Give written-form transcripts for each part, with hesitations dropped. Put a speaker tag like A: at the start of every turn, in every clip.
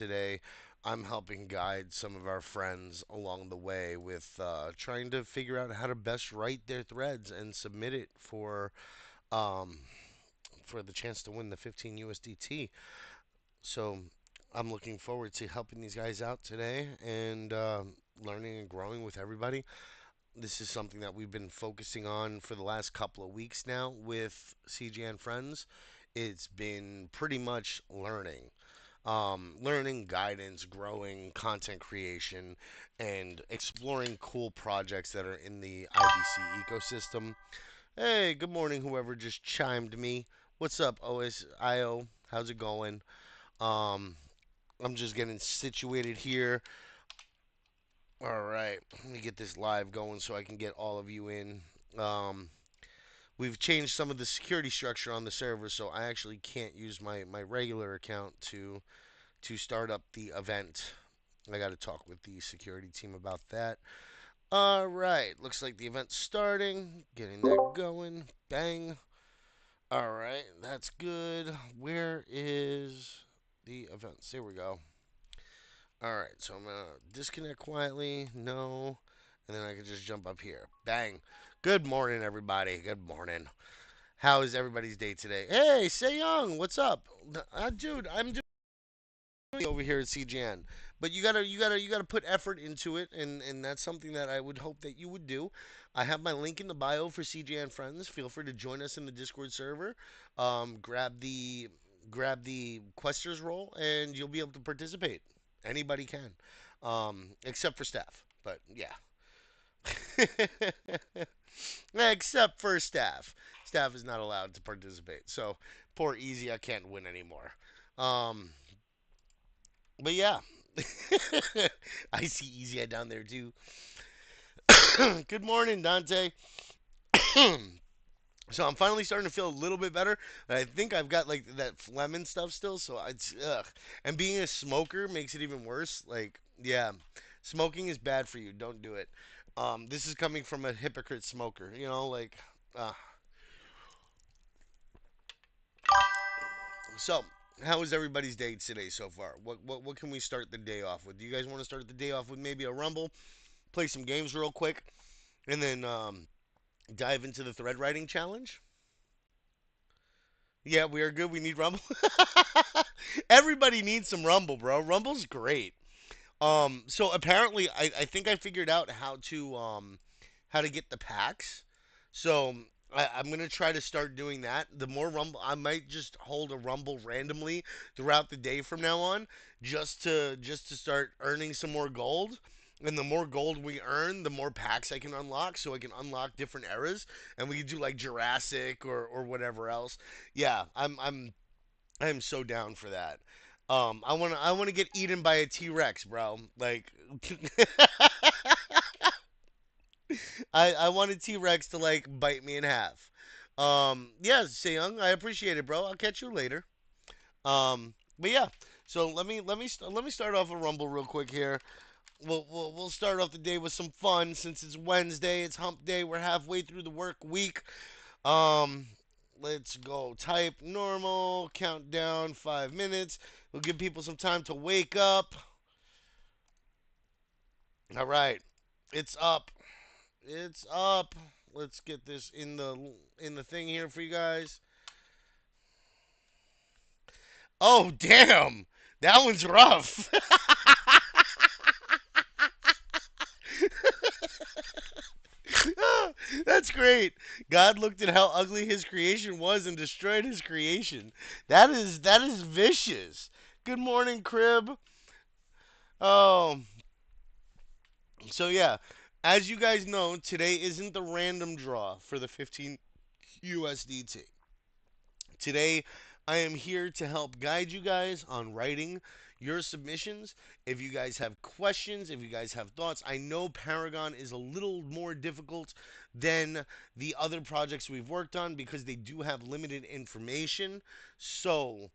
A: Today, I'm helping guide some of our friends along the way with trying to figure out how to best write their threads and submit it um, for the chance to win the 15 USDT. So I'm looking forward to helping these guys out today and learning and growing with everybody. This is something that we've been focusing on for the last couple of weeks now with CJN Friends. It's been pretty much learning, guidance, growing, content creation, and exploring cool projects that are in the IBC ecosystem. Hey, good morning, whoever just chimed me. What's up, OSIO? How's it going? Um, I'm just getting situated here. All right, let me get this live going so I can get all of you in. Um, we've changed some of the security structure on the server, so I actually can't use my regular account to start up the event. I got to talk with the security team about that. All right, looks like the event's starting. Getting that going. Bang. All right, that's good. Where is the events? There we go. All right, so I'm gonna disconnect quietly. No, and then I can just jump up here. Bang. Good morning, everybody. Good morning. How is everybody's day today? Hey, Say Young, what's up, dude? I'm over here at CJN. But you gotta put effort into it, and that's something that I would hope that you would do. I have my link in the bio for CJN friends. Feel free to join us in the Discord server. Grab the questers role, and you'll be able to participate. Anybody can, except for staff. But yeah, except for staff. Staff is not allowed to participate. So poor Easy, I can't win anymore. Um, but yeah, I see Easy down there too. Good morning, Dante. So I'm finally starting to feel a little bit better. I think I've got like that phlegm and stuff still. So it's ugh. And being a smoker makes it even worse. Like yeah, smoking is bad for you. Don't do it. This is coming from a hypocrite smoker. Like uh. So how is everybody's day today so far? What can we start the day off with? Do you guys want to start the day off with maybe a rumble? Play some games real quick, and then dive into the thread writing challenge. Yeah, we are good. We need Rumble. Everybody needs some Rumble, bro. Rumble's great. So apparently, I think I figured out how to get the packs. So I'm gonna try to start doing that. The more Rumble, I might just hold a Rumble randomly throughout the day from now on, just to start earning some more gold. And the more gold we earn, the more packs I can unlock. So I can unlock different eras, and we can do like Jurassic or whatever else. Yeah, I'm so down for that. I wanna get eaten by a T Rex, bro. Like I want a T Rex to like bite me in half. Yeah, Seyoung, I appreciate it, bro. I'll catch you later. But yeah, so let me start off a rumble real quick here. We'll start off the day with some fun since it's Wednesday. It's Hump Day. We're halfway through the work week. Um, let's go. Type normal. Countdown 5 minutes. We'll give people some time to wake up. All right, it's up. It's up. Let's get this in the thing here for you guys. Oh damn, that one's rough. That's great. God looked at how ugly his creation was and destroyed his creation. That is vicious. Good morning, Crib. Oh, so yeah, as you guys know, today isn't the random draw for the 15 USDT. Today, I am here to help guide you guys on writing your submissions. If you guys have questions, if you guys have thoughts, I know Paragon is a little more difficult than the other projects we've worked on because they do have limited information. So,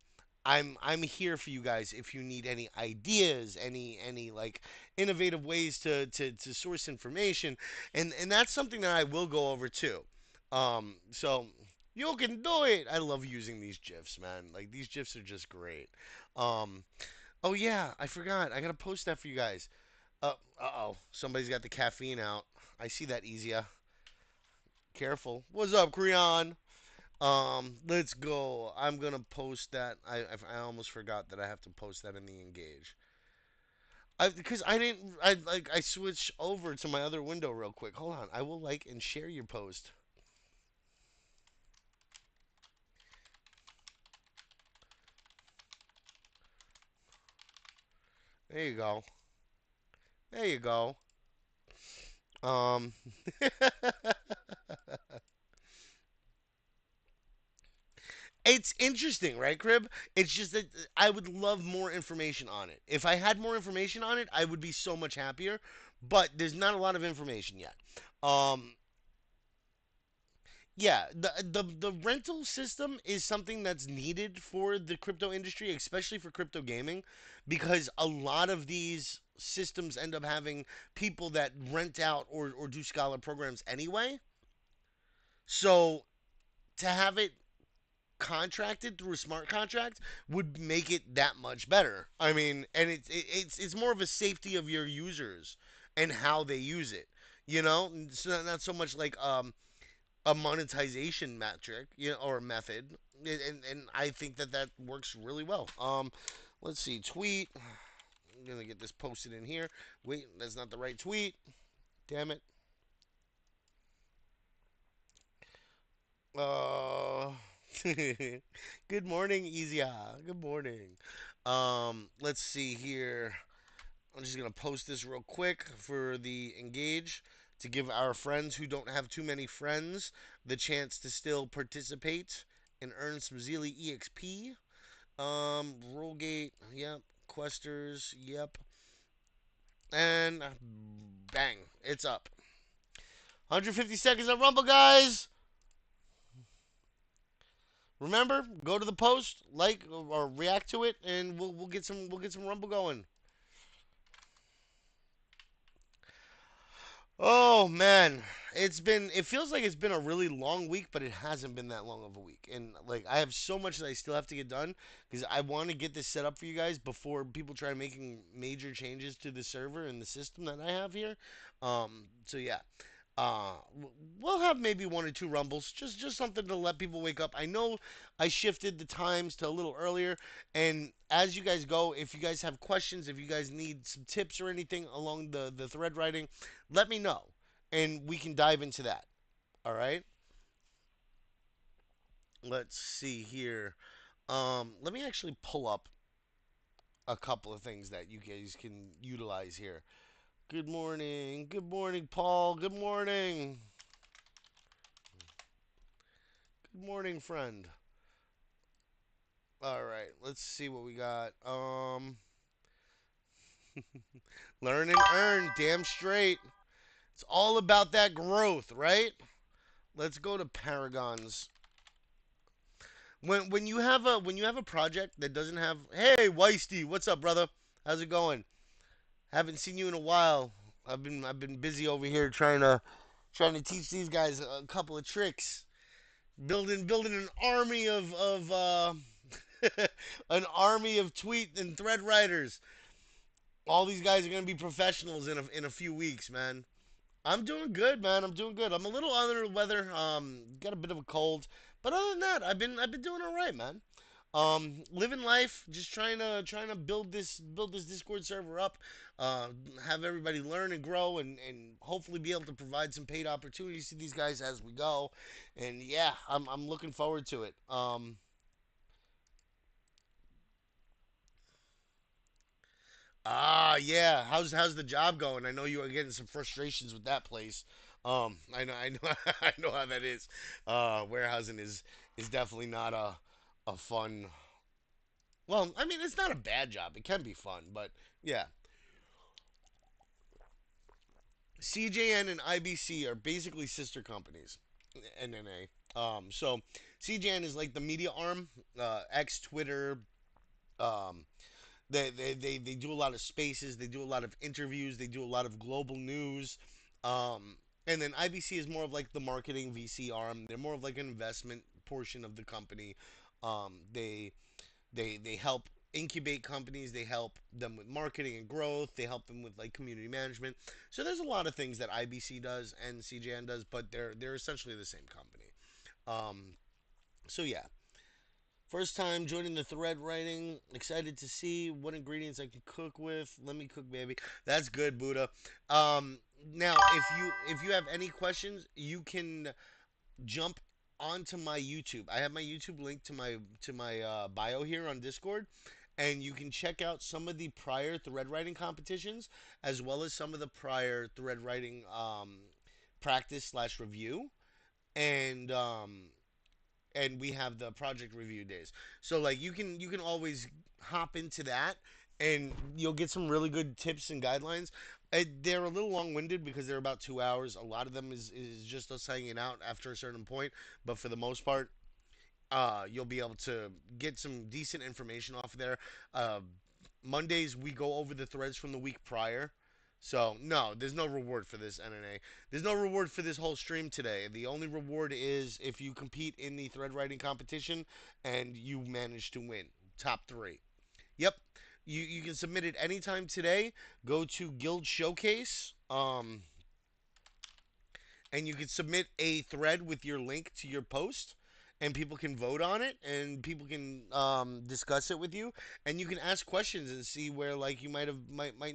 A: I'm here for you guys if you need any ideas, any like innovative ways to source information, and that's something that I will go over too. So you can do it. I love using these gifs, man. Like these gifs are just great. Um, Oh yeah, I forgot. I gotta post that for you guys. Oh, somebody's got the caffeine out. I see that, Easya. Careful. What's up, Creon? Let's go. I'm gonna post that. I almost forgot that I have to post that in the engage. Because I didn't. I switched over to my other window real quick. Hold on. I will like and share your post. There you go. There you go. Um, it's interesting, right, Crib? It's just that I would love more information on it. If I had more information on it, I would be so much happier. But there's not a lot of information yet. Um, yeah, the rental system is something that's needed for the crypto industry, especially for crypto gaming, because a lot of these systems end up having people that rent out or do scholar programs anyway. So to have it contracted through a smart contract would make it that much better. I mean, and it's more of a safety of your users and how they use it. You know, it's not so much like a monetization metric, or method, and I think that that works really well. Let's see, tweet. I'm gonna get this posted in here. Wait, that's not the right tweet. Damn it. Uh, good morning, Easy. Good morning. Let's see here. I'm just gonna post this real quick for the engage to give our friends who don't have too many friends the chance to still participate and earn some Zeely EXP. Rollgate, yep. Questers, yep. And bang, it's up. 150 seconds of Rumble, guys. Remember, go to the post, like or react to it, and we'll get some Rumble going. Oh man, it feels like it's been a really long week, but it hasn't been that long of a week. And like I have so much that I still have to get done because I want to get this set up for you guys before people try making major changes to the server and the system that I have here. So yeah. We'll have maybe one or two rumbles, just something to let people wake up. I know I shifted the times to a little earlier, and as you guys go, if you guys have questions, if you guys need some tips or anything along the thread writing, let me know, and we can dive into that. All right. Let's see here. Let me actually pull up a couple of things that you guys can utilize here. Good morning. Good morning, Paul. Good morning. Good morning, friend. All right, let's see what we got. Learn and earn, damn straight. It's all about that growth, right? Let's go to Paragons. When you have a project that doesn't have, hey Weisty, what's up, brother? How's it going? Haven't seen you in a while. I've been busy over here trying to teach these guys a couple of tricks. Building an army of an army of tweet and thread writers. All these guys are gonna be professionals in a few weeks, man. I'm doing good, man. I'm doing good. I'm a little under the weather. Got a bit of a cold, but other than that, I've been doing all right, man. Living life, just trying to build this Discord server up, uh, have everybody learn and grow, and hopefully be able to provide some paid opportunities to these guys as we go. And yeah, I'm looking forward to it. Yeah. How's the job going? I know you are getting some frustrations with that place. I know, I know how that is. Warehousing is definitely not a fun. Well, I mean, it's not a bad job. It can be fun, but yeah. CJN and IBC are basically sister companies. NNA. So CJN is like the media arm, X, Twitter, um, they do a lot of spaces. They do a lot of interviews. They do a lot of global news. And then IBC is more of like the marketing VC arm. They're more of like an investment portion of the company. They help incubate companies. They help them with marketing and growth. They help them with like community management. So there's a lot of things that IBC does and CJN does, but they're essentially the same company. Um, so yeah, first time joining the thread writing. Excited to see what ingredients I can cook with. Let me cook, baby. That's good, Buddha. Um, Now, if you have any questions, you can jump onto my YouTube. I have my YouTube link to my bio here on Discord, and you can check out some of the prior thread writing competitions as well as some of the prior thread writing practice slash review, and we have the project review days. So like you can always hop into that, and you'll get some really good tips and guidelines. They're a little long-winded because they're about 2 hours. A lot of them is just us hanging out after a certain point, but for the most part, you'll be able to get some decent information off there. Uh, Mondays we go over the threads from the week prior. So no, there's no reward for this NNA. There's no reward for this whole stream today. The only reward is if you compete in the thread writing competition and you manage to win top three. Yep, you can submit it anytime today. Go to Guild Showcase. And you can submit a thread with your link to your post, and people can vote on it, and people can discuss it with you, and you can ask questions and see where like you might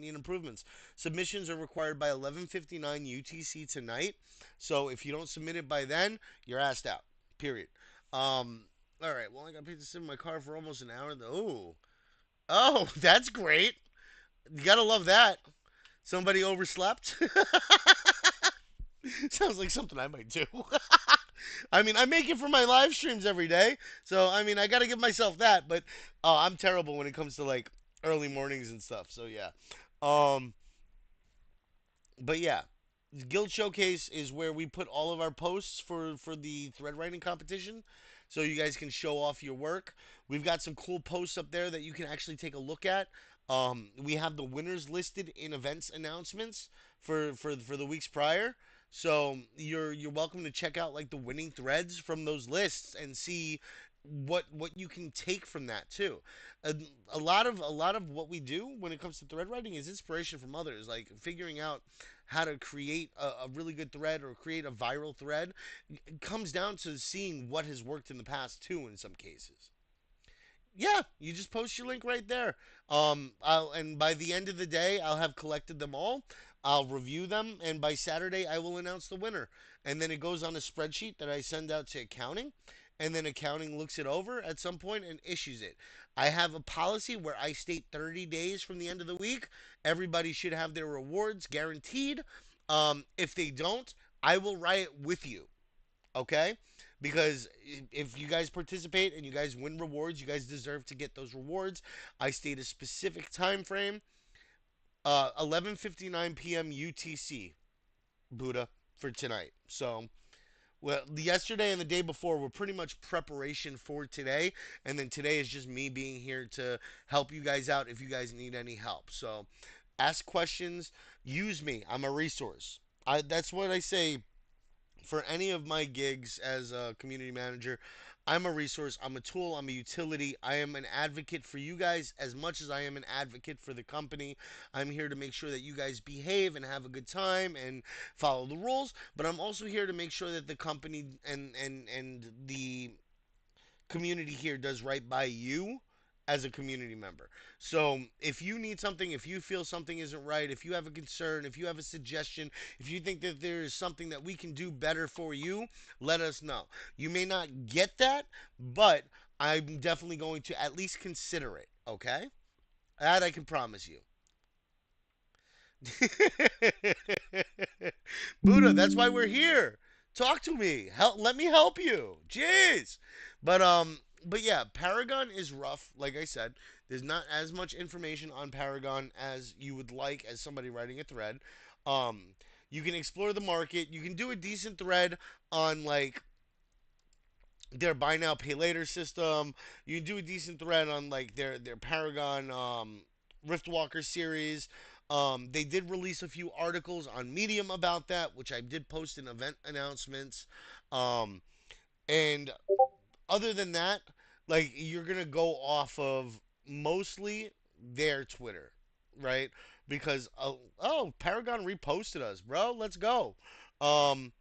A: need improvements. Submissions are required by 11:59 UTC tonight, so if you don't submit it by then, you're asked out. Period. All right. Well, I got to sit in my car for almost an hour. Though. Oh, that's great. You gotta love that. Somebody overslept. Sounds like something I might do. I mean, I make it for my live streams every day, so I mean, I got to give myself that. But I'm terrible when it comes to like early mornings and stuff. So yeah, um, but yeah, Guild Showcase is where we put all of our posts for the thread writing competition, so you guys can show off your work. We've got some cool posts up there that you can actually take a look at. We have the winners listed in events announcements for the weeks prior. So you're welcome to check out like the winning threads from those lists and see what you can take from that too. A, a lot of what we do when it comes to thread writing is inspiration from others, like figuring out how to create a really good thread or create a viral thread. It comes down to seeing what has worked in the past too in some cases. Yeah, you just post your link right there. And by the end of the day, I'll have collected them all. I'll review them, and by Saturday, I will announce the winner. And then it goes on a spreadsheet that I send out to accounting, and then accounting looks it over at some point and issues it. I have a policy where I state 30 days from the end of the week. Everybody should have their rewards guaranteed. If they don't, I will write with you. Okay? Because if you guys participate and you guys win rewards, you guys deserve to get those rewards. I state a specific time frame, 11:59 p.m. UTC, Buddha, for tonight. So, well, yesterday and the day before were pretty much preparation for today, and then today is just me being here to help you guys out if you guys need any help. So, ask questions, use me. I'm a resource. That's what I say for any of my gigs as a community manager. I'm a resource, I'm a tool, I'm a utility. I am an advocate for you guys as much as I am an advocate for the company. I'm here to make sure that you guys behave and have a good time and follow the rules, but I'm also here to make sure that the company and the community here does right by you as a community member. So if you need something, if you feel something isn't right, if you have a concern, if you have a suggestion, if you think that there is something that we can do better for you, let us know. You may not get that, but I'm definitely going to at least consider it, okay? That I can promise you. Buddha, that's why we're here. Talk to me. Help let me help you. Jeez. But yeah, Paragon is rough, like I said. There's not as much information on Paragon as you would like as somebody writing a thread. Um you can explore the market. You can do a decent thread on like their buy now pay later system. You can do a decent thread on like their Paragon Riftwalker series. They did release a few articles on Medium about that, which I did post in event announcements. And other than that, like you're gonna go off of. mostly their Twitter, right? Because oh, Paragon reposted us, bro. Let's go. Um,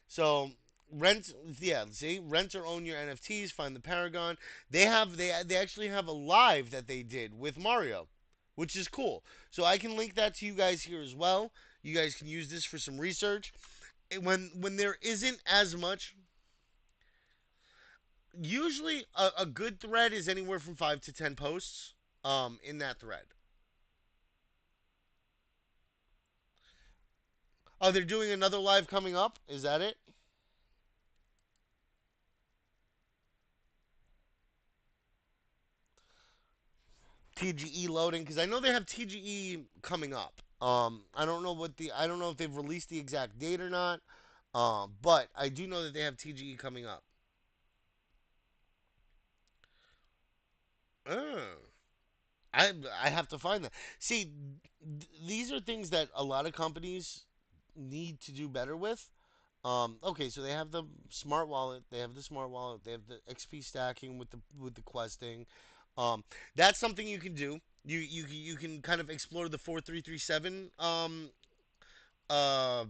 A: so rent, yeah. See, rent or own your NFTs. Find the Paragon. They actually have a live that they did with Mario, which is cool. So I can link that to you guys here as well. You guys can use this for some research. When there isn't as much, usually a good thread is anywhere from 5 to 10 posts. In that thread. Oh, they're doing another live coming up. Is that it? TGE loading because I know they have TGE coming up. I don't know if they've released the exact date or not. But I do know that they have TGE coming up. Uh, I I have to find that. See, these are things that a lot of companies need to do better with. Okay, so they have the smart wallet, they have the smart wallet, they have the XP stacking with the questing. Um, that's something you can do. You can kind of explore the 4337. Uh,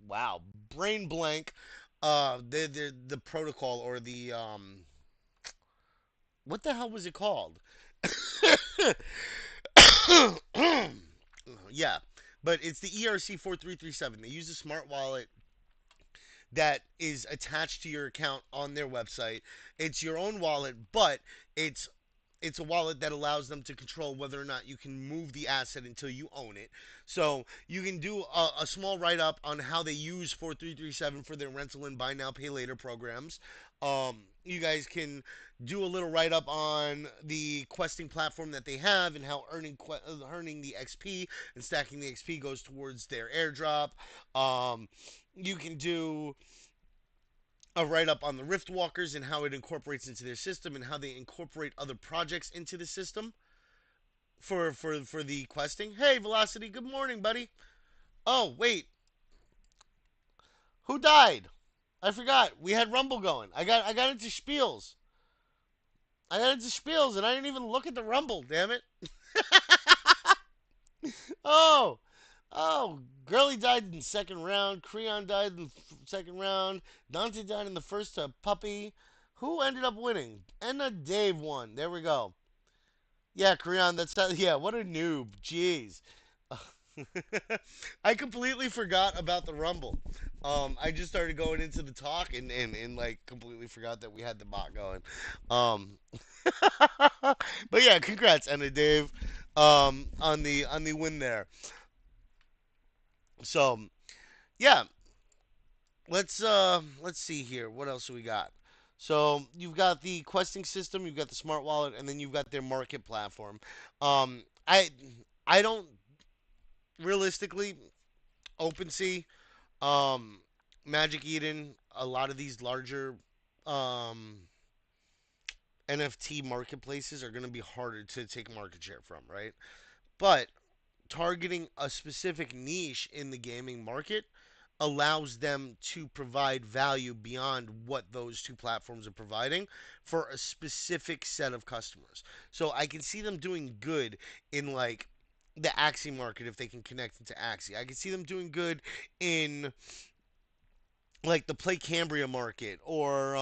A: wow, brain blank. The protocol or the what the hell was it called? Yeah, but it's the ERC 4337. They use a smart wallet that is attached to your account on their website. It's your own wallet, but it's it's a wallet that allows them to control whether or not you can move the asset until you own it. So you can do a small write up on how they use 4337 for their rental and buy now pay later programs. You guys can do a little write up on the questing platform that they have and how earning the XP and stacking the XP goes towards their airdrop. You can do a write up on the Rift Walkers and how it incorporates into their system and how they incorporate other projects into the system for the questing. Hey, Velocity, good morning, buddy. Oh, wait, who died? I forgot. We had Rumble going. I got into spiels. I got into spiels and I didn't even look at the Rumble. Damn it. Oh, oh, Gurley died in the second round. Creon died in the second round. Dante died in the first puppy. Who ended up winning? Enna Dave won. There we go. Yeah, Creon, that's not, yeah, what a noob. Jeez. I completely forgot about the Rumble. I just started going into the talk and like completely forgot that we had the bot going. Um, but yeah, congrats, Enna Dave, on the win there. So yeah, let's see here. What else do we got? So you've got the questing system, you've got the smart wallet, and then you've got their market platform. Um, I I don't realistically OpenSea, um, Magic Eden, a lot of these larger um, NFT marketplaces are going to be harder to take market share from, right? But targeting a specific niche in the gaming market allows them to provide value beyond what those two platforms are providing for a specific set of customers. So I can see them doing good in like the Axie market if they can connect into Axie. I can see them doing good in like the Play Cambria market or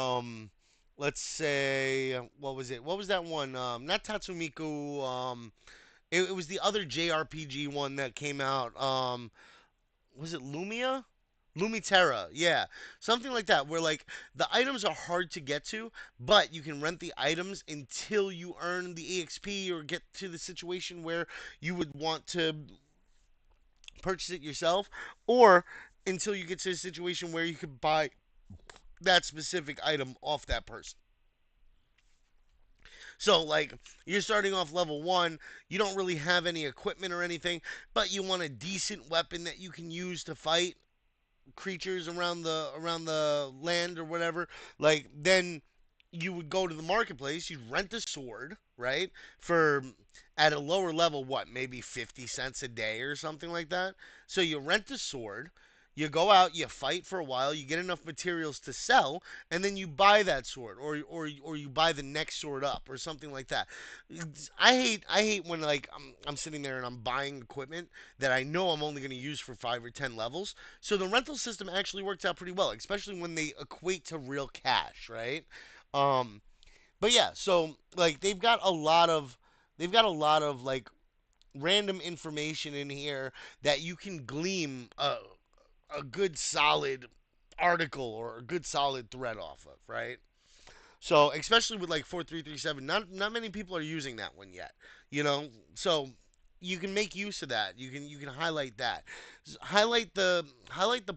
A: let's say what was it? What was that one? Not Tatsumiku. It was the other JRPG one that came out. Was it Lumia? Lumiterra, yeah, something like that. Where like the items are hard to get to, but you can rent the items until you earn the EXP or get to the situation where you would want to purchase it yourself, or until you get to a situation where you could buy that specific item off that person. So, like, you're starting off level one, you don't really have any equipment or anything, but you want a decent weapon that you can use to fight creatures around the land or whatever. Like, then you would go to the marketplace, you'd rent a sword, right? For at a lower level, what, maybe 50 cents a day or something like that. So you rent a sword, You go out, you fight for a while, you get enough materials to sell, and then you buy that sword, or you buy the next sword up, or something like that. I hate when like I'm sitting there and I'm buying equipment that I know I'm only going to use for 5 or 10 levels. So the rental system actually works out pretty well, especially when they equate to real cash, right? Um, but yeah, so like they've got a lot of like random information in here that you can glean a good solid article or a good solid thread off of, right? So especially with like 4337, not many people are using that one yet, you know. So you can make use of that. You can highlight that, highlight the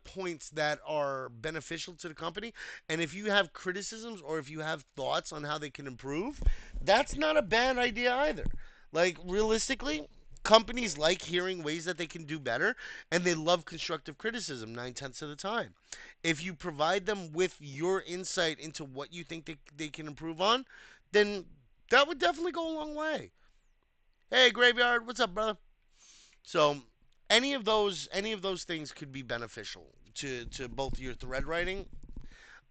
A: points that are beneficial to the company, and if you have criticisms or if you have thoughts on how they can improve, that's not a bad idea either. Like realistically, companies like hearing ways that they can do better, and they love constructive criticism 9/10 of the time. If you provide them with your insight into what you think they can improve on, then that would definitely go a long way. Hey, Graveyard, what's up, brother? So, any of those things could be beneficial to both your thread writing.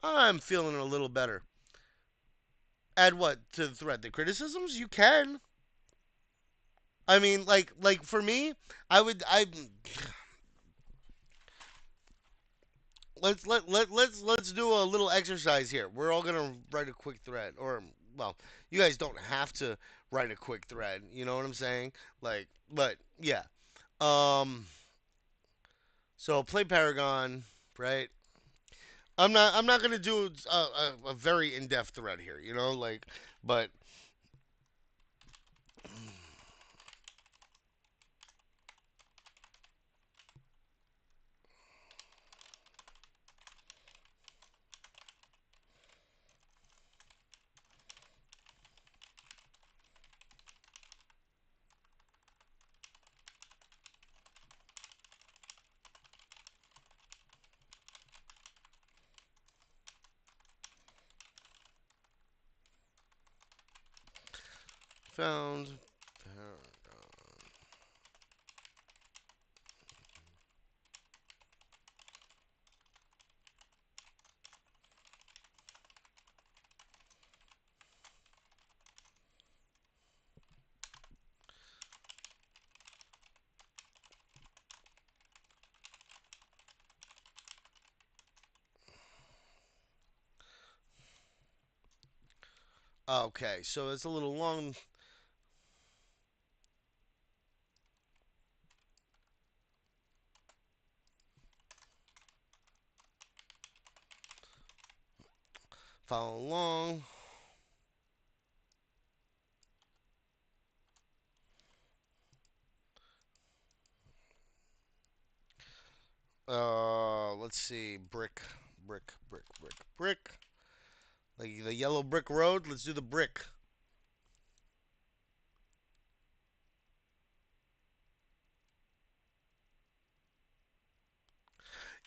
A: I'm feeling a little better. Add what to the thread? The criticisms? You can. I mean, like for me, I let's do a little exercise here. We're all gonna write a quick thread, or well, you guys don't have to write a quick thread. You know what I'm saying? Like, but yeah. Um, so play Paragon, right? I'm not gonna do a very in depth thread here. You know, like, but found Paragon. Okay, so it's a little long. Follow along. Let's see. Brick. Like the yellow brick road. Let's do the brick.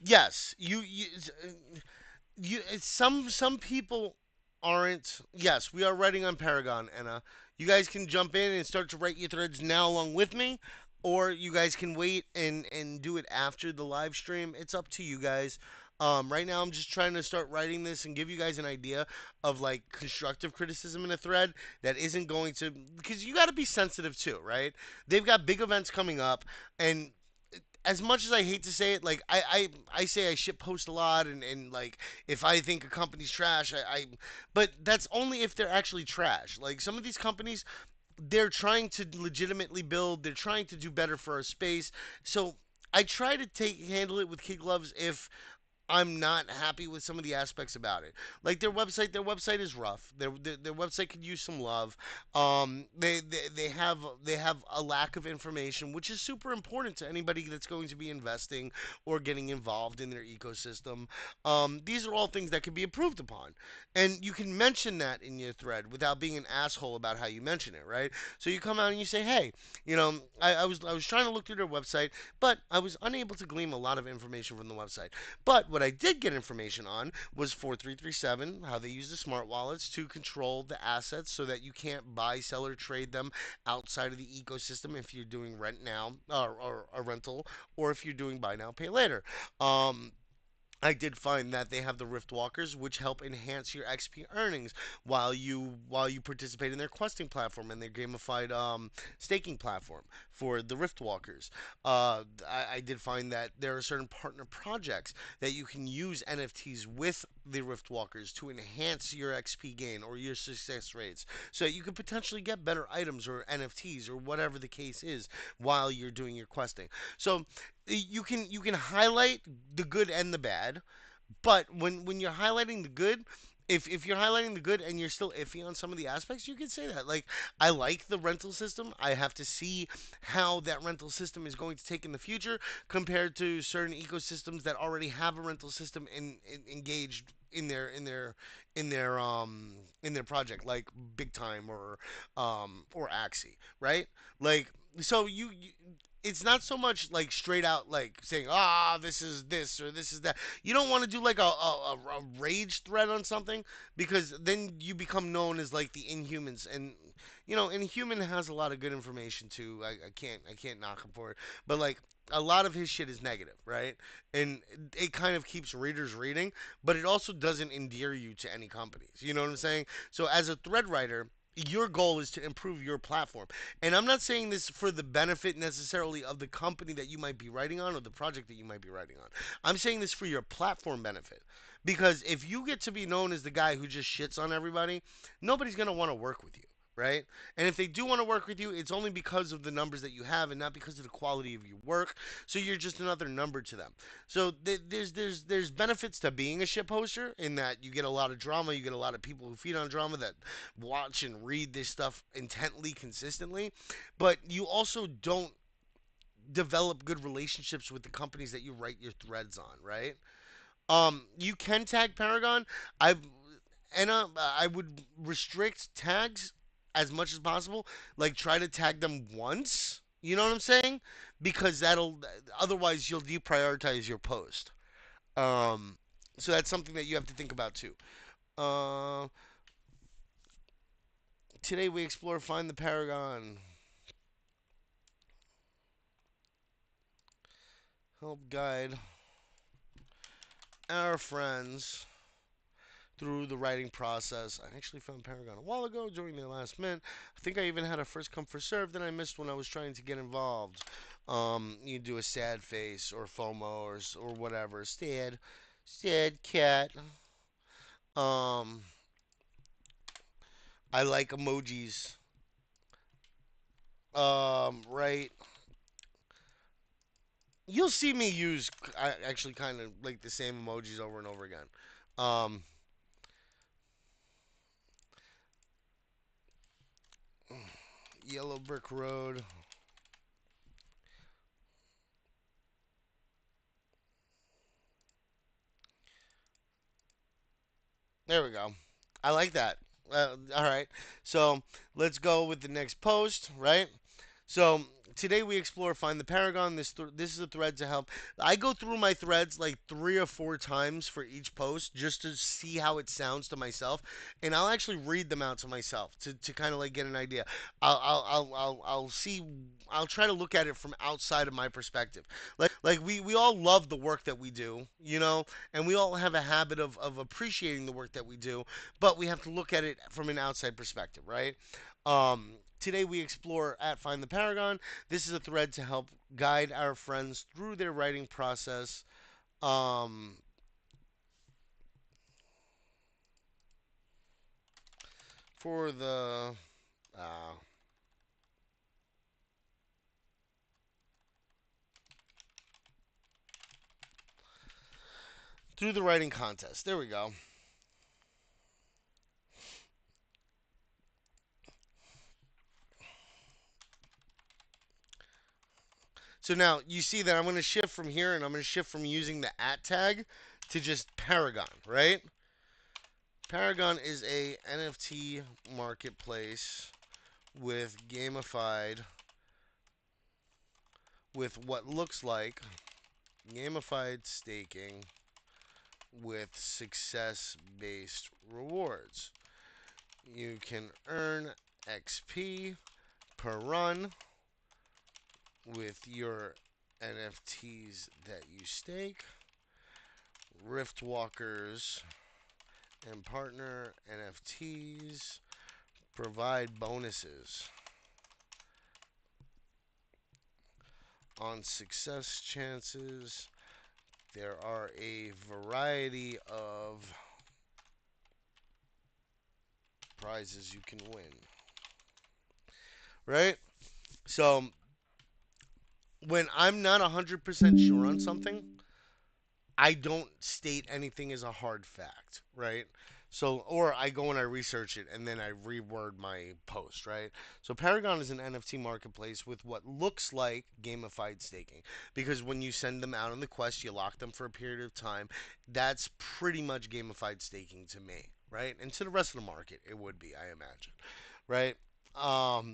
A: Yes, some people aren't. Yes, we are writing on Paragon, and you guys can jump in and start to write your threads now along with me, or you guys can wait and do it after the live stream. It's up to you guys. Right now, I'm just trying to start writing this and give you guys an idea of like constructive criticism in a thread that isn't going to, because you got to be sensitive too, right? They've got big events coming up, and as much as I hate to say it, like I say I shit post a lot, and like if I think a company's trash, but that's only if they're actually trash. Like some of these companies, they're trying to legitimately build, they're trying to do better for our space. So I try to take handle it with kid gloves if I'm not happy with some of the aspects about it. Like their website is rough. Their website could use some love. They have a lack of information, which is super important to anybody that's going to be investing or getting involved in their ecosystem. These are all things that can be improved upon, and you can mention that in your thread without being an asshole about how you mention it, right? So you come out and you say, hey, I was trying to look through their website, but I was unable to glean a lot of information from the website. But what what I did get information on was 4337, how they use the smart wallets to control the assets so that you can't buy, sell, or trade them outside of the ecosystem if you're doing rent now or a rental, or if you're doing buy now, pay later. Um, I did find that they have the Rift Walkers, which help enhance your XP earnings while you participate in their questing platform and their gamified staking platform for the Rift Walkers. I did find that there are certain partner projects that you can use NFTs with the Rift Walkers to enhance your XP gain or your success rates, so that you could potentially get better items or NFTs or whatever the case is while you're doing your questing. So you can highlight the good and the bad, but when you're highlighting the good, if you're highlighting the good and you're still iffy on some of the aspects, you could say that. Like, I like the rental system. I have to see how that rental system is going to take in the future compared to certain ecosystems that already have a rental system engaged in their project, like Big Time or Axie, right? Like, so it's not so much like straight out like saying, this is this or this is that. You don't want to do like a rage thread on something, because then you become known as like the Inhumans. And Inhuman has a lot of good information too. I can't knock him for it, but like, a lot of his shit is negative, right? And it kind of keeps readers reading, but it also doesn't endear you to any companies. You know what I'm saying? So as a thread writer, your goal is to improve your platform. And I'm not saying this for the benefit necessarily of the company that you might be writing on or the project that you might be writing on. I'm saying this for your platform benefit. Because if you get to be known as the guy who just shits on everybody, nobody's going to want to work with you, right? And if they do want to work with you, it's only because of the numbers that you have and not because of the quality of your work. So you're just another number to them. So there's benefits to being a shit poster in that you get a lot of drama, you get a lot of people who feed on drama that watch and read this stuff intently, consistently, but you also don't develop good relationships with the companies that you write your threads on, right? You can tag Paragon. I've and I would restrict tags as much as possible. Like, try to tag them once. You know what I'm saying? Because that'll otherwise you'll deprioritize your post. Um, so that's something that you have to think about too. Uh, Today we explore find the Paragon. Help guide our friends through the writing process. I actually found Paragon a while ago during the last minute. I think I even had a first come first serve that I missed when I was trying to get involved. You do a sad face or FOMO or whatever. Sad cat. Um, I like emojis. Right. You'll see me use actually kind of like the same emojis over and over again. Um, Yellow brick road. There we go. I like that. All right. So let's go with the next post, right? So today we explore find the Paragon. This is a thread to help. I go through my threads like 3 or 4 times for each post just to see how it sounds to myself, and I'll actually read them out to myself to kind of like get an idea. I'll see. I'll try to look at it from outside of my perspective. Like we all love the work that we do, and we all have a habit of appreciating the work that we do, but we have to look at it from an outside perspective, right? Today we explore at Find the Paragon. This is a thread to help guide our friends through their writing process. Um, for the uh, through the writing contest. There we go. So now you see that I'm going to shift from here, and I'm going to shift from using the at tag to just Paragon, right? Paragon is a NFT marketplace with gamified, with what looks like gamified staking with success based rewards. You can earn XP per run with your NFTs that you stake. Rift Walkers and partner NFTs provide bonuses on success chances. There are a variety of prizes you can win. Right? So, when I'm not 100% sure on something, I don't state anything as a hard fact, right? So, or I go and I research it and then I reword my post, right? So, Paragon is an NFT marketplace with what looks like gamified staking. Because when you send them out on the quest, you lock them for a period of time. That's pretty much gamified staking to me, right? And to the rest of the market, it would be, I imagine, right?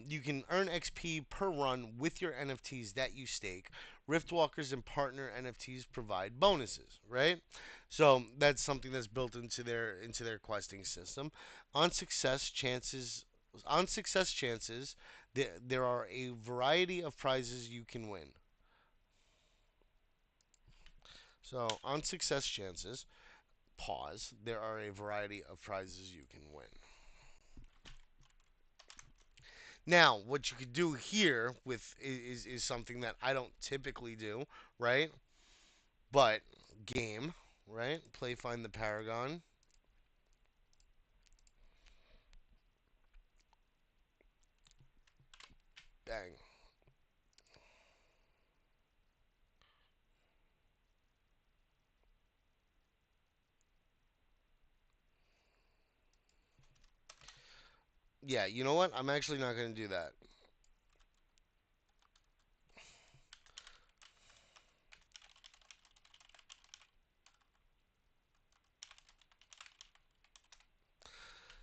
A: You can earn XP per run with your NFTs that you stake. Riftwalkers and partner NFTs provide bonuses, right? So that's something that's built into their questing system. On success chances, on success chances, there are a variety of prizes you can win. So on success chances, pause. There are a variety of prizes you can win. Now, what you could do here with is something that I don't typically do, right? But game, right? Play find the Paragon. Bang. Yeah, you know what? I'm actually not going to do that.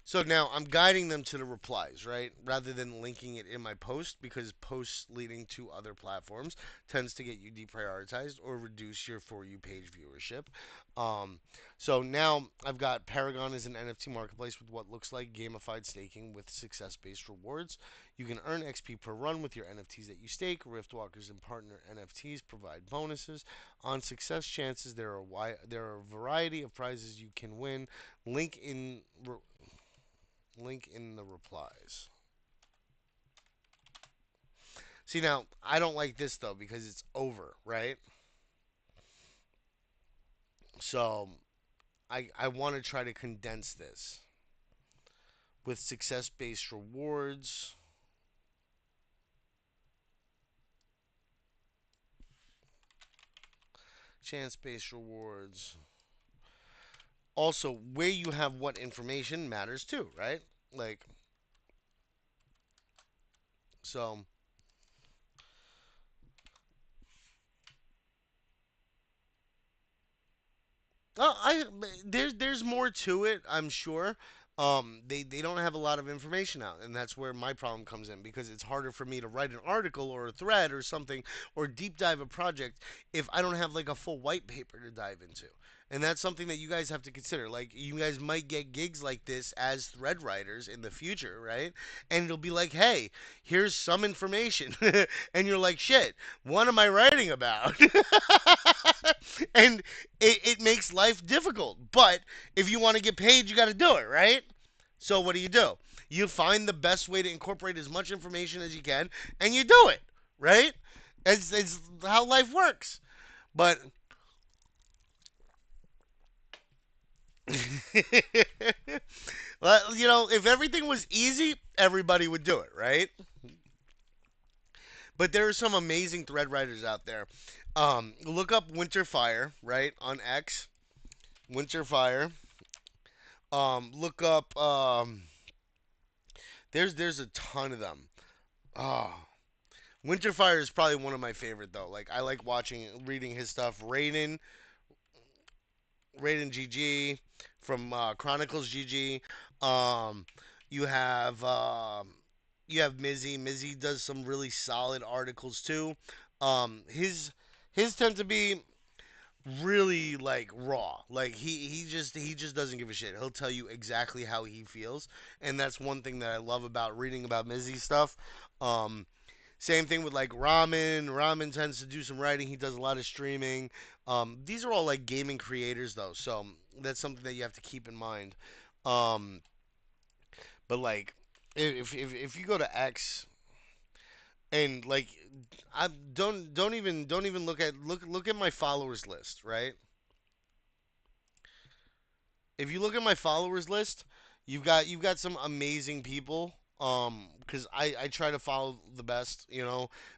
A: So now I'm guiding them to the replies, right? Rather than linking it in my post because posts leading to other platforms tends to get you deprioritized or reduce your For You page viewership. Um, so now I've got Paragon as an NFT marketplace with what looks like gamified staking with success based rewards. You can earn XP per run with your NFTs that you stake. Riftwalkers and partner NFTs provide bonuses. On success chances, there are a variety of prizes you can win. Link in Link in the replies. See, now, I don't like this though because it's over, right? So I want to try to condense this with success based rewards, chance based rewards. Also, where you have what information matters too, right? Like, so I there's more to it, I'm sure. They don't have a lot of information out, and that's where my problem comes in because it's harder for me to write an article or a thread or something or deep dive a project if I don't have like a full white paper to dive into. And that's something that you guys have to consider. Like you guys might get gigs like this as thread writers in the future, right? And it'll be like, "Hey, here's some information." And you're like, "Shit, what am I writing about?" And it makes life difficult. But if you want to get paid, you got to do it, right? So what do? You find the best way to incorporate as much information as you can, and you do it, right? It's how life works. But well, if everything was easy, everybody would do it, right? But there are some amazing thread writers out there. Look up Winter Fire, right, on X. Winter Fire. Look up. There's a ton of them. Oh, Winterfire is probably one of my favorite though. Like I like reading his stuff. Raiden GG from Chronicles GG. Um, you have you have Mizzy. Mizzy does some really solid articles too. His tend to be really like raw. Like he just doesn't give a shit. He'll tell you exactly how he feels, and that's one thing that I love about reading about Mizzy stuff. Um, Same thing with like Ramen. Ramen tends to do some writing. He does a lot of streaming. These are all like gaming creators though, so that's something that you have to keep in mind. Um, but like if you go to X and like I don't even look at my followers list, right? If you look at my followers list, you've got some amazing people. Because I try to follow the best.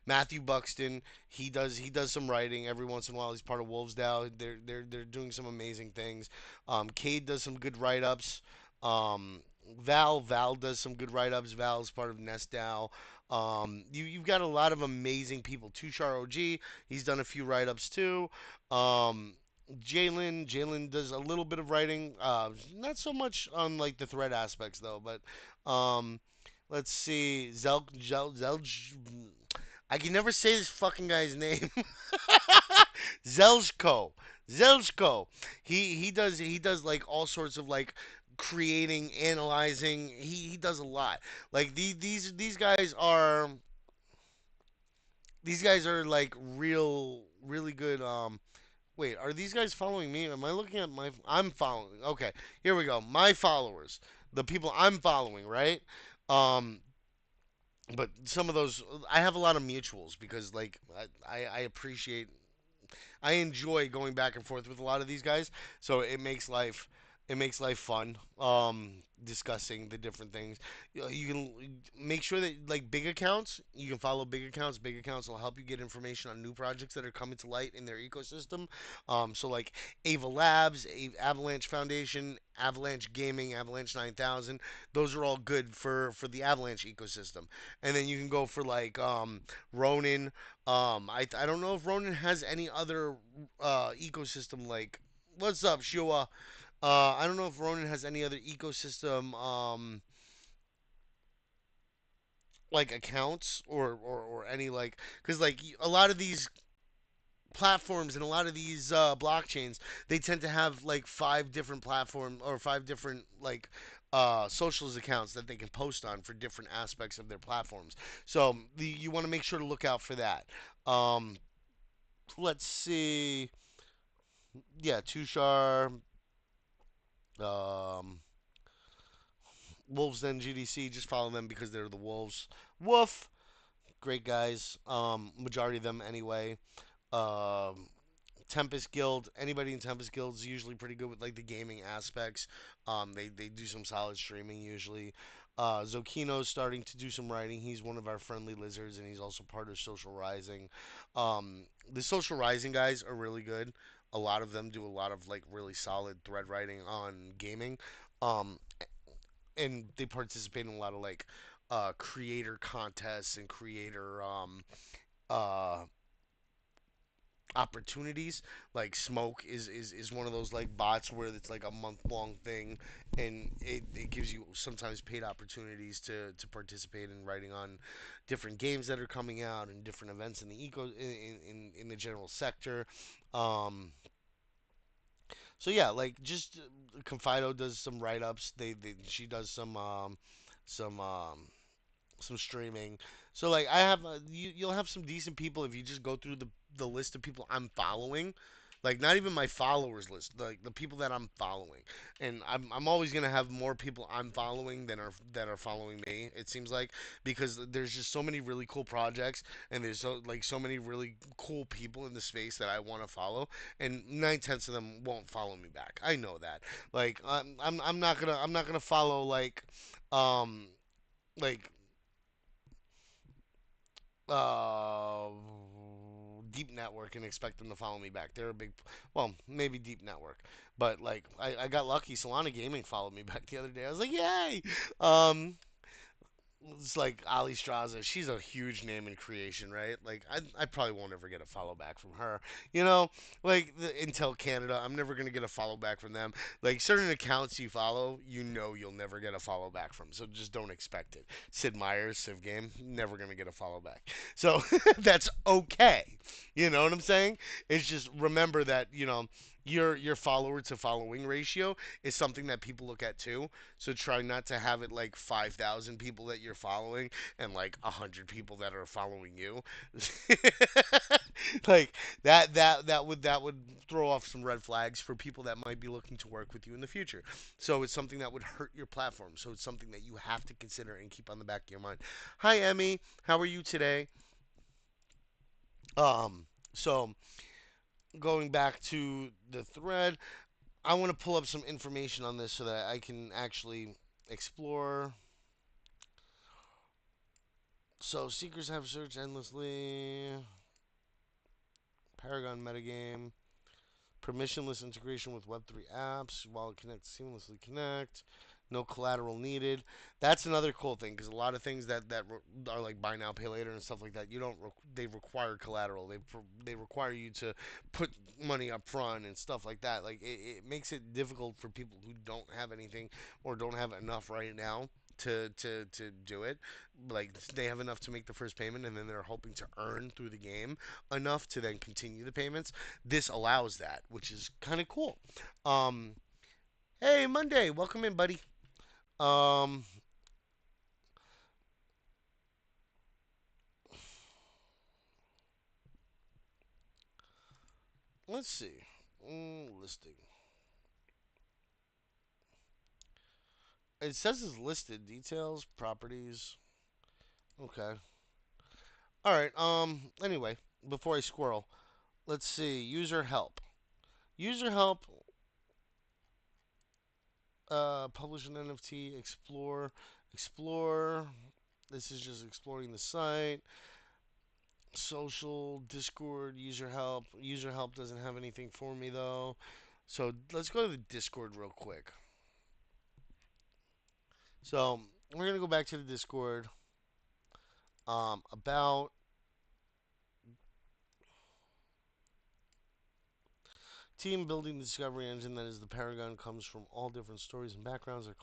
A: Matthew Buxton, he does some writing every once in a while. He's part of Wolves Dow. They're doing some amazing things. Cade does some good write ups. Um, Val does some good write ups. Val is part of Nest Dow. You've got a lot of amazing people. Tushar OG, he's done a few write ups too. Um, Jalen does a little bit of writing, not so much on like the thread aspects though. But um, let's see, I can never say this fucking guy's name. Zelzko, Zelzko. He does like all sorts of like creating, analyzing. He does a lot. Like these guys are like really good. Wait, are these guys following me? Am I looking at my? I'm following. Okay, here we go. My followers, the people I'm following, right? Um, but some of those, I have a lot of mutuals because like I appreciate I enjoy going back and forth with a lot of these guys, so it makes life fun. Discussing the different things. You can make sure that like big accounts, you can follow big accounts. Big accounts will help you get information on new projects that are coming to light in their ecosystem. So like Ava Labs, Avalanche Foundation, Avalanche Gaming, Avalanche 9000. Those are all good for the Avalanche ecosystem. And then you can go for like Ronin. I don't know if Ronin has any other ecosystem like. What's up, Shua? I don't know if Ronin has any other ecosystem like accounts or any like because like a lot of these platforms and a lot of these blockchains they tend to have like five different platform or five different like socials accounts that they can post on for different aspects of their platforms. So you want to make sure to look out for that. Um, let's see. Yeah, Tushar, um, Wolves Den GDC. Just follow them because they're the Wolves. Woof, great guys. Majority of them anyway. Um, Tempest Guild. Anybody in Tempest Guild is usually pretty good with like the gaming aspects. They do some solid streaming usually. Zokino's starting to do some writing. He's one of our friendly lizards, and he's also part of Social Rising. The Social Rising guys are really good. A lot of them do a lot of like really solid thread writing on gaming. Um, and they participate in a lot of like creator contests and creator uh opportunities. Like Smoke is one of those like bots where it's like a month long thing, and it gives you sometimes paid opportunities to participate in writing on different games that are coming out and different events in the in the general sector. um so yeah, like just Confido does some write ups. They she does some some streaming. So like I have you'll have some decent people if you just go through the list of people I'm following. Like not even my followers list, like the people that I'm following, and I'm always gonna have more people I'm following than are that are following me. It seems like because there's just so many really cool projects, and there's so many really cool people in the space that I want to follow, and 9/10 of them won't follow me back. I know that. Like I'm not gonna follow um like uh, Deep Network and expect them to follow me back. They're a big, well, maybe Deep Network, but like I got lucky. Solana Gaming followed me back the other day. I was like, yay! Um, it's like Ali Straza. She's a huge name in creation, right? Like I probably won't ever get a follow back from her. You know, like the Intel Canada, I'm never gonna get a follow back from them. Like certain accounts you follow, you know you'll never get a follow back from. So just don't expect it. Sid Meier's Civ Game, never gonna get a follow back. So that's okay. You know what I'm saying? It's just remember that, your follower to following ratio is something that people look at too. So try not to have it like 5,000 people that you're following and like 100 people that are following you. Like that would throw off some red flags for people that might be looking to work with you in the future. So it's something that would hurt your platform. So it's something that you have to consider and keep on the back of your mind. Hi Emmy, how are you today? So going back to the thread, I want to pull up some information on this so that I can actually explore. So seekers have searched endlessly. Paragon metagame. Permissionless integration with Web3 apps while it connects seamlessly connect. No collateral needed. That's another cool thing because a lot of things that are like buy now pay later and stuff like that, you don't they require collateral. They require you to put money up front and stuff like that. Like it makes it difficult for people who don't have anything or don't have enough right now to do it. Like they have enough to make the first payment and then they're hoping to earn through the game enough to then continue the payments. This allows that, which is kind of cool. Um, hey, Monday, welcome in, buddy. Um, let's see. Listing. It says it's listed. Details, properties. Okay. All right. Anyway, before I squirrel, let's see. User help. User help. Publish an NFT. Explore. Explore. This is just exploring the site. Social, Discord, user help. User help doesn't have anything for me though. So let's go to the Discord real quick. So we're gonna go back to the Discord. About team building the discovery engine that is the Paragon comes from all different stories and backgrounds. Our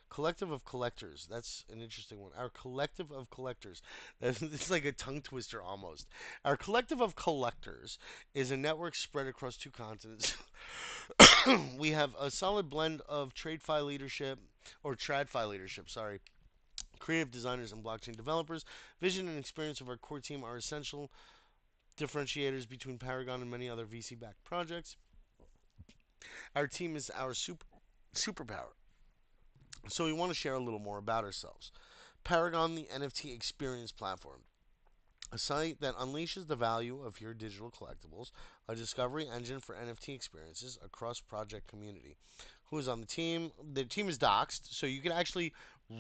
A: collective of collectors. That's an interesting one. Our collective of collectors. It's like a tongue twister almost. Our collective of collectors is a network spread across two continents. We have a solid blend of TradeFi leadership or TradFi leadership. Sorry. Creative designers and blockchain developers. Vision and experience of our core team are essential differentiators between Paragon and many other VC-backed projects. Our team is our superpower. So we want to share a little more about ourselves. Paragon, the NFT experience platform, a site that unleashes the value of your digital collectibles, a discovery engine for NFT experiences across project community. Who is on the team? The team is doxed, so you can actually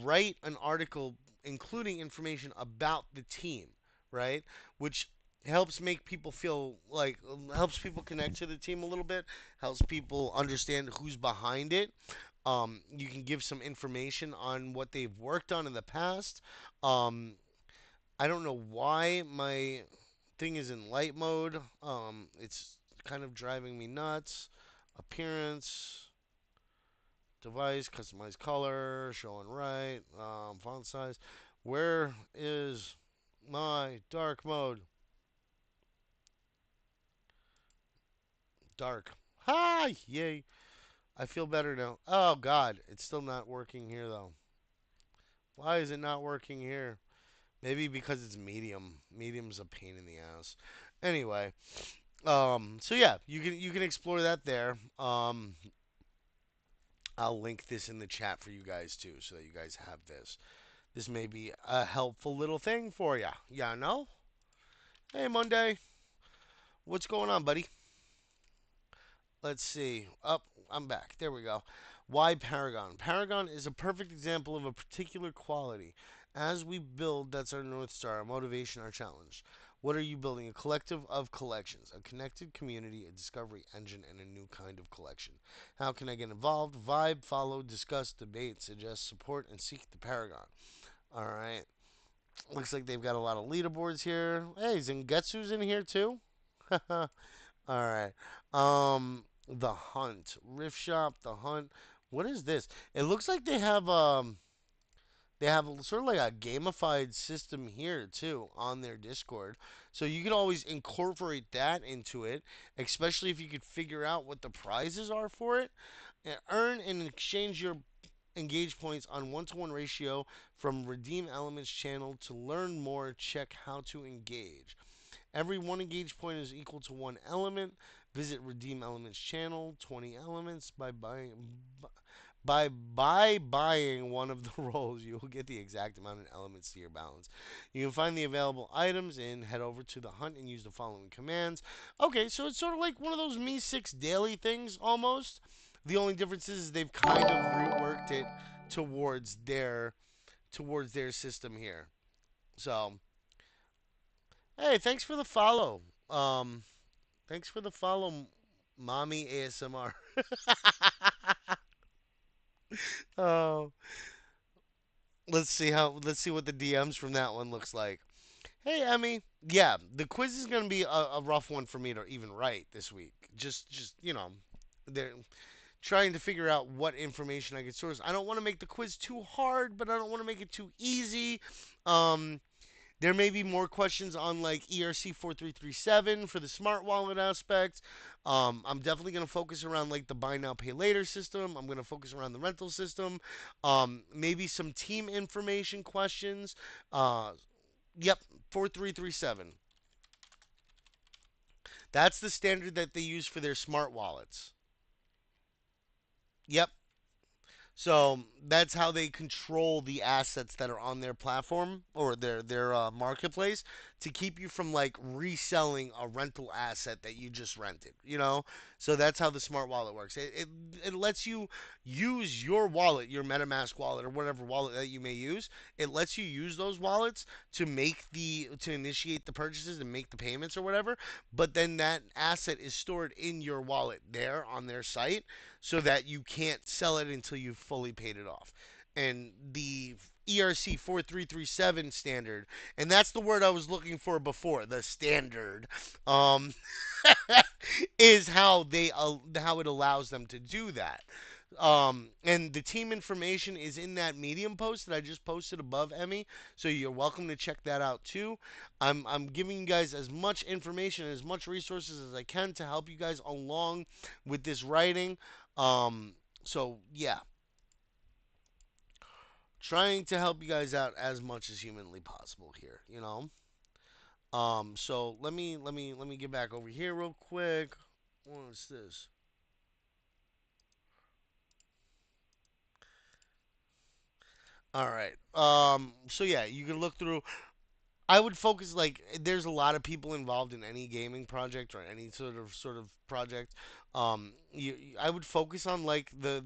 A: write an article including information about the team, right? Which helps make people feel like helps people connect to the team a little bit, helps people understand who's behind it. You can give some information on what they've worked on in the past. Um, I don't know why my thing is in light mode. It's kind of driving me nuts. Appearance, device, customize color, show and write, font size. Where is my dark mode? Dark. Hi! Yay. I feel better now. Oh, God. It's still not working here, though. Why is it not working here? Maybe because it's medium. Medium's a pain in the ass. Anyway, so yeah, you can explore that there. I'll link this in the chat for you guys too, so that you guys have this. This may be a helpful little thing for you. Yeah, no? Hey, Monday, what's going on, buddy? Let's see. Up, I'm back. There we go. Why Paragon? Paragon is a perfect example of a particular quality. As we build, that's our North Star, our motivation, our challenge. What are you building? A collective of collections, a connected community, a discovery engine, and a new kind of collection. How can I get involved? Vibe, follow, discuss, debate, suggest, support, and seek the Paragon. All right. Looks like they've got a lot of leaderboards here. Hey, Zengetsu's in here too. All right. The Hunt, Rift Shop, The Hunt. What is this? It looks like they have They have sort of like a gamified system here too on their Discord. So you could always incorporate that into it, especially if you could figure out what the prizes are for it. And earn and exchange your engage points on one-to-one ratio from Redeem Elements channel. To learn more, check how to engage. Every one engage point is equal to one element. Visit Redeem Elements channel, 20 elements. By buying one of the rolls, you will get the exact amount of elements to your balance. You can find the available items and head over to the hunt and use the following commands. Okay, so it's sort of like one of those Me 6 daily things almost. The only difference is they've kind of reworked it towards their towards their system here. So, hey, thanks for the follow. Um, thanks for the follow, mommy ASMR. Oh, let's see what the DMs from that one looks like. Hey, Emmy. Yeah, the quiz is gonna be a rough one for me to even write this week. Just they're trying to figure out what information I could source. I don't want to make the quiz too hard, but I don't want to make it too easy. Um, There may be more questions on like ERC 4337 for the smart wallet aspect. I'm definitely going to focus around like the buy now pay later system. I'm going to focus around the rental system. Maybe some team information questions. Uh, yep, 4337. That's the standard that they use for their smart wallets. Yep. So that's how they control the assets that are on their platform or their marketplace to keep you from like reselling a rental asset that you just rented. So that's how the smart wallet works. It lets you use your wallet, your MetaMask wallet or whatever wallet that you may use. It lets you use those wallets to initiate the purchases and make the payments or whatever. But then that asset is stored in your wallet there on their site so that you can't sell it until you've fully paid it off. And the ERC 4337 standard, and that's the word I was looking for before, the standard, um, is how it allows them to do that. And the team information is in that Medium post that I just posted above, Emmy. So you're welcome to check that out too. I'm giving you guys as much information and as much resources as I can to help you guys along with this writing. So yeah, trying to help you guys out as much as humanly possible here. So let me get back over here real quick. What's this? All right. So yeah, you can look through. I would focus like there's a lot of people involved in any gaming project or any sort of project. I would focus on like the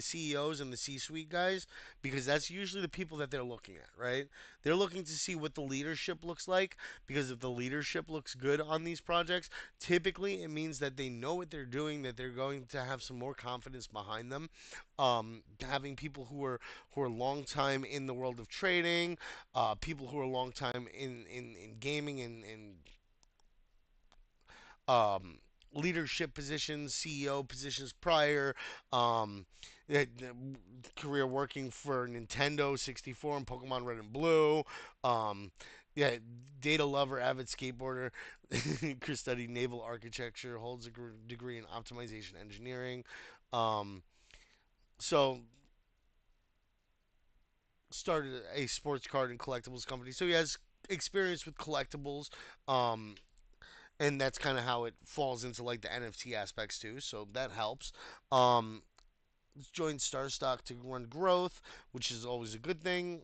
A: CEOs and the C-suite guys because that's usually the people that they're looking at, right? They're looking to see what the leadership looks like because if the leadership looks good on these projects, typically it means that they know what they're doing, that they're going to have some more confidence behind them. Having people who are long time in the world of trading, people who are long time in gaming and um, leadership positions, CEO positions prior, um, career working for Nintendo 64 and Pokemon Red and Blue. Um, yeah, data lover, avid skateboarder. Chris studied naval architecture, holds a degree in optimization engineering. Um, so started a sports card and collectibles company. So he has experience with collectibles. Um, and that's kind of how it falls into like the NFT aspects too. So that helps. Um, joined Starstock to run growth, which is always a good thing.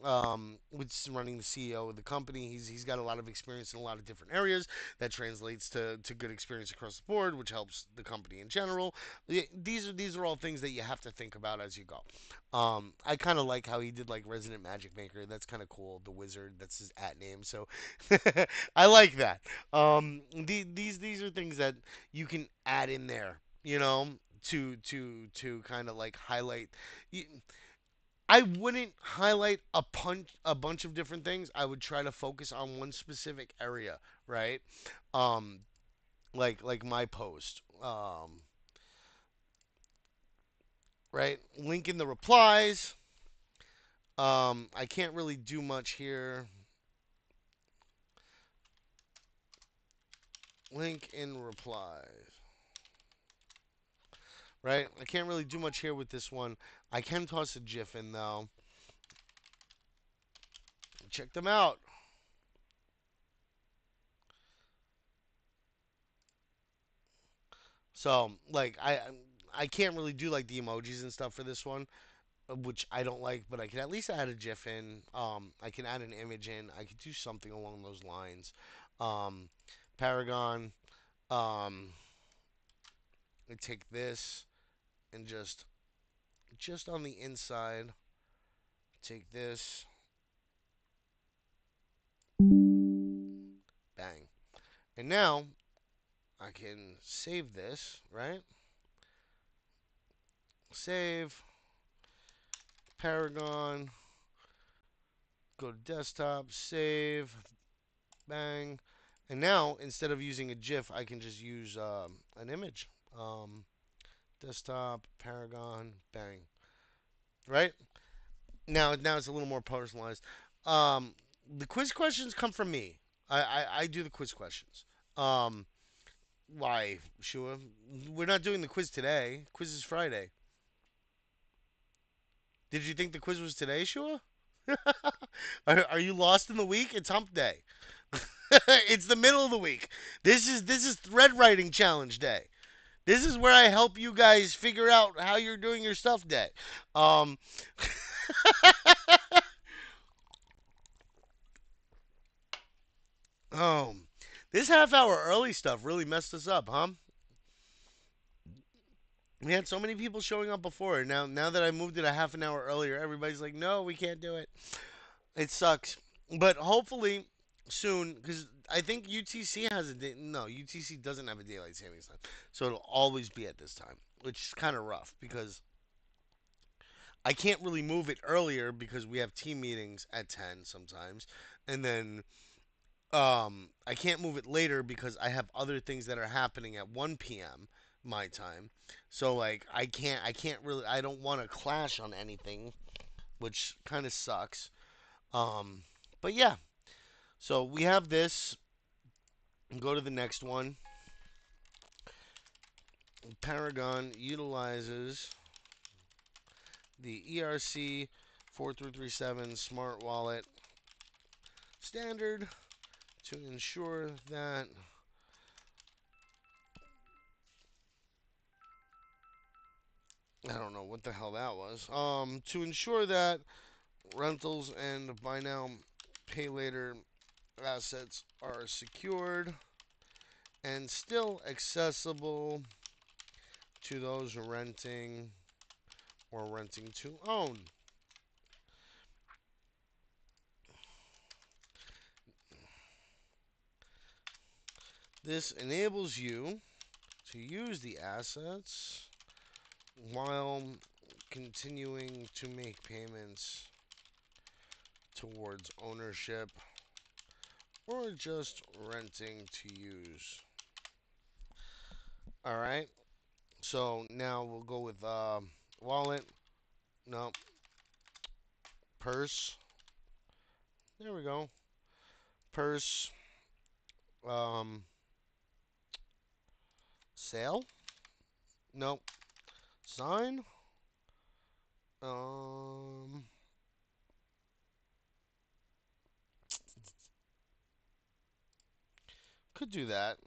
A: With running the CEO of the company, he's got a lot of experience in a lot of different areas. That translates to good experience across the board, which helps the company in general. These are all things that you have to think about as you go. I kind of like how he did like Resident Magic Maker. That's kind of cool. The wizard, that's his at name. So I like that. These are things that you can add in there. To kind of like highlight. I wouldn't highlight a bunch of different things. I would try to focus on one specific area, right? Um, like my post. Right? Link in the replies. I can't really do much here. Link in replies. Right? I can't really do much here with this one. I can toss a GIF in though. Check them out. So like I can't really do like the emojis and stuff for this one, which I don't like, but I can at least add a GIF in. I can add an image in. I could do something along those lines. Um, Paragon. Um, I take this and just on the inside, take this, bang, and now I can save this. Right? Save Paragon. Go to desktop. Save. Bang. And now, instead of using a GIF, I can just use an image. Um, Desktop, Paragon, bang. Right? Now it's a little more personalized. Um, the quiz questions come from me. I do the quiz questions. Um, why, Shua? We're not doing the quiz today. Quiz is Friday. Did you think the quiz was today, Shua? Are you lost in the week? It's hump day. It's the middle of the week. This is thread writing challenge day. This is where I help you guys figure out how you're doing your stuff day. Um, oh, this half hour early stuff really messed us up, huh? We had so many people showing up before. Now that I moved it a half an hour earlier, everybody's like, "No, we can't do it." It sucks. But hopefully soon, because I think UTC has a day. No, UTC doesn't have a daylight savings time, so it'll always be at this time, which is kind of rough because I can't really move it earlier because we have team meetings at 10 sometimes, and then I can't move it later because I have other things that are happening at 1 p.m. my time. So like I can't really I don't want to clash on anything, which kind of sucks. Um, but yeah, so we have this. Go to the next one. Paragon utilizes the ERC 4337 smart wallet standard to ensure that I don't know what the hell that was. To ensure that rentals and buy now, pay later assets are secured and still accessible to those renting or renting to own. This enables you to use the assets while continuing to make payments towards ownership or just renting to use. All right. So now we'll go with wallet. No, purse. There we go. Purse. Um, Sale. No. Sign. Um, could do that.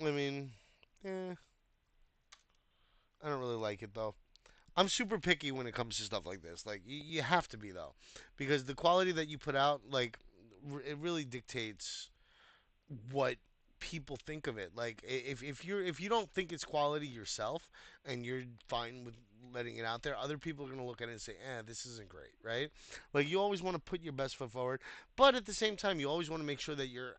A: I mean, eh, I don't really like it though. I'm super picky when it comes to stuff like this. Like you have to be though, because the quality that you put out, like, it really dictates what people think of it. Like if you don't think it's quality yourself and you're fine with letting it out there, other people are gonna look at it and say, this isn't great, right? Like you always want to put your best foot forward, but at the same time, you always want to make sure that you're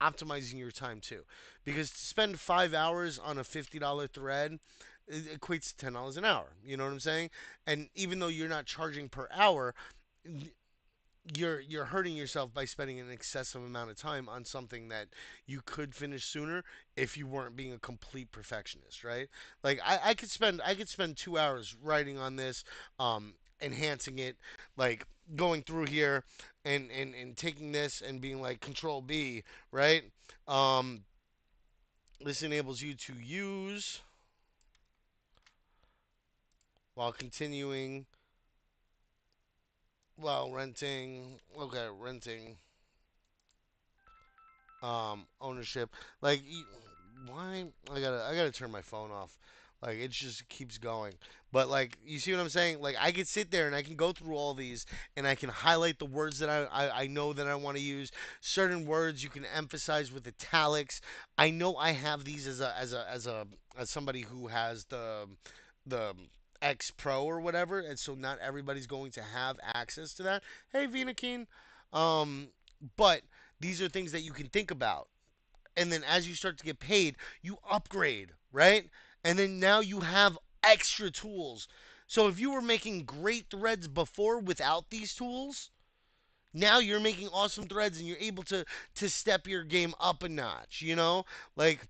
A: optimizing your time too, because to spend 5 hours on a $50 thread, it equates to $10 an hour. You know what I'm saying? And even though you're not charging per hour, you're hurting yourself by spending an excessive amount of time on something that you could finish sooner if you weren't being a complete perfectionist, right? Like I could spend 2 hours writing on this, enhancing it, like going through here and taking this and being like Control B, right? Um, this enables you to use while continuing while renting. Okay, renting ownership. Like why I gotta turn my phone off. Like it just keeps going. But like you see what I'm saying? Like I could sit there and I can go through all these and I can highlight the words that I know that I want to use. Certain words you can emphasize with italics. I know I have these as somebody who has the X Pro or whatever, and so not everybody's going to have access to that. Hey Vina Keen. Um but these are things that you can think about. And then as you start to get paid, you upgrade, right? And then now you have extra tools. So if you were making great threads before without these tools, now you're making awesome threads and you're able to step your game up a notch, you know? Like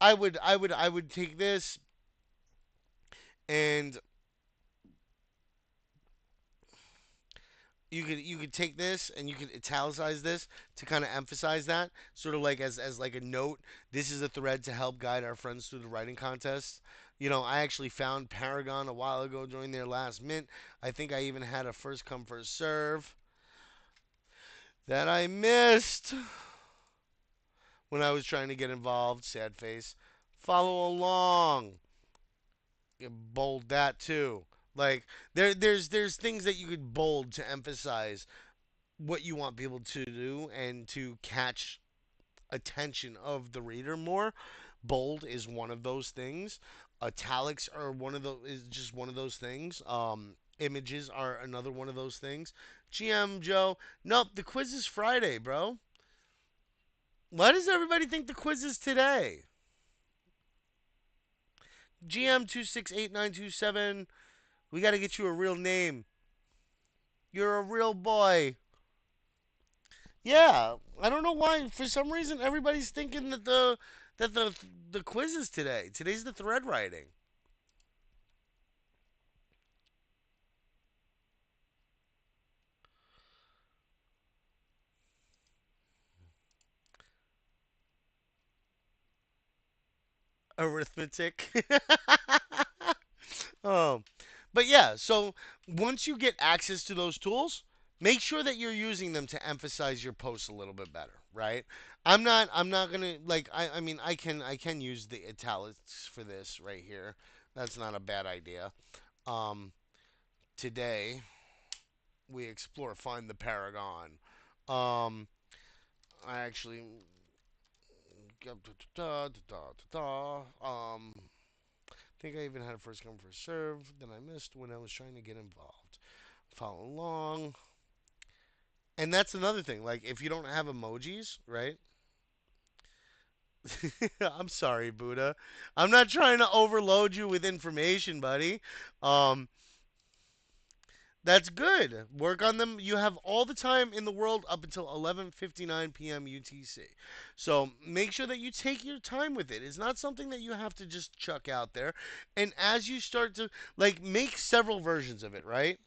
A: I would take this and you could take this and you could italicize this to kind of emphasize that sort of like as like a note. This is a thread to help guide our friends through the writing contest. I actually found Paragon a while ago during their last mint. I think I even had a first come first serve that I missed when I was trying to get involved. Sad face. Follow along. You bold that too. Like there's things that you could bold to emphasize what you want people to do and to catch attention of the reader more. Bold is one of those things. Italics are one of those is just one of those things. Images are another one of those things. GM Joe, nope, the quiz is Friday, bro. Why does everybody think the quiz is today? GM 268927, we got to get you a real name. You're a real boy. Yeah, I don't know why. For some reason, everybody's thinking that the quiz is today. Today's the thread writing. Arithmetic. um, but yeah, so once you get access to those tools, make sure that you're using them to emphasize your posts a little bit better, right? I'm not gonna like I mean I can use the italics for this right here. That's not a bad idea. Um, Today we explore find the Paragon. Um, I actually think I even had a first come first serve. Then I missed when I was trying to get involved. Follow along, and that's another thing. Like if you don't have emojis, right? I'm sorry, Buddha. I'm not trying to overload you with information, buddy. Um, That's good. Work on them. You have all the time in the world up until 11:59 p.m. UTC. So make sure that you take your time with it. It's not something that you have to just chuck out there. And as you start to like make several versions of it, right?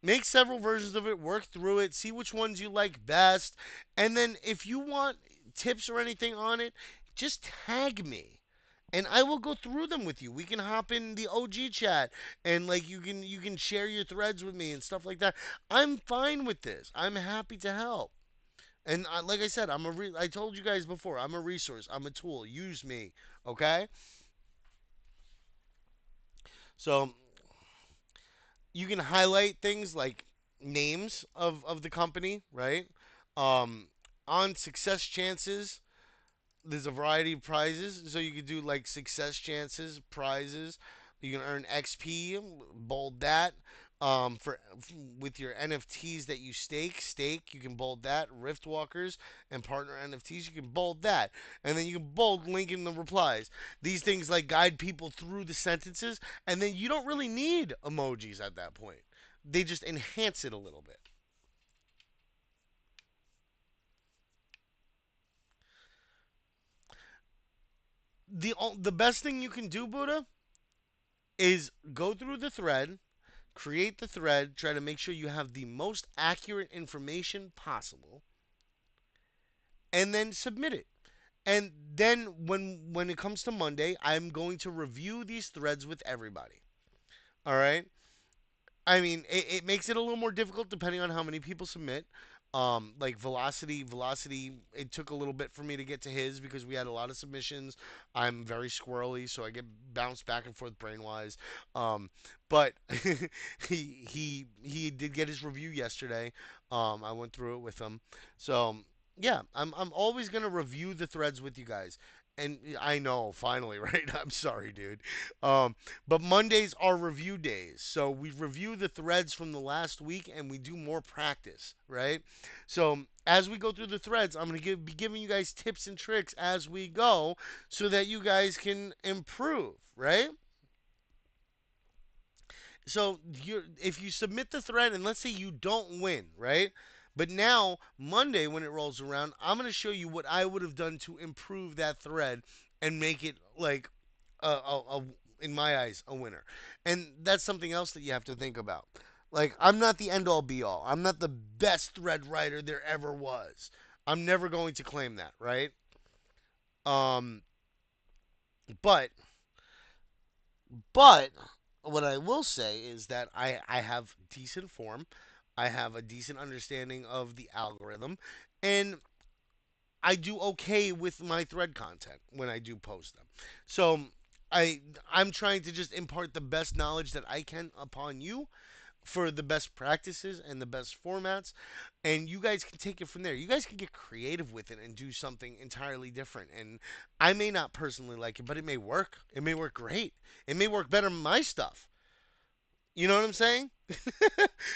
A: Make several versions of it, work through it, see which ones you like best, and then if you want tips or anything on it, just tag me and I will go through them with you. We can hop in the OG chat and like you can share your threads with me and stuff like that. I'm fine with this. I'm happy to help. And like I said, I told you guys before, I'm a resource. I'm a tool. Use me, okay? So, you can highlight things like names of the company, right? Um, on success chances, there's a variety of prizes. So you could do like success chances, prizes. You can earn XP, bold that. For with your NFTs that you stake, you can bold that. Rift Walkers and partner NFTs, you can bold that, and then you can bold link in the replies. These things like guide people through the sentences, and then you don't really need emojis at that point. They just enhance it a little bit. The best thing you can do, Buddha, is go through the thread, create the thread, try to make sure you have the most accurate information possible, and then submit it. And then when it comes to Monday, I'm going to review these threads with everybody. All right? I mean, it makes it a little more difficult depending on how many people submit. Like velocity, it took a little bit for me to get to his because we had a lot of submissions. I'm very squirrely, so I get bounced back and forth brain wise. But he did get his review yesterday. I went through it with him. So yeah, I'm always gonna review the threads with you guys. And I know, finally, right? I'm sorry, dude. Um, but Mondays are review days. So we review the threads from the last week and we do more practice, right? So as we go through the threads, I'm going to be giving you guys tips and tricks as we go so that you guys can improve, right? So if you submit the thread and let's say you don't win, right? But now Monday when it rolls around, I'm going to show you what I would have done to improve that thread and make it like a in my eyes a winner. And that's something else that you have to think about. Like I'm not the end all be all. I'm not the best thread writer there ever was. I'm never going to claim that, right? Um but But what I will say is that I have decent form. I have a decent understanding of the algorithm. And I do okay with my thread content when I do post them. So I I'm trying to just impart the best knowledge that I can upon you for the best practices and the best formats, and you guys can take it from there. You guys can get creative with it and do something entirely different. And I may not personally like it, but it may work. It may work great. It may work better than my stuff. You know what I'm saying?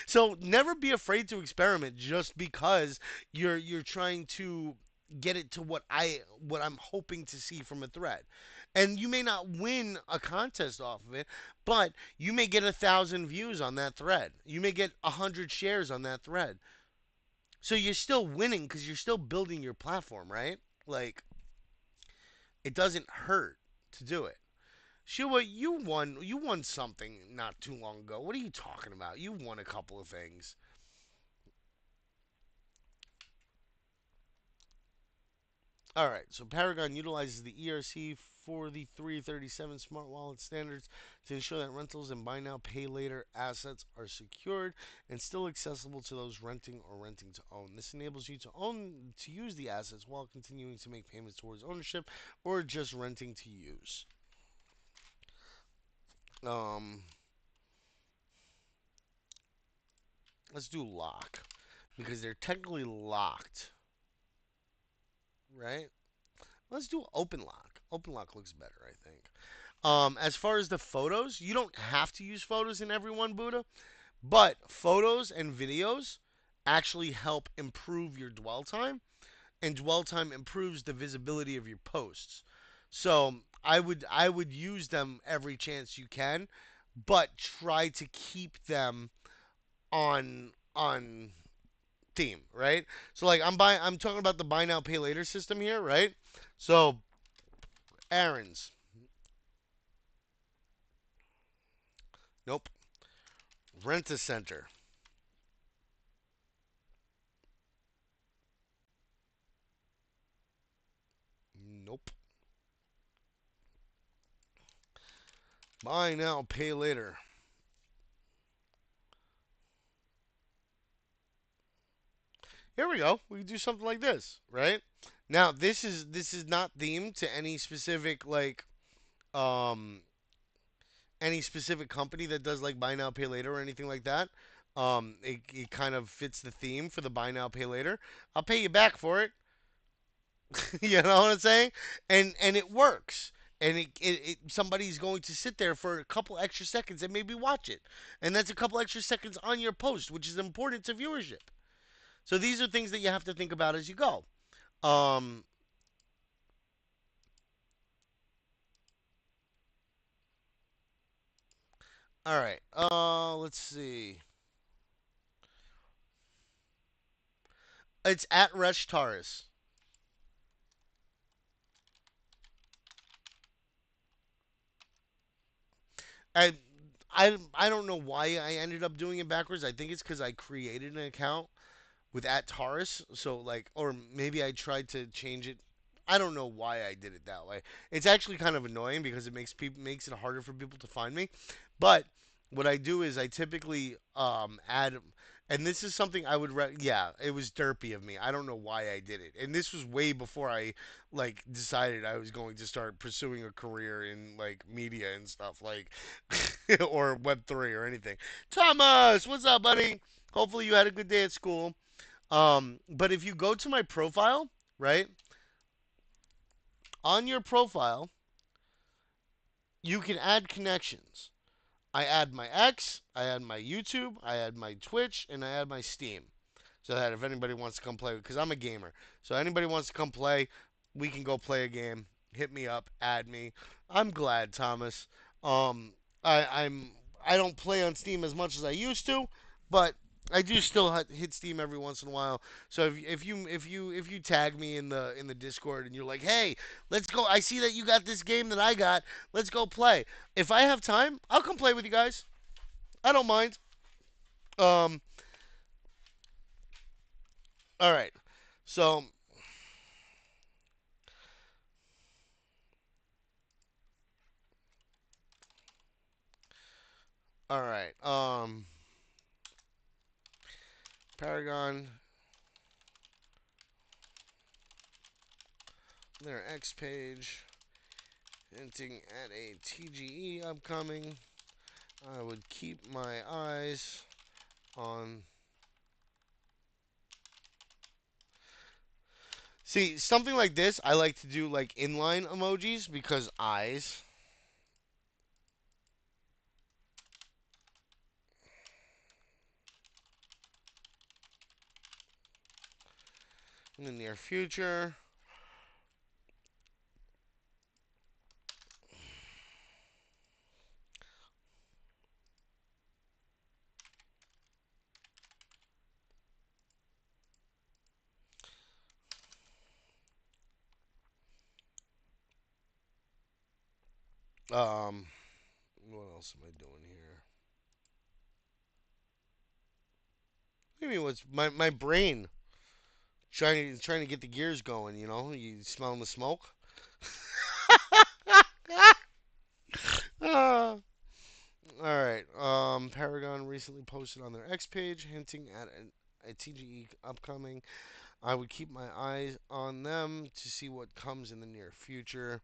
A: So never be afraid to experiment just because you're trying to get it to what I'm hoping to see from a thread. And you may not win a contest off of it, but you may get 1,000 views on that thread. You may get 100 shares on that thread. So you're still winning because you're still building your platform, right? Like it doesn't hurt to do it. Shua, you won something not too long ago. What are you talking about? You won a couple of things. All right, so Paragon utilizes the ERC 4337 smart wallet standards to ensure that rentals and buy now pay later assets are secured and still accessible to those renting or renting to own. This enables you to use the assets while continuing to make payments towards ownership or just renting to use. Um, let's do lock because they're technically locked, right? Let's do open lock. Open lock looks better, I think. As far as the photos, you don't have to use photos in every one Buddha, but photos and videos actually help improve your dwell time, and dwell time improves the visibility of your posts. So I would use them every chance you can, but try to keep them on theme, right? So like I'm talking about the buy now pay later system here, right? So errands, nope. Rent a center, nope. Buy now pay later. Here we go. We can do something like this, right? Now this is not themed to um any specific company that does like buy now pay later or anything like that. It kind of fits the theme for the buy now pay later. I'll pay you back for it. You know what I'm saying? And it works. And somebody's going to sit there for a couple extra seconds and maybe watch it. And that's a couple extra seconds on your post, which is important to viewership. So these are things that you have to think about as you go. Um, all right. Let's see. It's at Resh Taurus. I I don't know why I ended up doing it backwards. I think it's because I created an account with at Taurus. So like, or maybe I tried to change it. I don't know why I did it that way. It's actually kind of annoying because it makes it harder for people to find me. But what I do is I typically add, and this is something I would yeah, it was derpy of me. I don't know why I did it, and this was way before I like decided I was going to start pursuing a career in like media and stuff like or Web3 or anything. Thomas, what's up, buddy? Hopefully you had a good day at school. But if you go to my profile, right, on your profile, you can add connections. I add my X, I add my YouTube, I add my Twitch, and I add my Steam. So that if anybody wants to come play, because I'm a gamer, so anybody wants to come play, we can go play a game. Hit me up, add me. I'm glad, Thomas. Um, I'm I don't play on Steam as much as I used to, but I do still hit Steam every once in a while. So if you tag me in the Discord and you're like, hey, let's go. I see that you got this game that I got. Let's go play. If I have time, I'll come play with you guys. I don't mind. Um, all right. So all right. Paragon, their X page, hinting at a TGE upcoming. I would keep my eyes on. See, something like this, I like to do like inline emojis because eyes in the near future. Um, what else am I doing here? Maybe what's my brain trying to get the gears going. You know, you smelling the smoke. Ah. All right. Paragon recently posted on their X page hinting at a TGE upcoming. I would keep my eyes on them to see what comes in the near future.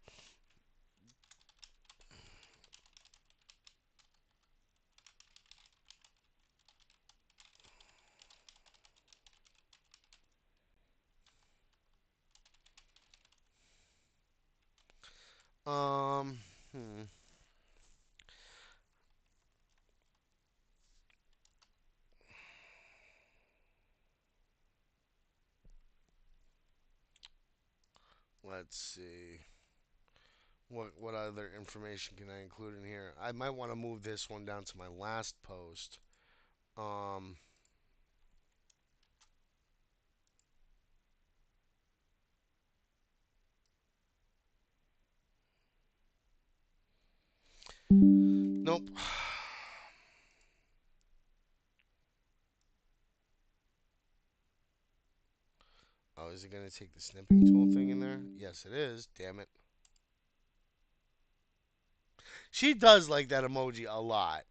A: Um, hmm, let's see. What other information can I include in here? I might want to move this one down to my last post. Um, nope. Oh, is it gonna take the snipping tool thing in there? Yes, it is. Damn it. She does like that emoji a lot,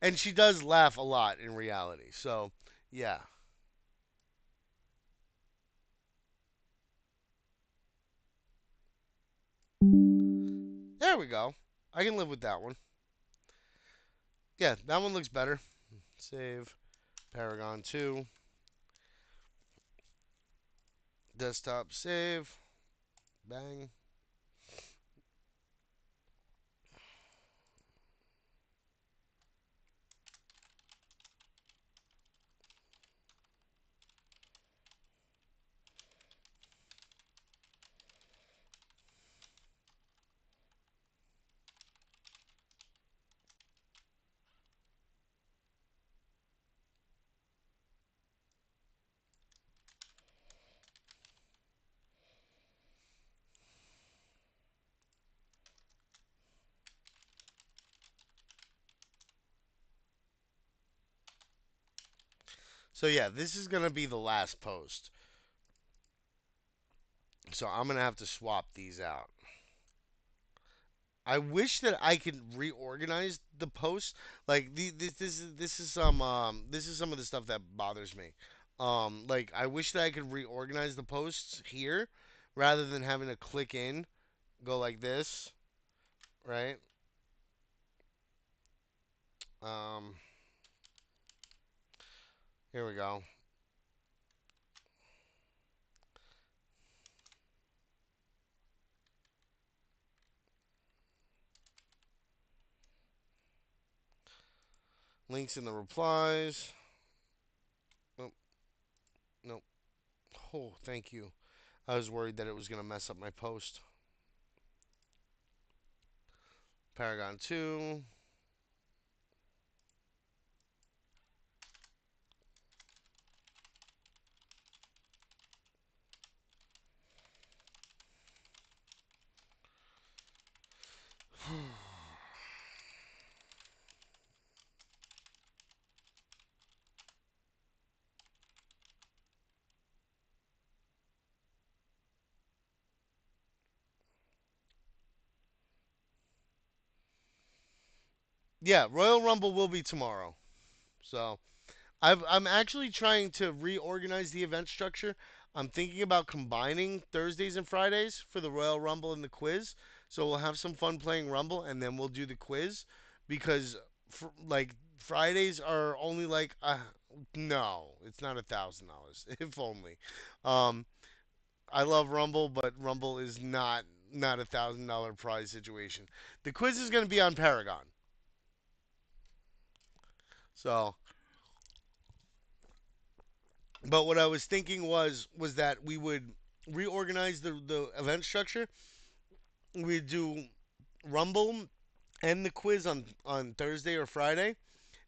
A: and she does laugh a lot in reality. So, yeah. There we go. I can live with that one. Yeah, that one looks better. Save. Paragon 2. Desktop save. Bang. So yeah, this is gonna be the last post. So I'm gonna have to swap these out. I wish that I could reorganize the posts. Like this is some of the stuff that bothers me. Like I wish that I could reorganize the posts here rather than having to click in, go like this, right? Um, Here we go. Links in the replies. Nope, nope. Oh, thank you. I was worried that it was gonna mess up my post. Paragon 2. Yeah, Royal Rumble will be tomorrow. So I'm actually trying to reorganize the event structure. I'm thinking about combining Thursdays and Fridays for the Royal Rumble and the quiz. So we'll have some fun playing Rumble and then we'll do the quiz because like Fridays are only like no, it's not $1,000 if only. Um, I love Rumble, but Rumble is not $1,000 prize situation. The quiz is going to be on Paragon. So but what I was thinking was that we would reorganize the event structure. We'd do Rumble and the quiz on Thursday or Friday,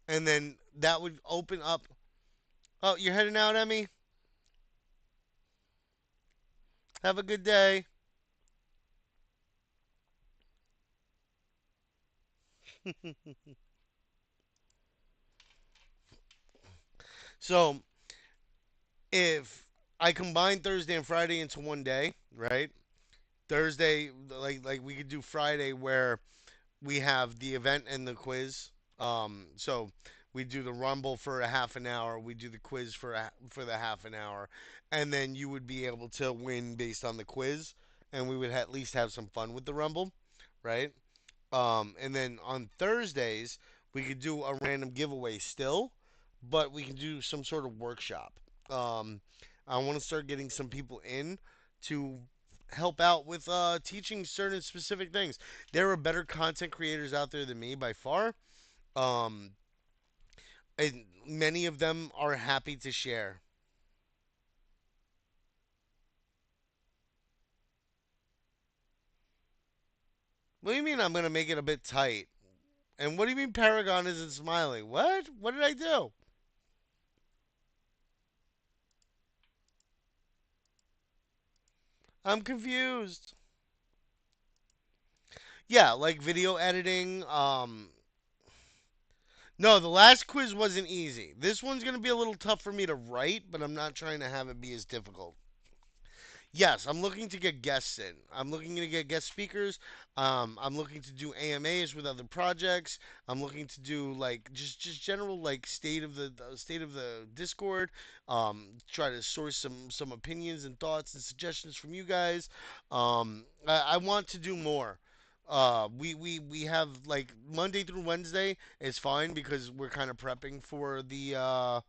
A: and then that would open up. Oh, you're heading out, Emmy. Have a good day. So if I combine Thursday and Friday into one day, right? Thursday, like we could do Friday where we have the event and the quiz. So we do the rumble for a half an hour. We do the quiz for the half an hour, and then you would be able to win based on the quiz, and we would at least have some fun with the rumble, right? And then on Thursdays we could do a random giveaway still, but we can do some sort of workshop. Um, I want to start getting some people in to help out with teaching certain specific things. There are better content creators out there than me by far, um, and many of them are happy to share. What do you mean I'm going to make it a bit tight? And what do you mean Paragon isn't smiling? What? What did I do? I'm confused. Yeah, like video editing. No, the last quiz wasn't easy. This one's going to be a little tough for me to write, but I'm not trying to have it be as difficult. Yes, I'm looking to get guests in. I'm looking to get guest speakers. I'm looking to do AMAs with other projects. I'm looking to do like just general like state of the Discord. Try to source some opinions and thoughts and suggestions from you guys. I want to do more. We have like Monday through Wednesday is fine because we're kind of prepping for the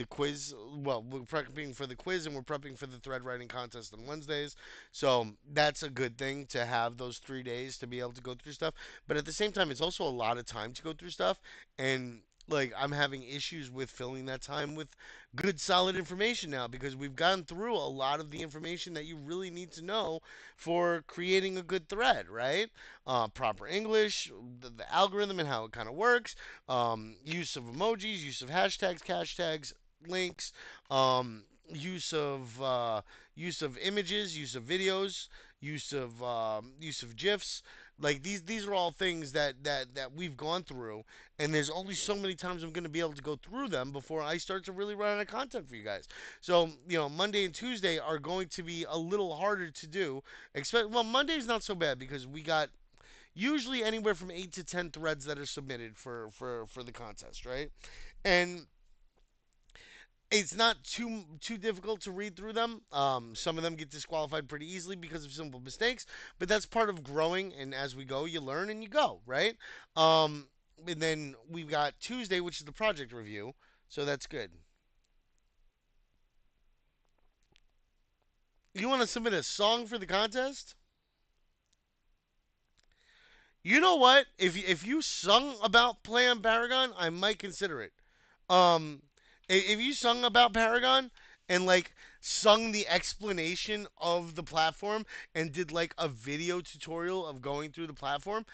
A: quiz. Well, we're prepping for the quiz and we're prepping for the thread writing contest on Wednesdays. So that's a good thing to have those 3 days to be able to go through stuff. But at the same time, it's also a lot of time to go through stuff. And like I'm having issues with filling that time with good solid information now because we've gone through a lot of the information that you really need to know for creating a good thread, right? Proper English, the algorithm and how it kind of works, use of emojis, use of hashtags, hashtags, links, use of images, use of videos, use of gifs, Like these are all things that we've gone through, and there's only so many times I'm going to be able to go through them before I start to really run out of content for you guys. So Monday and Tuesday are going to be a little harder to do. Expect well, Monday's not so bad because we got usually anywhere from 8 to 10 threads that are submitted for the contest, right? And it's not too difficult to read through them. Some of them get disqualified pretty easily because of simple mistakes, but that's part of growing. And as we go, you learn and you go, right? Um, and then we've got Tuesday, which is the project review, so that's good. You want to submit a song for the contest? You know what? If you sung about playing Paragon, I might consider it. Um, if you sung about Paragon and like sung the explanation of the platform and did like a video tutorial of going through the platform,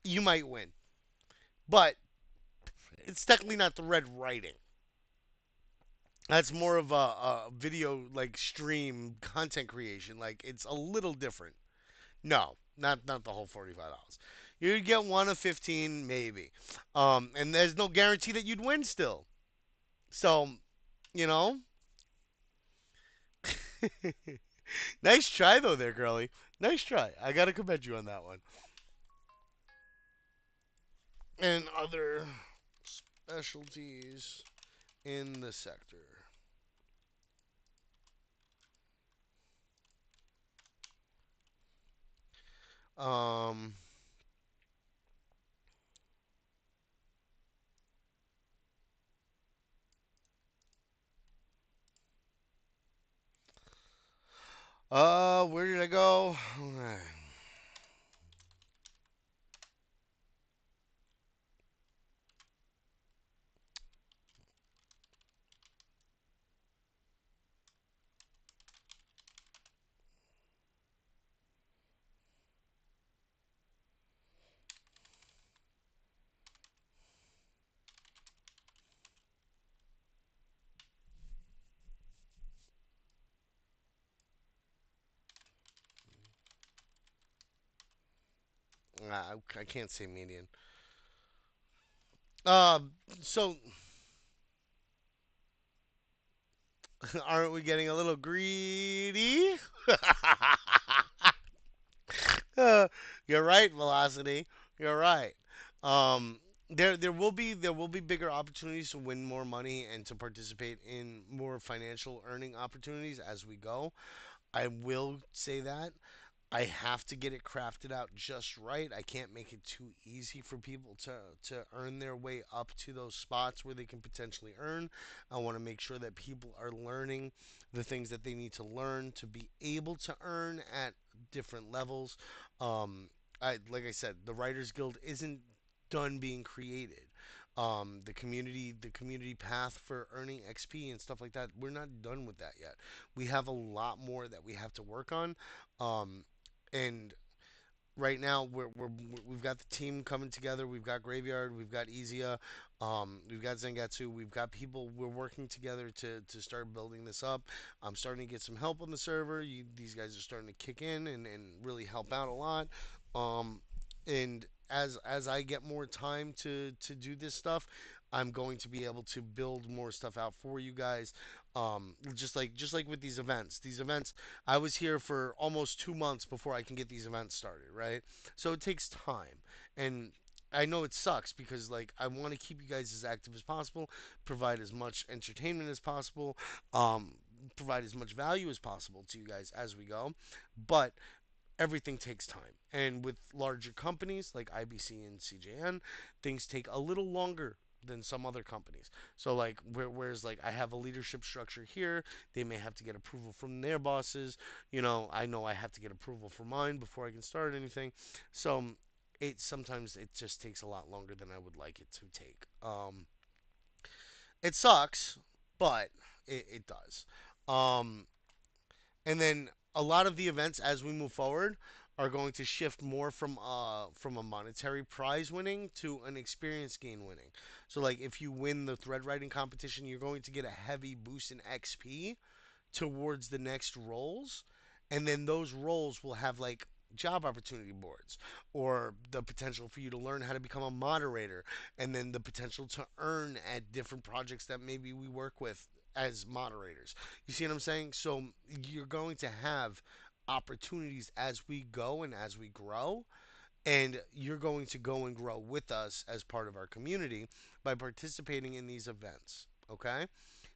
A: you might win. But it's technically not the red writing. That's more of a video like stream content creation. Like it's a little different. No, not the whole $45. You'd get one of 15 maybe. And there's no guarantee that you'd win still. So, you know, nice try though, there, girlie. Nice try. I gotta commend you on that one. And other specialties in the sector. Um. Where did I go? I can't say median. Uh, so aren't we getting a little greedy? Uh, you're right, Velocity. You're right. Um, there will be bigger opportunities to win more money and to participate in more financial earning opportunities as we go. I will say that. I have to get it crafted out just right. I can't make it too easy for people to earn their way up to those spots where they can potentially earn. I want to make sure that people are learning the things that they need to learn to be able to earn at different levels. Like I said, the Writers Guild isn't done being created. The community path for earning XP and stuff like that, we're not done with that yet. We have a lot more that we have to work on. Um, and right now we've got the team coming together. We've got Graveyard, we've got Izia, we've got Zengatsu, we've got people. We're working together to start building this up. I'm starting to get some help on the server. These guys are starting to kick in and really help out a lot. And as I get more time to do this stuff, I'm going to be able to build more stuff out for you guys. Just like with these events. These events, I was here for almost 2 months before I can get these events started, right? So it takes time, and I know it sucks because like I want to keep you guys as active as possible, provide as much entertainment as possible, um, provide as much value as possible to you guys as we go, but everything takes time. And with larger companies like IBC and CJN, things take a little longer than some other companies. So like whereas like I have a leadership structure here, they may have to get approval from their bosses. I know I have to get approval for mine before I can start anything. So it sometimes it just takes a lot longer than I would like it to take. It sucks, but it does. Um, and then a lot of the events as we move forward are going to shift more from a monetary prize winning to an experience gain winning. So like if you win the thread writing competition, you're going to get a heavy boost in XP towards the next rolls, and then those rolls will have like job opportunity boards, or the potential for you to learn how to become a moderator, and then the potential to earn at different projects that maybe we work with as moderators. You see what I'm saying? So you're going to have opportunities as we go and as we grow, and you're going to go and grow with us as part of our community by participating in these events. Okay?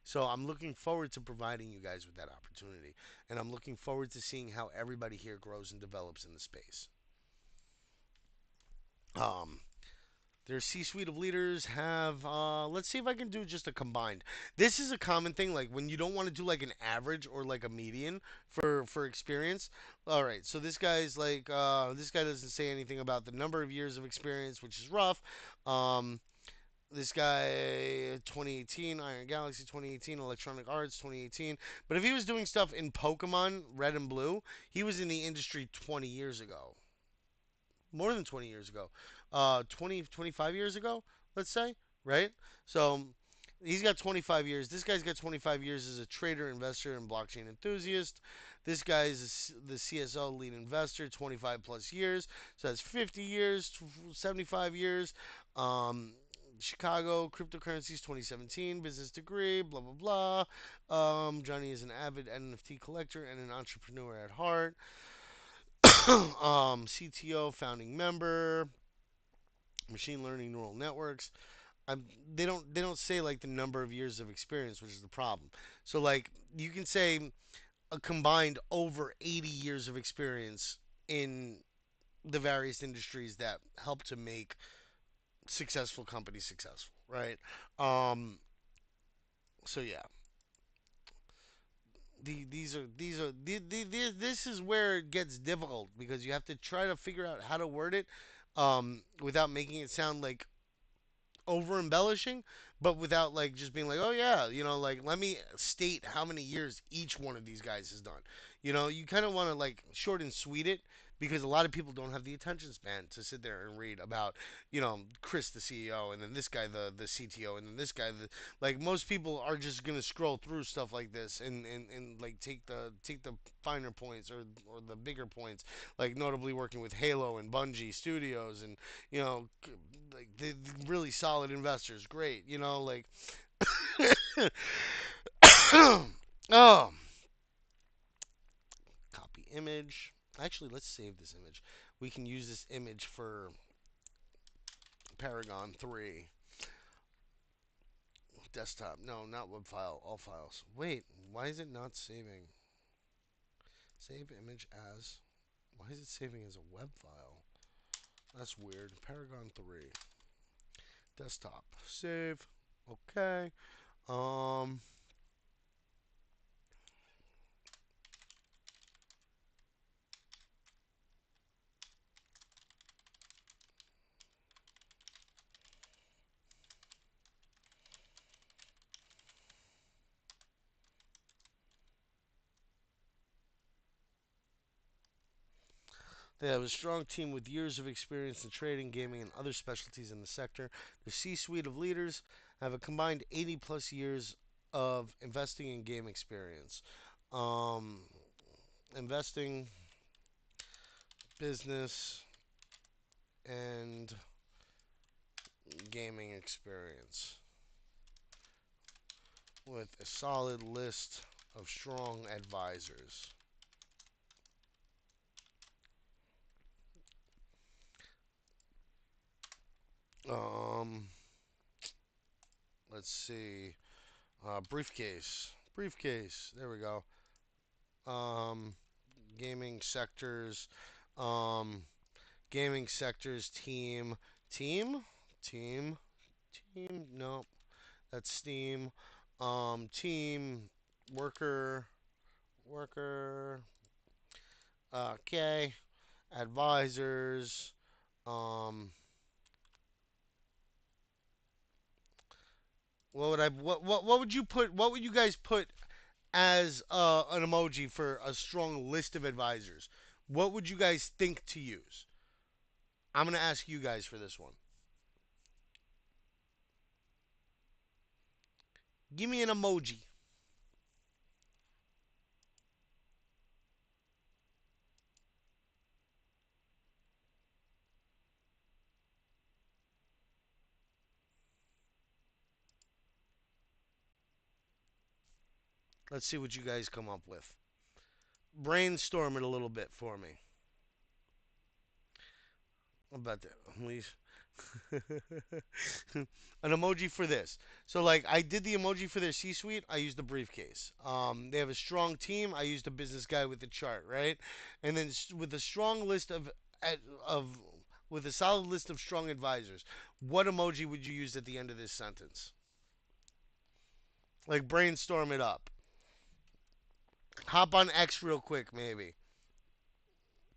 A: So I'm looking forward to providing you guys with that opportunity. And I'm looking forward to seeing how everybody here grows and develops in the space. Um, their C-suite of leaders have. Let's see if I can do just a combined. This is a common thing, like when you don't want to do like an average or like a median for experience. All right, so this guy's like this guy doesn't say anything about the number of years of experience, which is rough. Um, this guy 2018 Iron Galaxy 2018 Electronic Arts 2018. But if he was doing stuff in Pokemon Red and Blue, he was in the industry 20 years ago, more than 20 years ago, 20, 25 years ago, let's say, right? So he's got 25 years. This guy's got 25 years as a trader, investor, and blockchain enthusiast. This guy is the CSO lead investor, 25 plus years. So that's 50 years, 75 years. Um, Chicago cryptocurrencies 2017 business degree blah blah blah. Johnny is an avid NFT collector and an entrepreneur at heart. CTO founding member machine learning neural networks. I'm, they don't say like the number of years of experience, which is the problem. So like you can say a combined over 80 years of experience in the various industries that help to make successful companies successful, right? Um, so yeah, this is where it gets difficult because you have to try to figure out how to word it without making it sound like over embellishing, but without like just being like, oh yeah, like let me state how many years each one of these guys has done. You kind of want to like short and sweet it because a lot of people don't have the attention span to sit there and read about, Chris the CEO and then this guy the CTO and then this guy like most people are just gonna scroll through stuff like this and like take the finer points or the bigger points, like notably working with Halo and Bungie Studios and you know like the really solid investors. Great, like oh, copy image. Actually, let's save this image. We can use this image for Paragon 3 desktop. No, not web file. All files. Wait, why is it not saving? Save image as. Why is it saving as a web file? That's weird. Paragon 3 desktop. Save. Okay. Um. They have a strong team with years of experience in trading, gaming, and other specialties in the sector. The C suite of leaders have a combined 80 plus years of investing and game experience. Um, investing, business, and gaming experience with a solid list of strong advisors. Um, let's see. Briefcase. Briefcase. There we go. Um, gaming sectors. Um, gaming sectors team team team. No, that's Steam. Team worker. Okay. Advisors. Um, what would you put? What would you guys put as an emoji for a strong list of advisors? What would you guys think to use? I'm gonna ask you guys for this one. Give me an emoji. Let's see what you guys come up with. Brainstorm it a little bit for me. How about that? Please. An emoji for this. So like I did the emoji for their C-suite. I used the briefcase. They have a strong team. I used a business guy with the chart, right? And then with a strong list of with a solid list of strong advisors, what emoji would you use at the end of this sentence? Like brainstorm it up. Hop on X real quick, maybe.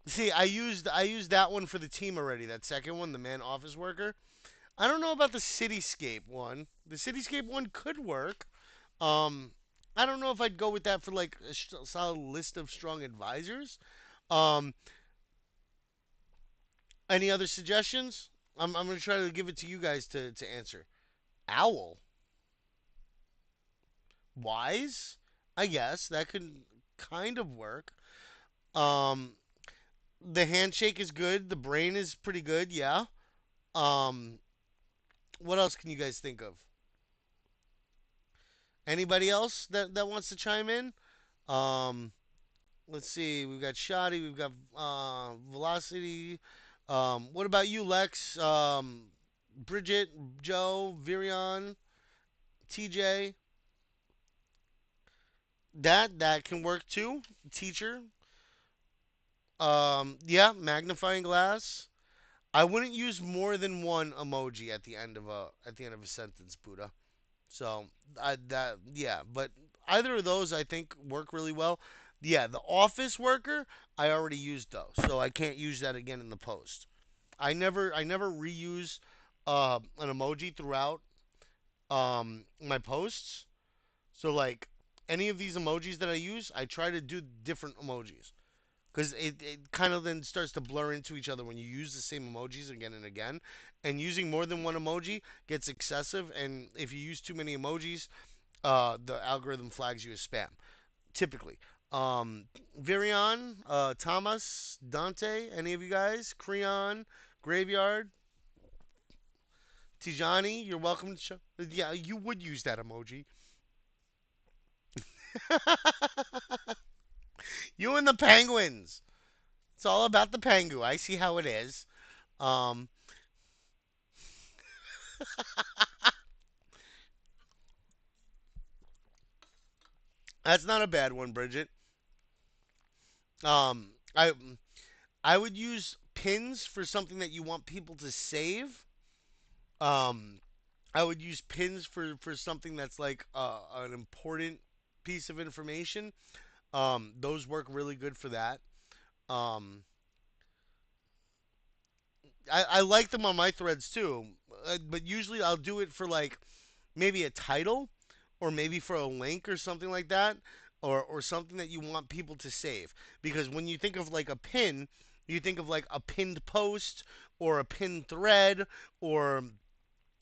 A: See, I used that one for the team already. That second one, the man office worker. I don't know about the cityscape one. The cityscape one could work. Um, I don't know if I'd go with that for like a solid list of strong advisors. Um, any other suggestions? I'm gonna try to give it to you guys to answer. Owl, wise, I guess that could kind of work. Um, the handshake is good. The brain is pretty good. Yeah. Um, what else can you guys think of? Anybody else that wants to chime in? Um, let's see. We've got Shoddy. We've got Velocity. What about you, Lex? Bridget, Joe, Virion, TJ. That can work too. Teacher. Yeah, magnifying glass. I wouldn't use more than one emoji at the end of a sentence, Buddha. So yeah, but either of those I think work really well. Yeah, the office worker I already used those, so I can't use that again in the post. I never reuse an emoji throughout my posts. So like any of these emojis that I use, I try to do different emojis because it kind of then starts to blur into each other when you use the same emojis again and again. And using more than one emoji gets excessive, and if you use too many emojis, the algorithm flags you as spam, typically. Um, Virion, Thomas, Dante, any of you guys? Creon, Graveyard, Tijani, you're welcome to show. Yeah, you would use that emoji. You and the penguins. It's all about the pengu. I see how it is. Um, that's not a bad one, Bridget. Um, I I would use pins for something that you want people to save. Um, I would use pins for something that's like an important piece of information. Those work really good for that. Um, I like them on my threads too, but usually I'll do it for like maybe a title or maybe for a link or something like that, or something that you want people to save. Because when you think of like a pin, you think of like a pinned post or a pinned thread or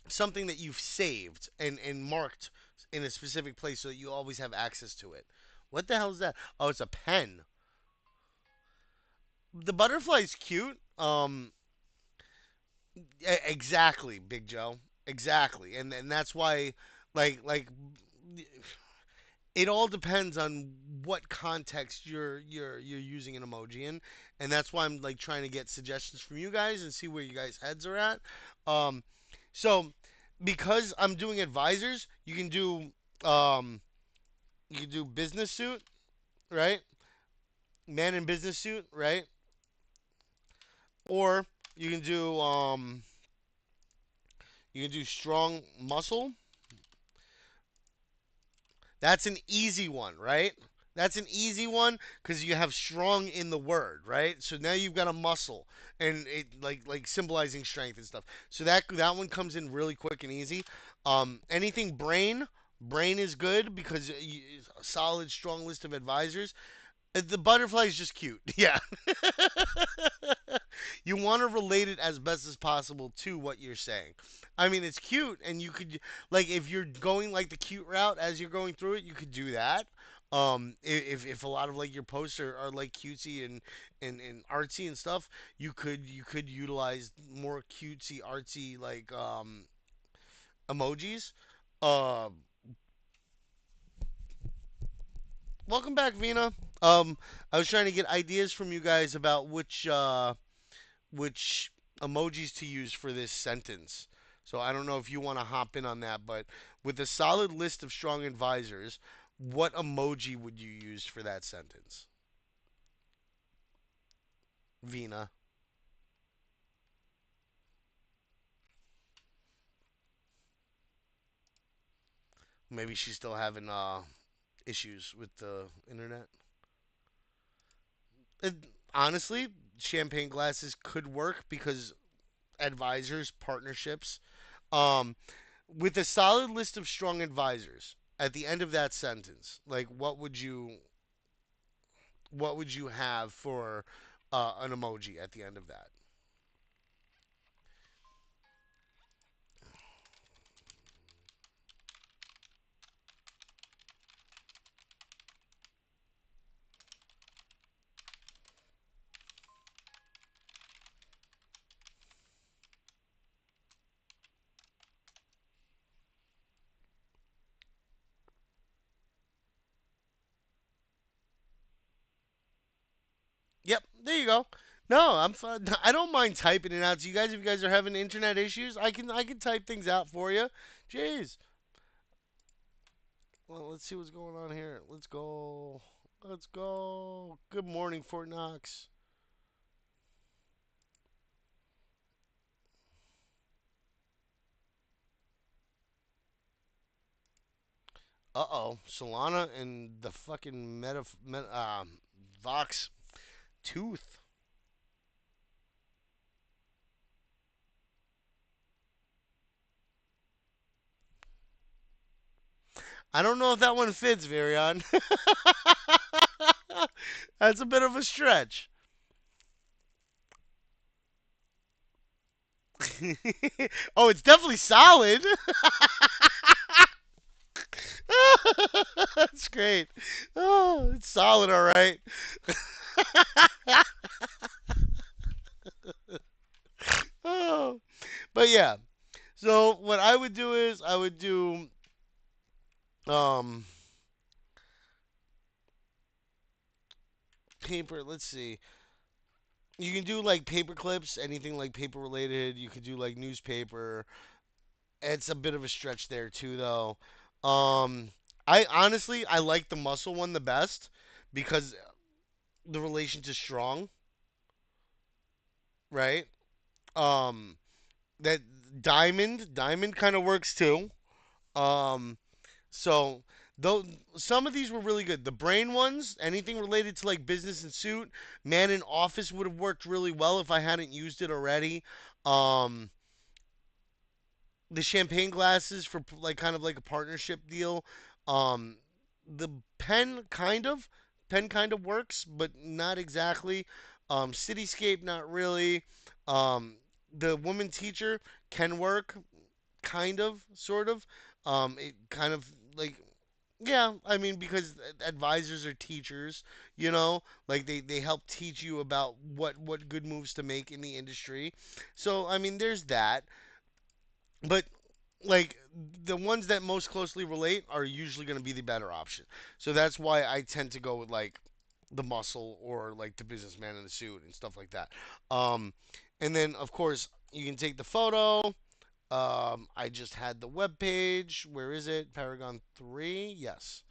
A: something that you've saved and marked in a specific place so that you always have access to it. What the hell is that? Oh, it's a pen. The butterfly's cute. Exactly, Big Joe. Exactly, and that's why, like, it all depends on what context you're using an emoji in, and that's why I'm like trying to get suggestions from you guys and see where you guys' heads are at. Um, so because I'm doing advisors, um, you can do business suit, right? Man in business suit, right? Or you can do strong muscle. That's an easy one, right? That's an easy one because you have strong in the word, right? So now you've got a muscle and it like symbolizing strength and stuff. So that one comes in really quick and easy. Anything brain is good because a solid, strong list of advisors. The butterfly is just cute. Yeah. You want to relate it as best as possible to what you're saying. I mean, it's cute, and you could like if you're going like the cute route as you're going through it, you could do that. If a lot of like your posts are like cutesy and artsy and stuff, you could utilize more cutesy artsy like emojis. Uh, Welcome back, Vina. I was trying to get ideas from you guys about which emojis to use for this sentence. So I don't know if you want to hop in on that, but with a solid list of strong advisors, what emoji would you use for that sentence? Vina. Maybe she's still having issues with the internet. Honestly, champagne glasses could work because advisors, partnerships. Um, with a solid list of strong advisors at the end of that sentence, like what would you have for an emoji at the end of that? Yep, there you go. No, I'm fine. I don't mind typing it out to you guys. If you guys are having internet issues, I can type things out for you. Jeez. Well, let's see what's going on here. Let's go. Let's go. Good morning, Fort Knox. Uh-oh, Solana and the fucking Vox tooth. I don't know if that one fits, Varion. That's a bit of a stretch. Oh, it's definitely solid. That's great. Oh, it's solid, all right. Oh, but yeah. So what I would do is I would do um paper. Let's see. You can do like paper clips, anything like paper related. You could do like newspaper. It's a bit of a stretch there too, though. Um, I honestly I like the muscle one the best because the relation to strong, right? Um, that diamond kind of works too. Um, so though some of these were really good. The brain ones, anything related to like business and suit, man in office would have worked really well if I hadn't used it already. Um, the champagne glasses for like kind of like a partnership deal. Um, the pen kind of works, but not exactly. Cityscape, not really. Um, the woman teacher can work, kind of, sort of. It kind of like yeah, I mean because advisors are teachers, like they help teach you about what good moves to make in the industry. So I mean there's that. But like the ones that most closely relate are usually going to be the better option. So that's why I tend to go with like the muscle or like the businessman in the suit and stuff like that. Um, and then of course you can take the photo. I just had the web page. Where is it? Paragon 3. Yes.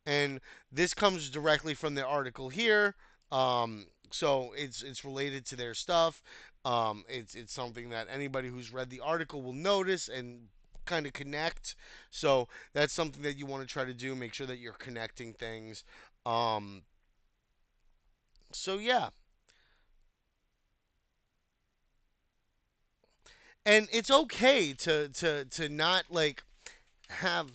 A: And this comes directly from the article here. So it's related to their stuff. It's something that anybody who's read the article will notice and kind of connect. So that's something that you want to try to do. Make sure that you're connecting things. Um, so yeah, and it's okay to not like have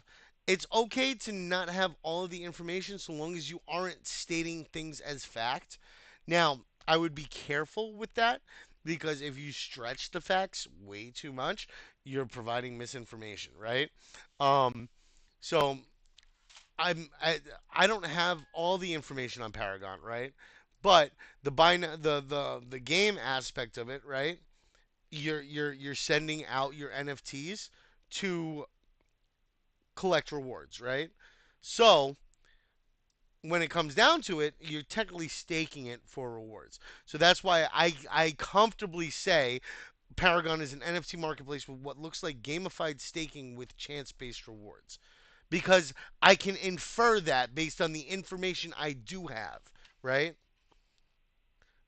A: it's okay to not have all of the information so long as you aren't stating things as fact. Now, I would be careful with that because if you stretch the facts way too much, you're providing misinformation, right? Um, so I'm I don't have all the information on Paragon, right? But the game aspect of it, right? You're sending out your NFTs to collect rewards, right? So when it comes down to it, you're technically staking it for rewards. So that's why I comfortably say Paragon is an NFT marketplace with what looks like gamified staking with chance based rewards. Because I can infer that based on the information I do have, right?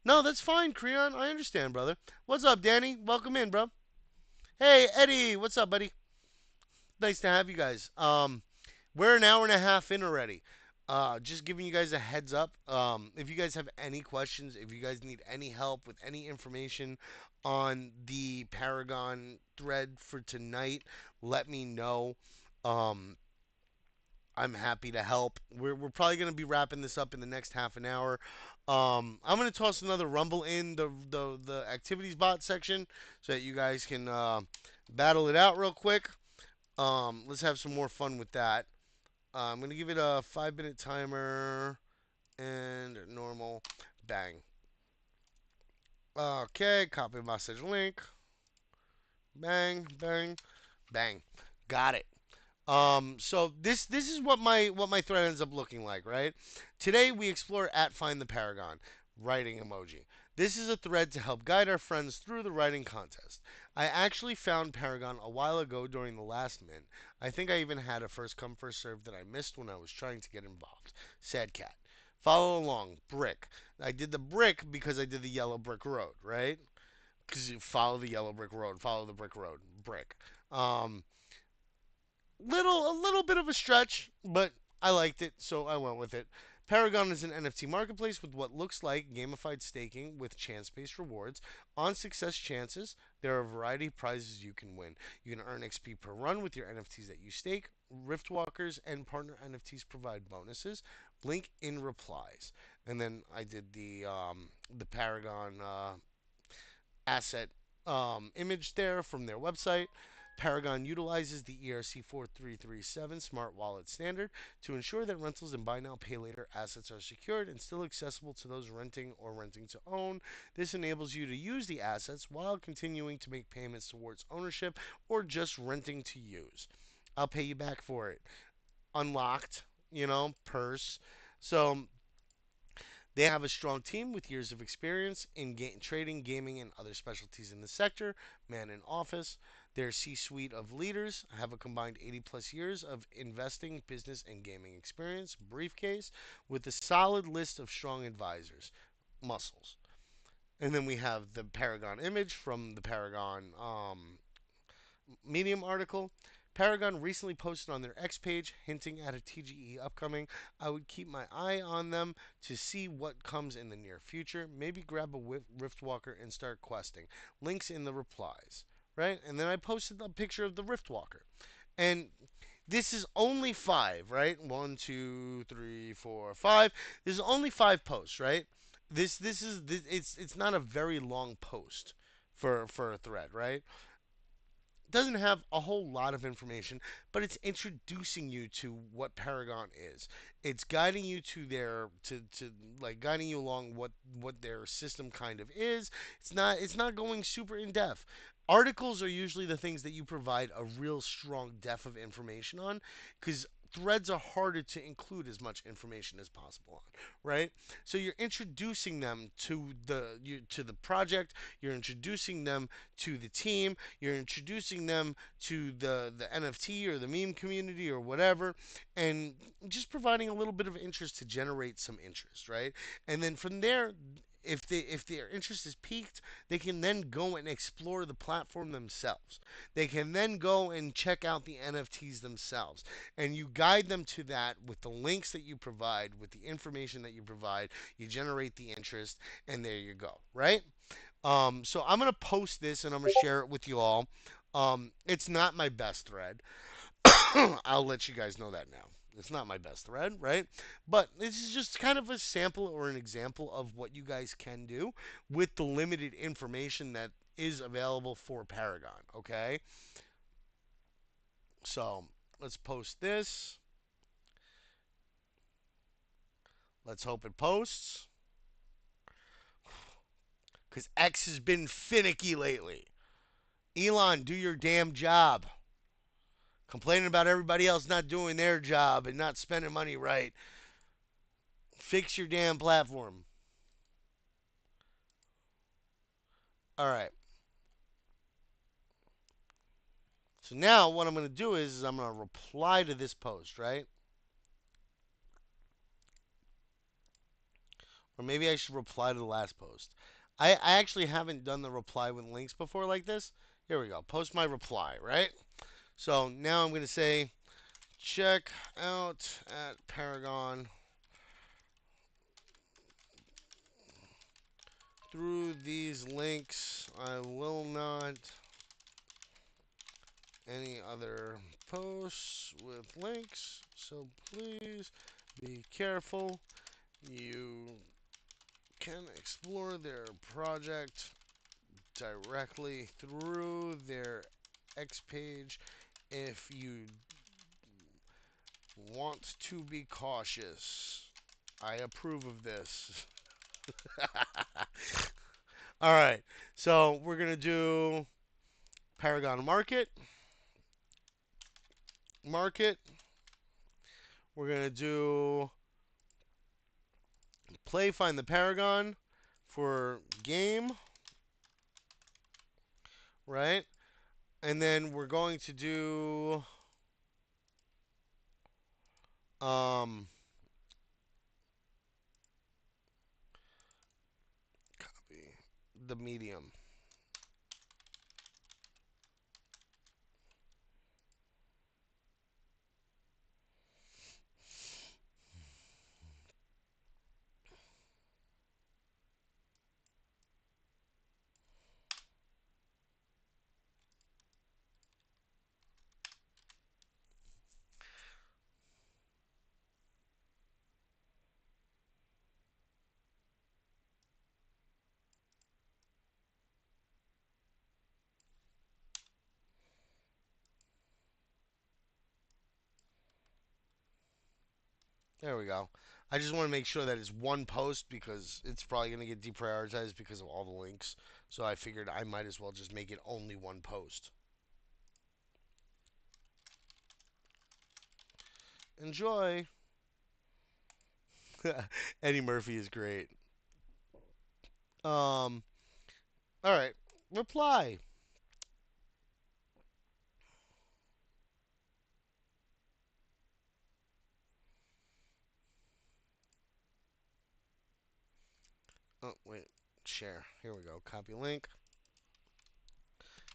A: No, that's fine, Creon. I understand, brother. What's up, Danny? Welcome in, bro. Hey, Eddie. What's up, buddy? Nice to have you guys. We're an hour and a half in already. Just giving you guys a heads up. If you guys have any questions, if you guys need any help with any information on the Paragon thread for tonight, let me know. Um, I'm happy to help. We're probably going to be wrapping this up in the next half an hour. I'm going to toss another rumble in the activities bot section so that you guys can battle it out real quick. Let's have some more fun with that. I'm going to give it a 5 minute timer and normal. Bang. Okay, copy message link. Bang, bang, bang. Got it. So this is what my thread ends up looking like, right? Today we explore at Find the Paragon, writing emoji. This is a thread to help guide our friends through the writing contest. I actually found Paragon a while ago during the last min. I think I even had a first come first serve that I missed when I was trying to get involved. Sad cat. Follow along. Brick. I did the brick because I did the yellow brick road, right? Because you follow the yellow brick road, follow the brick road, brick. Um, a little bit of a stretch, but I liked it, so I went with it. Paragon is an NFT marketplace with what looks like gamified staking with chance-based rewards. On success chances, there are a variety of prizes you can win. You can earn XP per run with your NFTs that you stake. Riftwalkers and partner NFTs provide bonuses. Link in replies. And then I did the Paragon asset image there from their website. Paragon utilizes the ERC 4337 Smart Wallet standard to ensure that rentals and buy now pay later assets are secured and still accessible to those renting or renting to own. This enables you to use the assets while continuing to make payments towards ownership or just renting to use. I'll pay you back for it. Unlocked, purse. So they have a strong team with years of experience in trading, gaming, and other specialties in the sector. Man in office. Their C suite of leaders have a combined 80 plus years of investing, business, and gaming experience. Briefcase with a solid list of strong advisors. Muscles. And then we have the Paragon image from the Paragon Medium article. Paragon recently posted on their X page hinting at a TGE upcoming. I would keep my eye on them to see what comes in the near future. Maybe grab a Riftwalker and start questing. Links in the replies. Right? And then I posted a picture of the Riftwalker. And this is only five, right? One, two, three, four, five. This is only five posts, right? It's not a very long post for a thread, right? Doesn't have a whole lot of information, but it's introducing you to what Paragon is. It's guiding you to their to like guiding you along what their system kind of is. It's not going super in depth. Articles are usually the things that you provide a real strong depth of information on because threads are harder to include as much information as possible on, right? So you're introducing them to the project, you're introducing them to the team, you're introducing them to the NFT or the meme community or whatever, and just providing a little bit of interest to generate some interest, right? And then from there, if their interest is piqued, they can then go and explore the platform themselves. They can then go and check out the NFTs themselves, and you guide them to that with the links that you provide, with the information that you provide. You generate the interest, and there you go, right? So I'm gonna post this and I'm gonna share it with you all. It's not my best thread. I'll let you guys know that now. It's not my best thread, right? But this is just kind of a sample or an example of what you guys can do with the limited information that is available for Paragon, okay? So let's post this. Let's hope it posts. Because X has been finicky lately. Elon, do your damn job. Complaining about everybody else not doing their job and not spending money right. Fix your damn platform. All right. So now what I'm going to do is I'm going to reply to this post, right? Or maybe I should reply to the last post. I actually haven't done the reply with links before like this. Here we go. Post my reply, right? So now I'm going to say, check out at Paragon through these links. I will not any other posts with links, so please be careful. You can explore their project directly through their X page if you want to be cautious. I approve of this. All right, so we're gonna do Paragon Market. We're gonna do play find the Paragon for game, right? And then we're going to do um copy the medium. There we go. I just want to make sure that it's one post because it's probably going to get deprioritized because of all the links. So I figured I might as well just make it only one post. Enjoy. Eddie Murphy is great. Um, all right. Reply. Oh, wait. Share. Here we go. Copy link.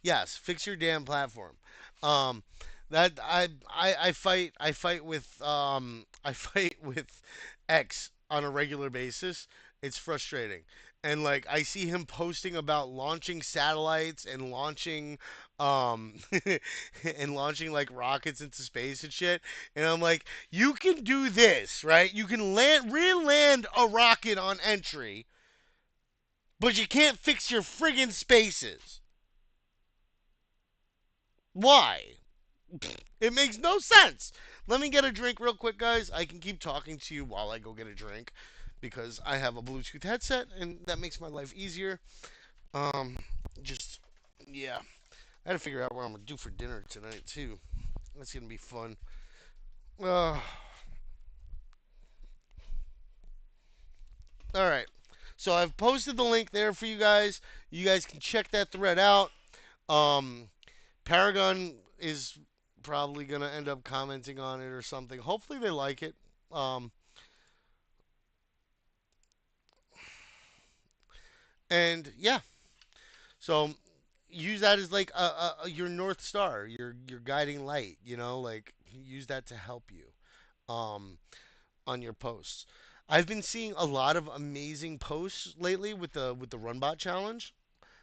A: Yes, fix your damn platform. Um, that I fight with I fight with X on a regular basis. It's frustrating, and like I see him posting about launching satellites and launching um and launching like rockets into space and shit, and I'm like, you can do this, right? You can land a rocket on entry, but you can't fix your friggin' spaces. Why? It makes no sense. Let me get a drink real quick, guys. I can keep talking to you while I go get a drink because I have a Bluetooth headset and that makes my life easier. Um, just yeah, I had to figure out what I'm gonna do for dinner tonight too. That's gonna be fun. Uh, all right. So I've posted the link there for you guys. You guys can check that thread out. Um, Paragon is probably gonna end up commenting on it or something. Hopefully they like it. Um, and yeah, so use that as like your north star, your guiding light. You know, like use that to help you um, on your posts. I've been seeing a lot of amazing posts lately with the Runbot challenge.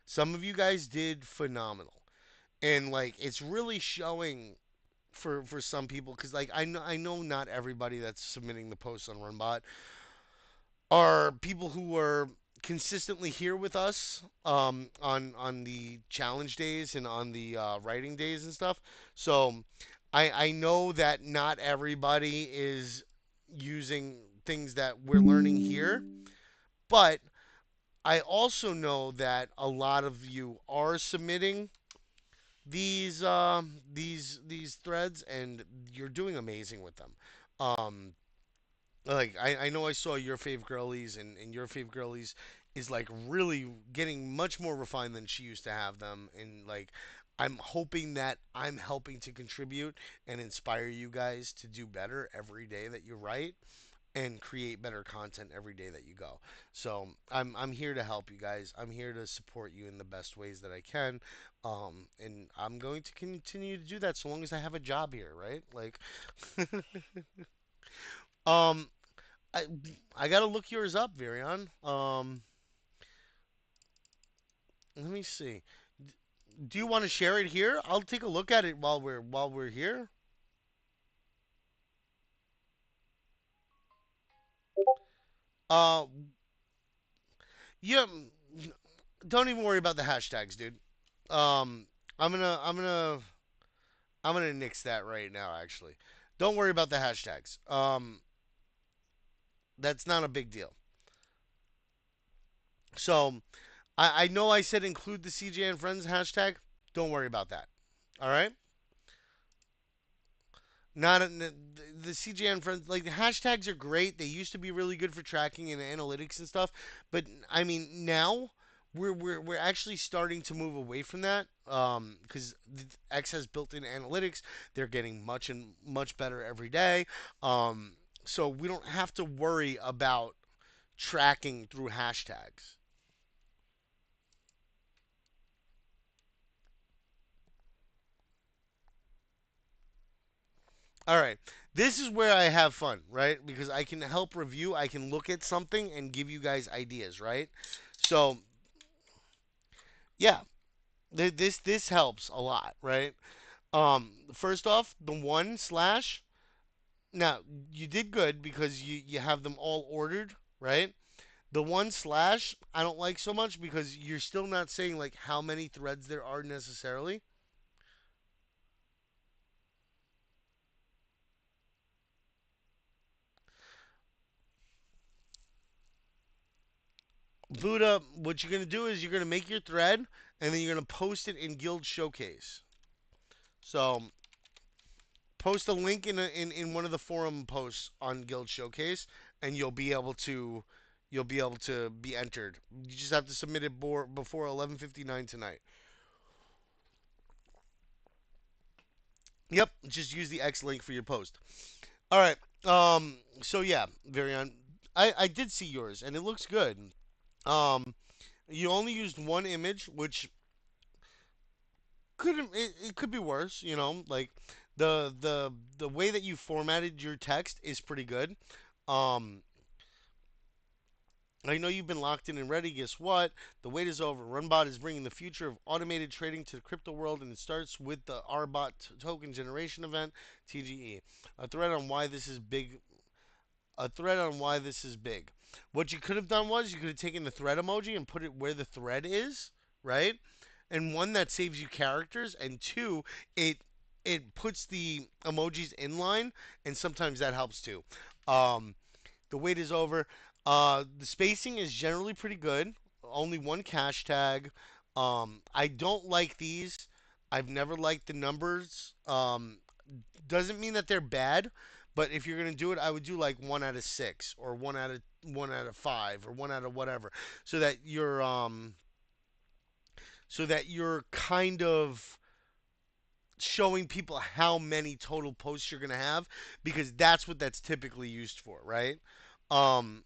A: Some of you guys did phenomenal, and like it's really showing for some people because like I know not everybody that's submitting the posts on Runbot are people who are consistently here with us on the challenge days and on the writing days and stuff. So I know that not everybody is using things that we're learning here, but I also know that a lot of you are submitting these threads and you're doing amazing with them. Um, Like I know I saw your fave girlies, and your fave girlies is like really getting much more refined than she used to have them, and like I'm hoping that I'm helping to contribute and inspire you guys to do better every day that you write and create better content every day that you go. So I'm here to help you guys. I'm here to support you in the best ways that I can. And I'm going to continue to do that so long as I have a job here, right? Like, um, I I gotta look yours up, Virion. Let me see. Do you want to share it here? I'll take a look at it while we're here. Uh, yeah. Don't even worry about the hashtags, dude. Um, I'm gonna I'm gonna I'm gonna nix that right now. Actually, don't worry about the hashtags. That's not a big deal. So I know I said include the CJN friends hashtag. Don't worry about that. All right. Not the CJN friends, like the hashtags are great. They used to be really good for tracking and analytics and stuff, but I mean now we're actually starting to move away from that because X has built-in analytics. They're getting much and much better every day, um, so we don't have to worry about tracking through hashtags. All right. This is where I have fun, right? Because I can help review, I can look at something and give you guys ideas, right? So, yeah, this helps a lot, right? First off, the one slash. Now, you did good because you have them all ordered, right? The one slash I don't like so much because you're still not saying like how many threads there are necessarily. Buddha, what you're gonna do is you're gonna make your thread and then you're gonna post it in Guild Showcase. So post a link in one of the forum posts on Guild Showcase, and you'll be able to be entered. You just have to submit it before 11:59 tonight. Yep, just use the X link for your post. All right. So yeah, Varian, I did see yours, and it looks good. You only used one image, which it could be worse. Like the way that you formatted your text is pretty good. Um, I know you've been locked in and ready. Guess what? The wait is over. Runbot is bringing the future of automated trading to the crypto world, and it starts with the RBot token generation event, TGE. A thread on why this is big. A thread on why this is big. What you could have done was you could have taken the thread emoji and put it where the thread is, right? And one, that saves you characters, and two, it it puts the emojis in line, and sometimes that helps too. Um, the wait is over. The spacing is generally pretty good. Only one cache tag. I don't like these. I've never liked the numbers. Doesn't mean that they're bad, but if you're gonna do it, I would do like 1 out of 6 or 1 out of 5 or 1 out of whatever, so that you're kind of showing people how many total posts you're gonna have because that's what that's typically used for, right? Um,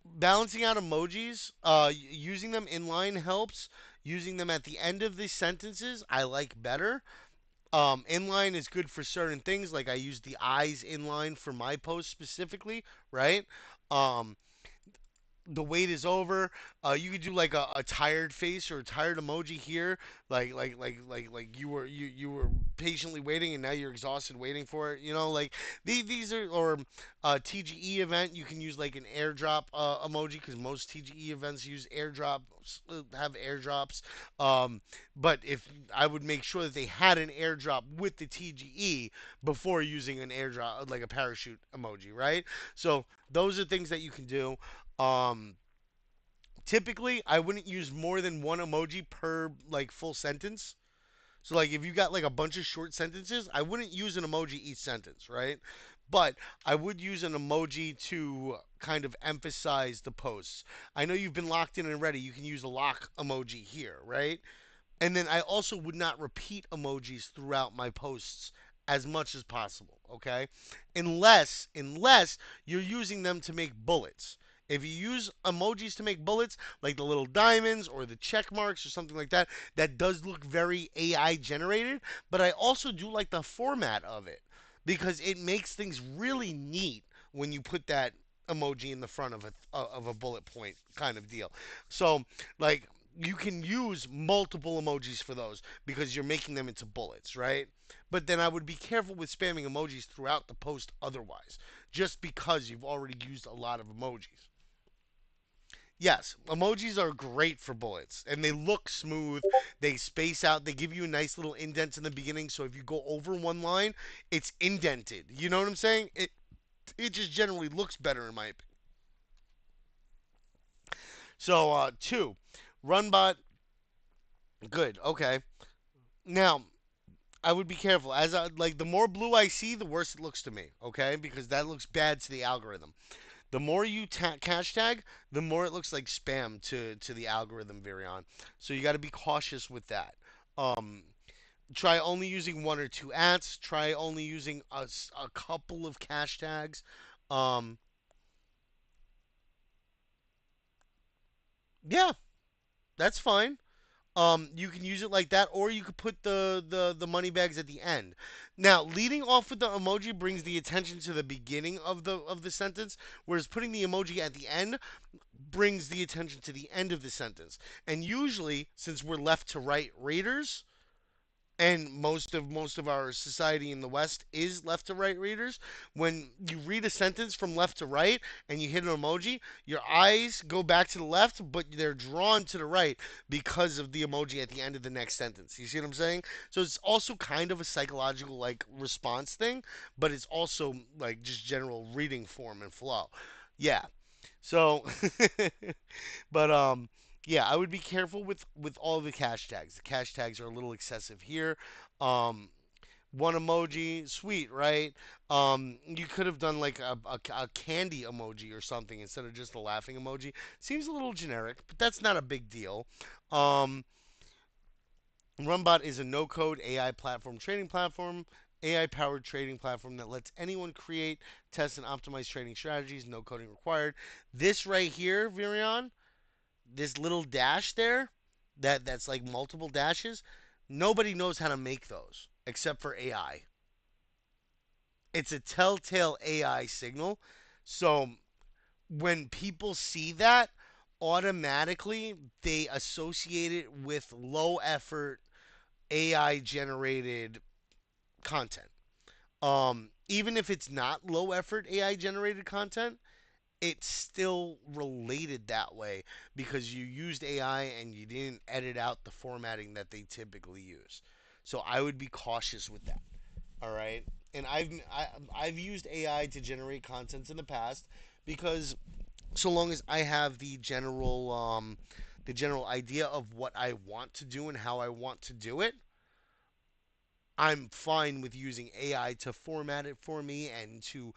A: Balancing out emojis, using them in line helps. Using them at the end of the sentences, I like better. Inline is good for certain things, like I use the eyes inline for my post specifically, right? Um, the wait is over. You could do like a tired face or a tired emoji here, like you were patiently waiting and now you're exhausted waiting for it. Like these are or TGE event. You can use like an airdrop emoji because most TGE events use airdrops, have airdrops. Um, but if I would make sure that they had an airdrop with the TGE before using an airdrop, like a parachute emoji, right? So those are things that you can do. Um, Typically, I wouldn't use more than one emoji per like full sentence. So like if you got like a bunch of short sentences, I wouldn't use an emoji each sentence, right? But I would use an emoji to kind of emphasize the posts. I know you've been locked in and ready. You can use a lock emoji here, right? And then I also would not repeat emojis throughout my posts as much as possible, okay? Unless you're using them to make bullets. If you use emojis to make bullets, like the little diamonds or the check marks or something like that, that does look very AI generated, but I also do like the format of it because it makes things really neat when you put that emoji in the front of a bullet point kind of deal. So, like, you can use multiple emojis for those because you're making them into bullets, right? But then I would be careful with spamming emojis throughout the post otherwise, just because you've already used a lot of emojis. Yes, emojis are great for bullets and they look smooth. They space out, they give you nice little indents in the beginning so if you go over one line, it's indented. You know what I'm saying? It just generally looks better in my opinion. So, two, runbot, good. Okay. Now, I would be careful. As I, like the more blue I see, the worse it looks to me. Okay, because that looks bad to the algorithm. The more you cash tag, the more it looks like spam to the algorithm. Virion. So you got to be cautious with that. Um, Try only using one or two ats. Try only using a couple of cash tags. Um, yeah, that's fine. You can use it like that, or you could put the money bags at the end. Now, leading off with the emoji brings the attention to the beginning of the sentence, whereas putting the emoji at the end brings the attention to the end of the sentence. And usually, since we're left to right readers, and most of our society in the West is left to right readers. When you read a sentence from left to right and you hit an emoji, your eyes go back to the left, but they're drawn to the right because of the emoji at the end of the next sentence. You see what I'm saying? So it's also kind of a psychological like response thing, but it's also like just general reading form and flow. Yeah. So But yeah, I would be careful with all the cash tags. The cash tags are a little excessive here. Um, one emoji, sweet, right? You could have done like a candy emoji or something instead of just a laughing emoji. Seems a little generic, but that's not a big deal. Um, Runbot is a no-code AI platform trading platform. AI powered trading platform that lets anyone create, test, and optimize trading strategies, no coding required. This right here, Virion, this little dash there, that's like multiple dashes, nobody knows how to make those except for AI. It's a telltale AI signal. So when people see that, automatically they associate it with low effort AI generated content. Even if it's not low effort AI generated content, it's still related that way because you used AI and you didn't edit out the formatting that they typically use. So I would be cautious with that. All right. And I've used AI to generate content in the past because so long as I have the general idea of what I want to do and how I want to do it, I'm fine with using AI to format it for me and to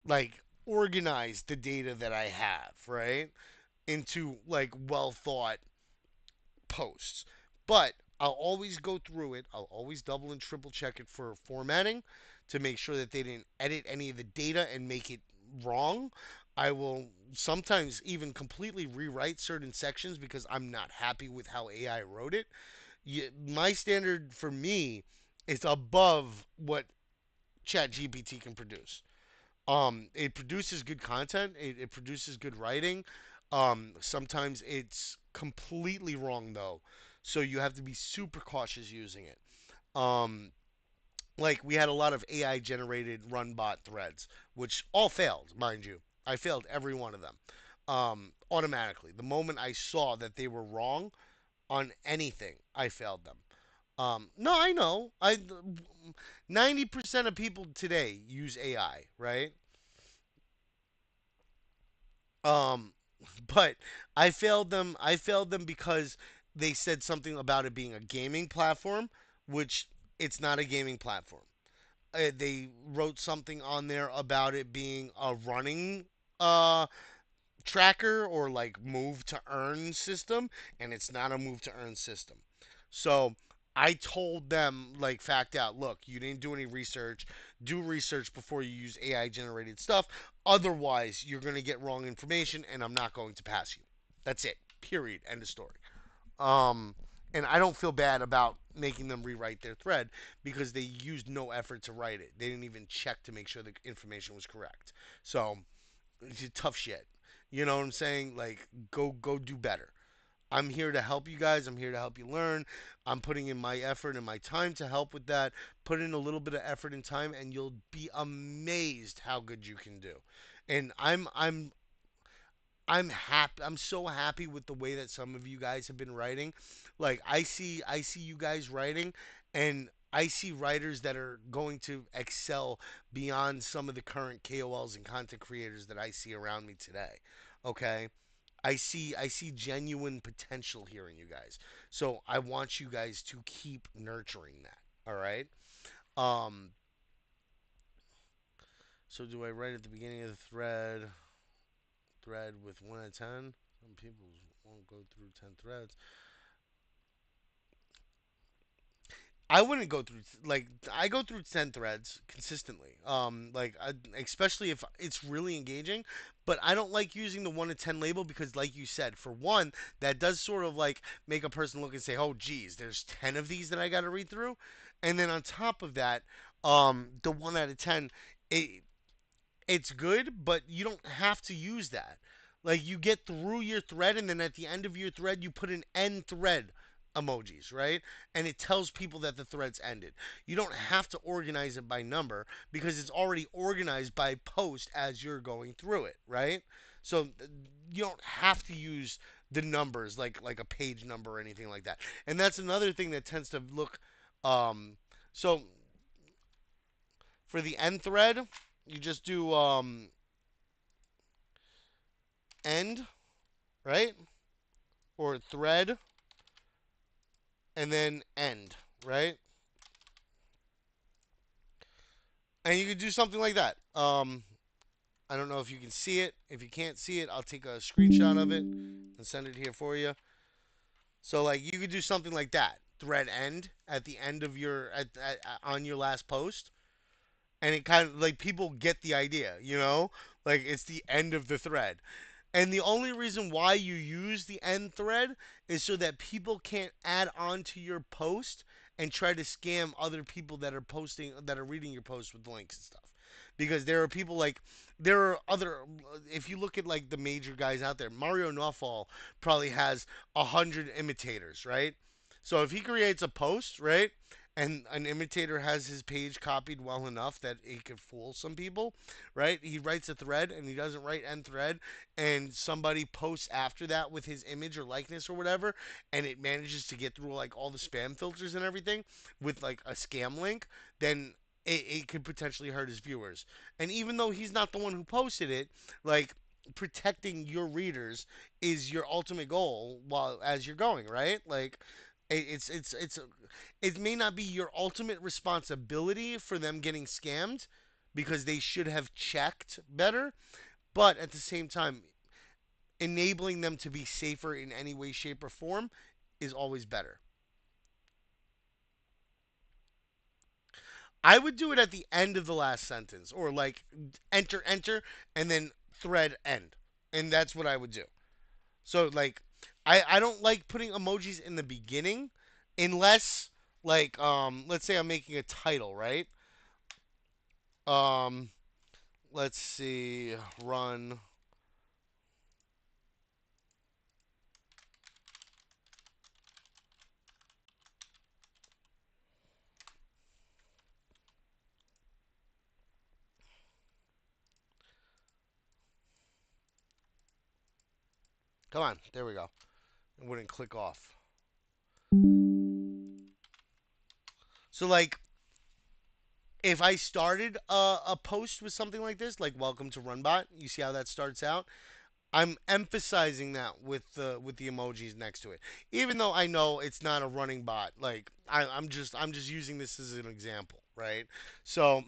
A: like organize the data that I have, right? Into like well thought posts. But I'll always go through it. I'll always double and triple check it for formatting to make sure that they didn't edit any of the data and make it wrong. I will sometimes even completely rewrite certain sections because I'm not happy with how AI wrote it. My standard for me is above what ChatGPT can produce. It produces good content. It produces good writing. Sometimes it's completely wrong though, so you have to be super cautious using it. Um, like we had a lot of AI generated run bot threads, which all failed, mind you. I failed every one of them automatically. The moment I saw that they were wrong on anything, I failed them. No, I know. 90% of people today use AI, right? Um, but I failed them. I failed them because they said something about it being a gaming platform, which it's not a gaming platform. they wrote something on there about it being a running uh tracker or like move to earn system, and it's not a move to earn system. So I told them, like, fact out, look, you didn't do any research. Do research before you use AI generated stuff. Otherwise, you're going to get wrong information, and I'm not going to pass you. That's it. Period. End of story. Um, and I don't feel bad about making them rewrite their thread because they used no effort to write it. They didn't even check to make sure the information was correct. So it's tough shit. You know what I'm saying? Like, go do better. I'm here to help you guys. I'm here to help you learn. I'm putting in my effort and my time to help with that. Put in a little bit of effort and time, and you'll be amazed how good you can do. And I'm happy. I'm so happy with the way that some of you guys have been writing. Like, I see you guys writing, and I see writers that are going to excel beyond some of the current KOLs and content creators that I see around me today. Okay? I see genuine potential here in you guys. So I want you guys to keep nurturing that. All right? Um so do I write at the beginning of the thread with 1 out of 10? Some people won't go through 10 threads. I wouldn't go through, like, I go through 10 threads consistently. Especially if it's really engaging, but I don't like using the 1 to 10 label because, like you said, for one, that does sort of like make a person look and say, "Oh geez, there's 10 of these that I got to read through." And then on top of that, the 1 out of 10, it it's good, but you don't have to use that. Like, you get through your thread, and then at the end of your thread, you put an end thread emojis, right? And it tells people that the thread's ended. You don't have to organize it by number because it's already organized by post as you're going through it, right? So you don't have to use the numbers like a page number or anything like that. And that's another thing that tends to look so for the end thread, you just do end, right? Or thread, and then end, right? And you could do something like that. I don't know if you can see it. If you can't see it, I'll take a screenshot of it and send it here for you. So, like, you could do something like that. Thread end at the end of your on your last post, and it kind of like people get the idea, like it's the end of the thread. And the only reason why you use the end thread is so that people can't add on to your post and try to scam other people that are posting, that are reading your post with links and stuff. Because there are people like, there are other, if you look at like the major guys out there, Mario Nawfal probably has 100 imitators, right? So if he creates a post, right, and an imitator has his page copied well enough that it could fool some people, right? He writes a thread and he doesn't write end thread, and somebody posts after that with his image or likeness or whatever, and it manages to get through like all the spam filters and everything with like a scam link, then it could potentially hurt his viewers. And even though he's not the one who posted it, like, protecting your readers is your ultimate goal while as you're going, right? Like, it's it may not be your ultimate responsibility for them getting scammed because they should have checked better, but at the same time, enabling them to be safer in any way, shape, or form is always better. I would do it at the end of the last sentence, or like enter, enter, and then thread end. And that's what I would do. So, like, I don't like putting emojis in the beginning unless, like, let's say I'm making a title, right? Um, let's see, run. Come on, there we go. It wouldn't click off. So, like, if I started a post with something like this, like "Welcome to Runbot," you see how that starts out. I'm emphasizing that with the emojis next to it, even though I know it's not a running bot. Like I'm just using this as an example, right? So,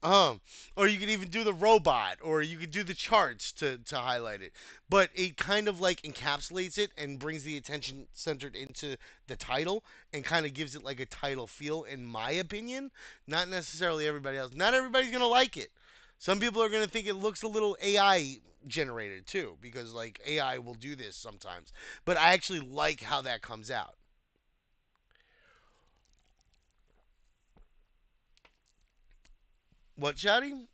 A: um, or you could even do the robot, or you could do the charts to highlight it. But it kind of like encapsulates it and brings the attention centered into the title and kind of gives it like a title feel, in my opinion. Not necessarily everybody else. Not everybody's gonna like it. Some people are gonna think it looks a little AI generated too, because like AI will do this sometimes. But I actually like how that comes out. What, Shouty?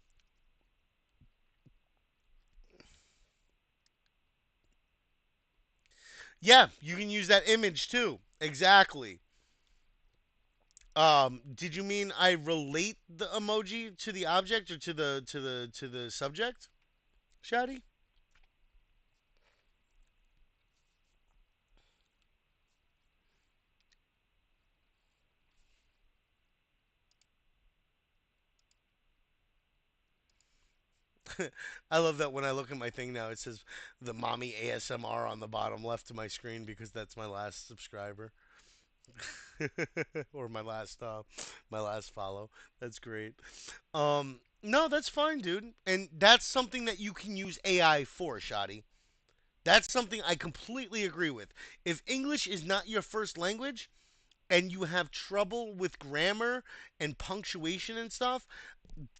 A: Yeah, you can use that image too. Exactly. Did you mean I relate the emoji to the object or to the subject, Shouty? I love that when I look at my thing now, it says the mommy ASMR on the bottom left of my screen because that's my last subscriber. Or my last follow. That's great. No, that's fine, dude. And that's something that you can use AI for, Shotty. That's something I completely agree with. If English is not your first language and you have trouble with grammar and punctuation and stuff,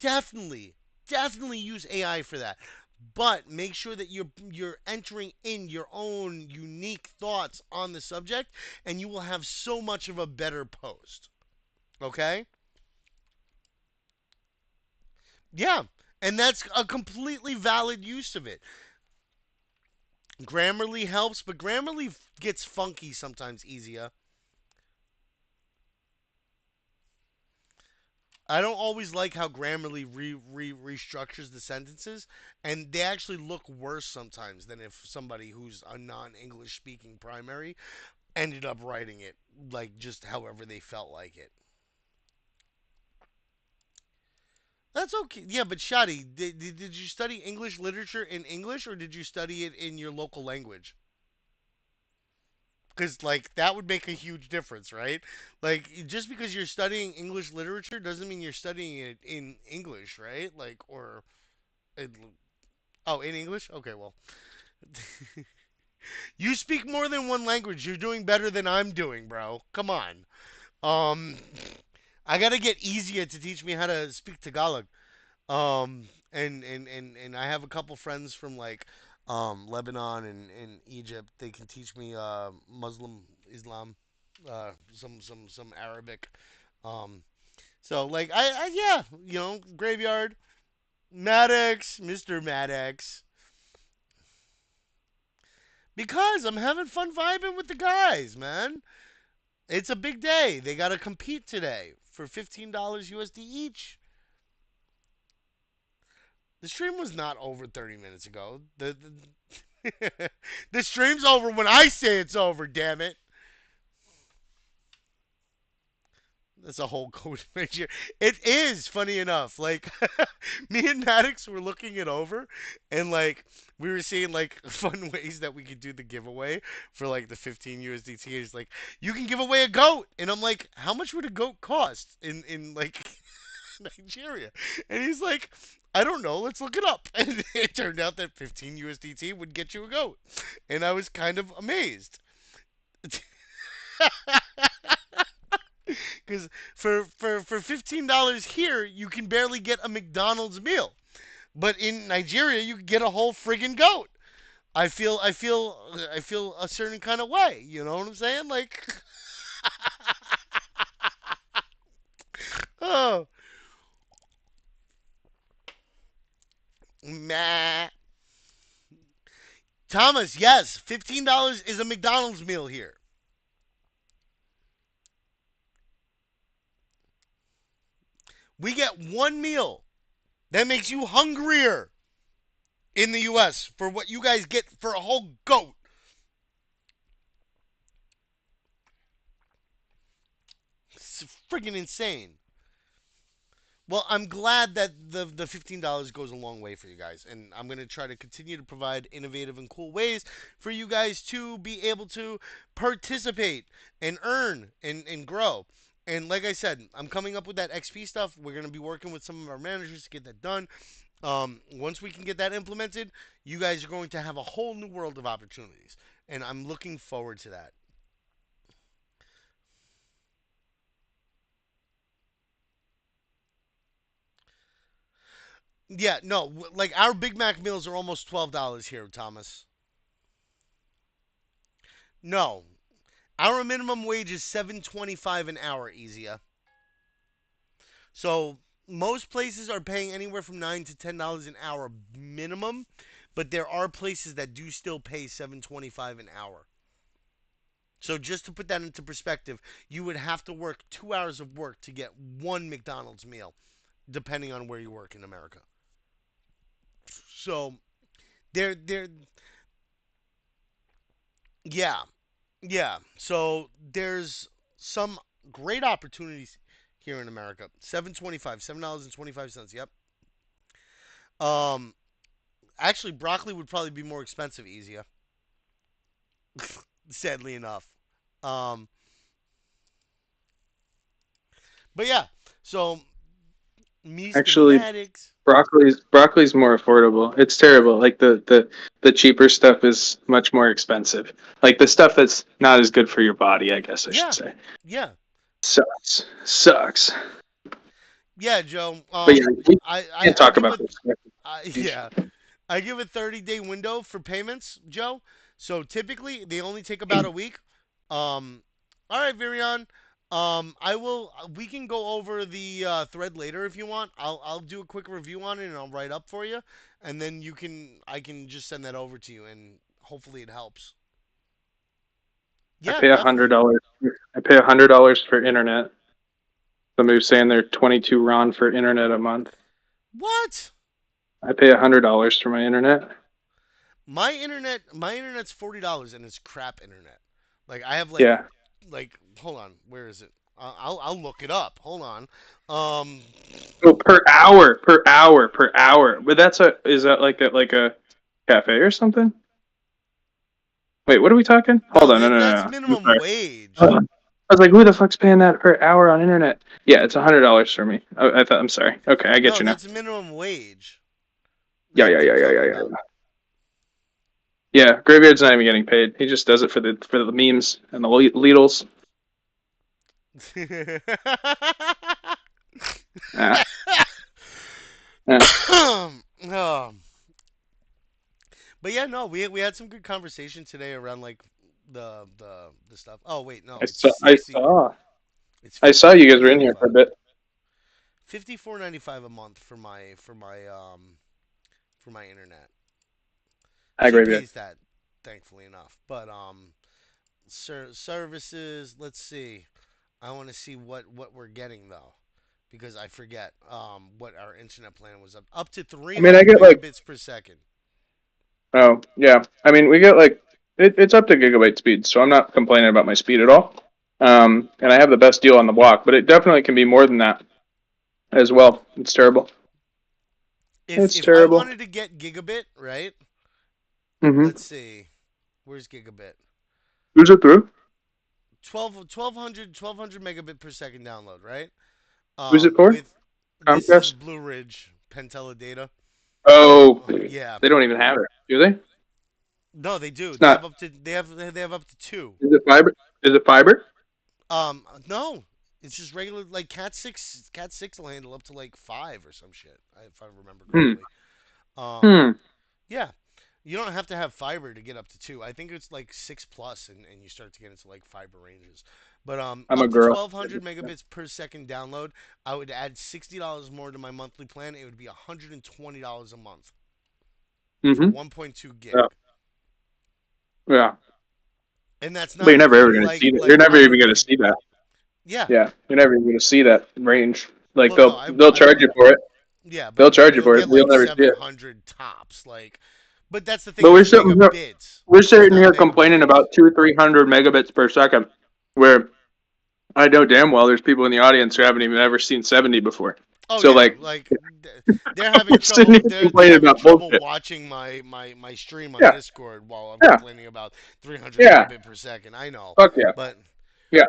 A: definitely, definitely use AI for that. But make sure that you're entering in your own unique thoughts on the subject, and you will have so much of a better post. Okay? Yeah, and that's a completely valid use of it. Grammarly helps, but Grammarly gets funky sometimes easier. I don't always like how Grammarly restructures the sentences, and they actually look worse sometimes than if somebody who's a non-English speaking primary ended up writing it like just however they felt like it. That's okay. Yeah, but Shadi, did you study English literature in English or did you study it in your local language? Because like that would make a huge difference, right? Like just because you're studying English literature doesn't mean you're studying it in English, right? Like or it, oh, in English? Okay, well, you speak more than one language. You're doing better than I'm doing, bro. Come on. Um, I gotta get easier to teach me how to speak Tagalog. And I have a couple friends from like Lebanon and Egypt. They can teach me Muslim Islam, some Arabic. Um, so like yeah, graveyard Maddox, Mr. Maddox, because I'm having fun vibing with the guys, man. It's a big day. They got to compete today for $15 USD each. The stream was not over 30 minutes ago. The stream's over when I say it's over, damn it. That's a whole code picture. It is funny enough. Like me and Maddox were looking it over, and like we were seeing like fun ways that we could do the giveaway for like the 15 USDT. He's like, you can give away a goat, and I'm like, how much would a goat cost in like Nigeria? And he's like, I don't know. Let's look it up. And it turned out that 15 USDT would get you a goat, and I was kind of amazed. Because for $15 here, you can barely get a McDonald's meal, but in Nigeria, you can get a whole friggin' goat. I feel a certain kind of way. You know what I'm saying? Like, oh, nah. Thomas, yes, $15 is a McDonald's meal here. We get one meal that makes you hungrier in the U.S. for what you guys get for a whole goat. It's friggin' insane. Well, I'm glad that the $15 goes a long way for you guys, and I'm gonna try to continue to provide innovative and cool ways for you guys to be able to participate and earn and grow. And like I said, I'm coming up with that XP stuff. We're gonna be working with some of our managers to get that done. Once we can get that implemented, you guys are going to have a whole new world of opportunities, and I'm looking forward to that. Yeah, no, like our Big Mac meals are almost $12 here, Thomas. No, our minimum wage is 7.25 an hour, Easier. So most places are paying anywhere from $9 to $10 an hour minimum, but there are places that do still pay 7.25 an hour. So just to put that into perspective, you would have to work 2 hours of work to get one McDonald's meal, depending on where you work in America. So they're yeah, yeah. So there's some great opportunities here in America. 7.25, $7.25. Yep. Um, actually, broccoli would probably be more expensive, easier. Sadly enough. Um, but yeah. So me
B: Actually,
A: schematics.
B: broccoli's more affordable. It's terrible. Like the cheaper stuff is much more expensive. Like the stuff that's not as good for your body, I guess I should
A: Yeah,
B: say.
A: yeah,
B: Sucks.
A: yeah, Joe.
B: But yeah, we can't
A: I
B: talk
A: give
B: about
A: a
B: this.
A: yeah. I give a 30-day window for payments, Joe. So typically they only take about a week. Um, all right, Virion. I will. We can go over the thread later if you want. I'll do a quick review on it and I'll write up for you, and then you can I can just send that over to you and hopefully it helps.
B: I
A: Yeah,
B: pay a hundred
A: definitely.
B: dollars. I pay $100 for internet. Somebody was saying they're 22 RON for internet a month.
A: What?
B: I pay $100 for my internet.
A: My internet's $40 and it's crap internet. Like I have
B: Yeah.
A: hold on, where is it? I'll look it up. Hold on. Um,
B: Oh, per hour. But that's a is that like a cafe or something? Wait, what are we talking?
A: no,
B: Hold on, no, no,
A: that's
B: no, no. I'm
A: minimum
B: sorry.
A: wage.
B: I was like, who the fuck's paying that per hour on internet? Yeah, it's $100 for me. I thought. I'm sorry. Okay, I get
A: No,
B: you now.
A: that's minimum wage
B: Yeah,
A: that
B: yeah,
A: they're
B: yeah, yeah,
A: talking
B: yeah,
A: about.
B: yeah. Yeah, Graveyard's not even getting paid. He just does it for the memes and the Lidls. Yeah, yeah.
A: um, but yeah, no, we had some good conversation today around like the stuff. Oh wait, no,
B: I
A: it's
B: saw, I
A: 60.
B: saw,
A: It's
B: I saw
A: fifty
B: you
A: four
B: guys were in
A: ninety
B: here for a
A: five.
B: bit.
A: 54.95 a month for my internet.
B: Hi,
A: She
B: Graveyard.
A: pays that, thankfully enough. But services. Let's see. I want to see what we're getting though, because I forget what our internet plan was up to
B: I mean, I
A: 300
B: get like,
A: megabits per second.
B: oh yeah. I mean, we get like, it's up to gigabyte speed, so I'm not complaining about my speed at all. And I have the best deal on the block, but it definitely can be more than that as well. It's terrible. It's
A: If I
B: terrible.
A: wanted to get gigabit, right?
B: Mm-hmm.
A: Let's see. Where's gigabit?
B: Who's it through?
A: 1200 megabit per second download, right?
B: Who's it for?
A: With this is
B: Comcast.
A: Blue Ridge Pentella data.
B: Oh,
A: Yeah.
B: they don't even have it, do they?
A: No, they do.
B: It's
A: They
B: not.
A: have up to they have up to two.
B: Is it fiber? Is it fiber?
A: No, it's just regular like Cat six. Cat six will handle up to like five or some shit, if I remember
B: Hmm.
A: correctly. Um,
B: Hmm.
A: yeah, you don't have to have fiber to get up to two. I think it's like six plus, and you start to get into like fiber ranges. But
B: I'm a
A: up to
B: girl.
A: 1,200 megabits per second download, I would add $60 more to my monthly plan. It would be $120 a month for
B: Mm-hmm.
A: 1.2
B: Yeah.
A: gig,
B: Yeah.
A: and that's
B: But
A: not
B: you're never ever
A: including
B: gonna see that. You're
A: like
B: never even gonna
A: hundred.
B: see that.
A: Yeah.
B: Yeah. You're never even gonna see that range. Like
A: Well, no,
B: they'll
A: I
B: charge you
A: would.
B: for it.
A: Yeah, but
B: They'll charge you
A: you'll
B: for it,
A: get
B: but you'll
A: like
B: never see it.
A: 700 tops. Like, but that's the thing.
B: But
A: It's megabits.
B: we're
A: It's
B: sitting
A: not
B: here complaining
A: megabytes.
B: about 200-300 megabits per second, where I know damn well there's people in the audience who haven't even ever seen 70 before.
A: Oh
B: So
A: yeah,
B: like,
A: like they're having
B: we're sitting
A: trouble.
B: here
A: They're
B: complaining
A: having
B: about
A: trouble
B: bullshit.
A: watching my stream on
B: Yeah,
A: Discord while I'm
B: yeah,
A: complaining about 300
B: yeah.
A: megabit per second. I know,
B: Fuck yeah,
A: but
B: yeah.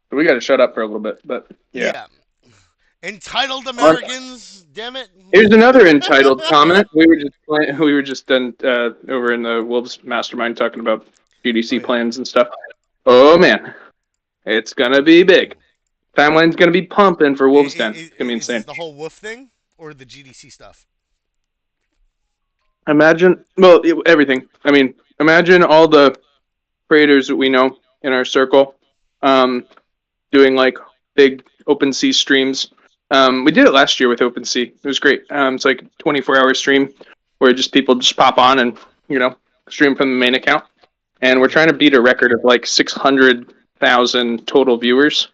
B: So we got to shut up for a little bit, but yeah.
A: yeah, entitled
B: On-
A: Americans, damn it.
B: Here's another entitled comment. We were just done over in the Wolves Mastermind talking about
A: Oh
B: GDC
A: yeah.
B: plans and stuff. Oh man, it's gonna be big. Timeline's gonna be pumping for Wolves Den. It's gonna be
A: Is this
B: insane.
A: the whole wolf thing or the GDC stuff?
B: Imagine, well, everything. I mean, imagine all the creators that we know in our circle, doing like big OpenSea streams. We did it last year with OpenSea. It was great. It's like 24-hour stream where just people just pop on and stream from the main account. And we're
A: Yeah.
B: trying to beat a record of like 600,000 total viewers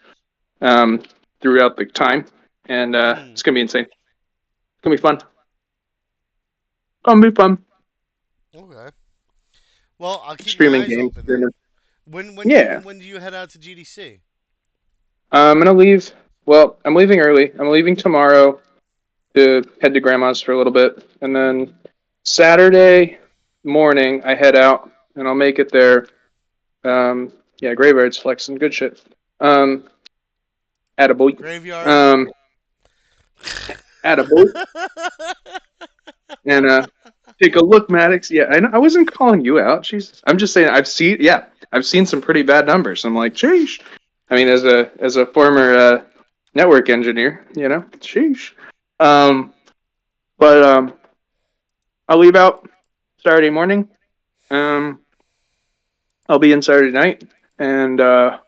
B: um, throughout the time, and
A: Hmm.
B: it's gonna be insane. It's gonna be fun. Gonna be fun.
A: Okay. Well, I'll keep my
B: Streaming
A: eyes
B: games.
A: open then.
B: Streaming.
A: When
B: Yeah.
A: when do you head out to GDC?
B: I'm gonna leave. Well, I'm leaving early. I'm leaving tomorrow to head to grandma's for a little bit, and then Saturday morning I head out, and I'll make it there. Yeah, graveyard's flexing good shit. Attaboy.
A: Graveyard.
B: Um, Attaboy. And take a look, Maddox. Yeah, I wasn't calling you out. Jesus, I'm just saying I've seen some pretty bad numbers. I'm like, sheesh. I mean, as a former network engineer, sheesh. Um, but I'll leave out Saturday morning. Um, I'll be in Saturday night, and then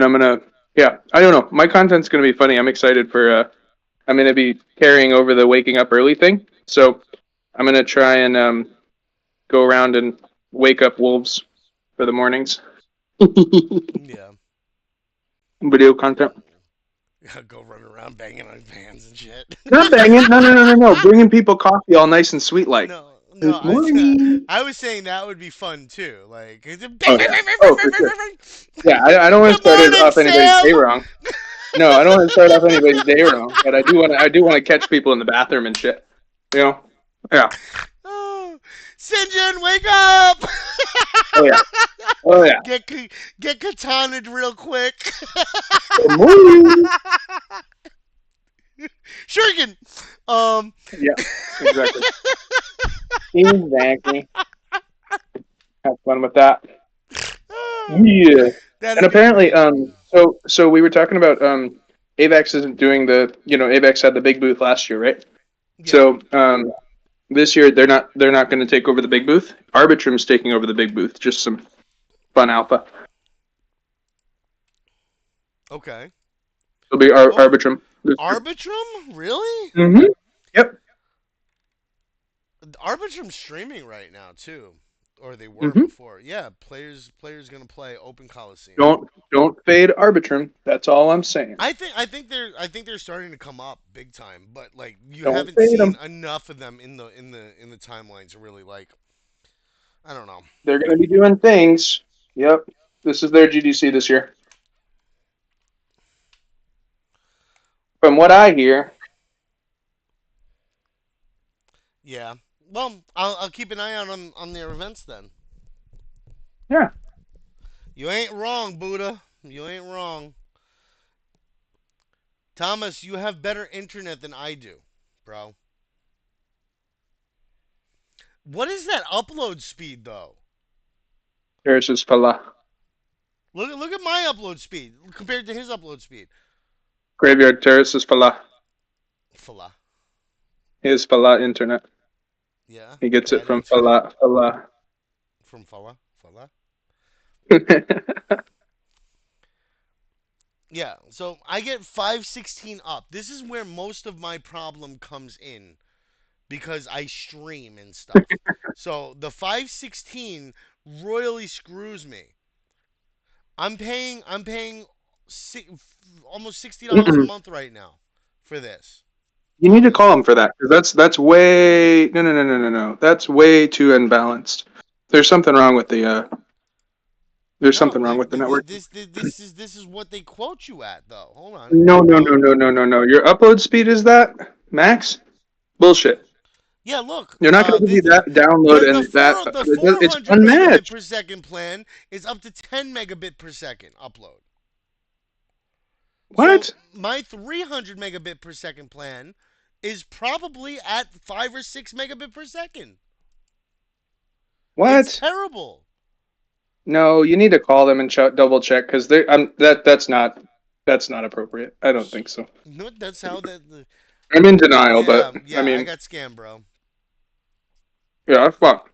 B: I'm gonna. Yeah, I don't know. My content's gonna be funny. I'm excited for. I'm gonna be carrying over the waking up early thing. So I'm gonna try and go around and wake up wolves for the mornings.
A: Yeah.
B: Video content.
A: Go run around banging on fans and shit.
B: Not banging. No, no, no, no, no. Bringing people coffee all nice and sweet like.
A: No, no,
B: Good morning.
A: I was saying that would be fun too. Like,
B: Oh yeah. Oh, for sure. Yeah, I don't want to
A: good
B: start it
A: morning,
B: off anybody's day
A: Sam.
B: wrong. No, I don't want to start off anybody's day wrong. But I do want to catch people in the bathroom and shit. You know? Yeah.
A: Oh, Sinjin, wake up!
B: Oh yeah. Oh yeah.
A: get get katanaed real quick.
B: Good morning.
A: Shuriken. Um.
B: Yeah. Exactly. Exactly. Have fun with that. Yeah. And
A: That'd be
B: apparently,
A: great.
B: so we were talking about Avex isn't doing Avex had the big booth last year, right?
A: Yeah.
B: So this year they're not going to take over the big booth. Arbitrum's taking over the big booth. Just some fun alpha.
A: Okay.
B: It'll be
A: Oh,
B: Arbitrum this year.
A: Arbitrum? Really?
B: Mm-hmm. Yep.
A: Arbitrum's streaming right now too, or they were
B: Mm-hmm.
A: before. Yeah, players gonna play Open Coliseum.
B: Don't fade Arbitrum. That's all I'm saying.
A: I think they're starting to come up big time, but like you
B: Don't
A: haven't
B: fade
A: seen
B: them.
A: enough of them in the timeline to really like. I don't know.
B: They're going to be doing things. Yep. This is their GDC this year. From what I hear.
A: Yeah. Well, I'll keep an eye out on their events then.
B: Yeah.
A: You ain't wrong, Buddha. You ain't wrong. Thomas, you have better internet than I do, bro. What is that upload speed though?
B: Versus Fala.
A: Look at my upload speed compared to his upload speed.
B: Graveyard Terrace is Fala.
A: Fala.
B: His Fala internet.
A: Yeah,
B: He gets it
A: bad
B: from
A: internet
B: Fala. Fala.
A: from Fala. Fala.
B: Mm-mm.
A: Yeah, so I get 516 up. This is where most of my problem comes in because I stream and stuff. So the 516 royally screws me. I'm paying si- almost $60 a month right now for this.
B: You need to call him for that because that's way no. That's way too unbalanced. There's something wrong with the There's
A: No,
B: something wrong with the network.
A: this is what they quote you at though. Hold on.
B: No, no, no, no, no, no, no. Your upload speed is that max? Bullshit.
A: Yeah, look.
B: You're not going to give you that download and that.
A: The
B: It's
A: 400 megabit
B: unmatched.
A: per second plan is up to 10 megabit per second upload. So
B: What?
A: my 300 megabit per second plan is probably at 5 or 6 megabit per second. It's
B: What?
A: terrible.
B: No, you need to call them and double check because they. That's not appropriate. I don't think so.
A: No, that's how
B: I'm in denial, but
A: yeah,
B: I
A: yeah, I
B: mean,
A: got scammed, bro.
B: yeah, fuck.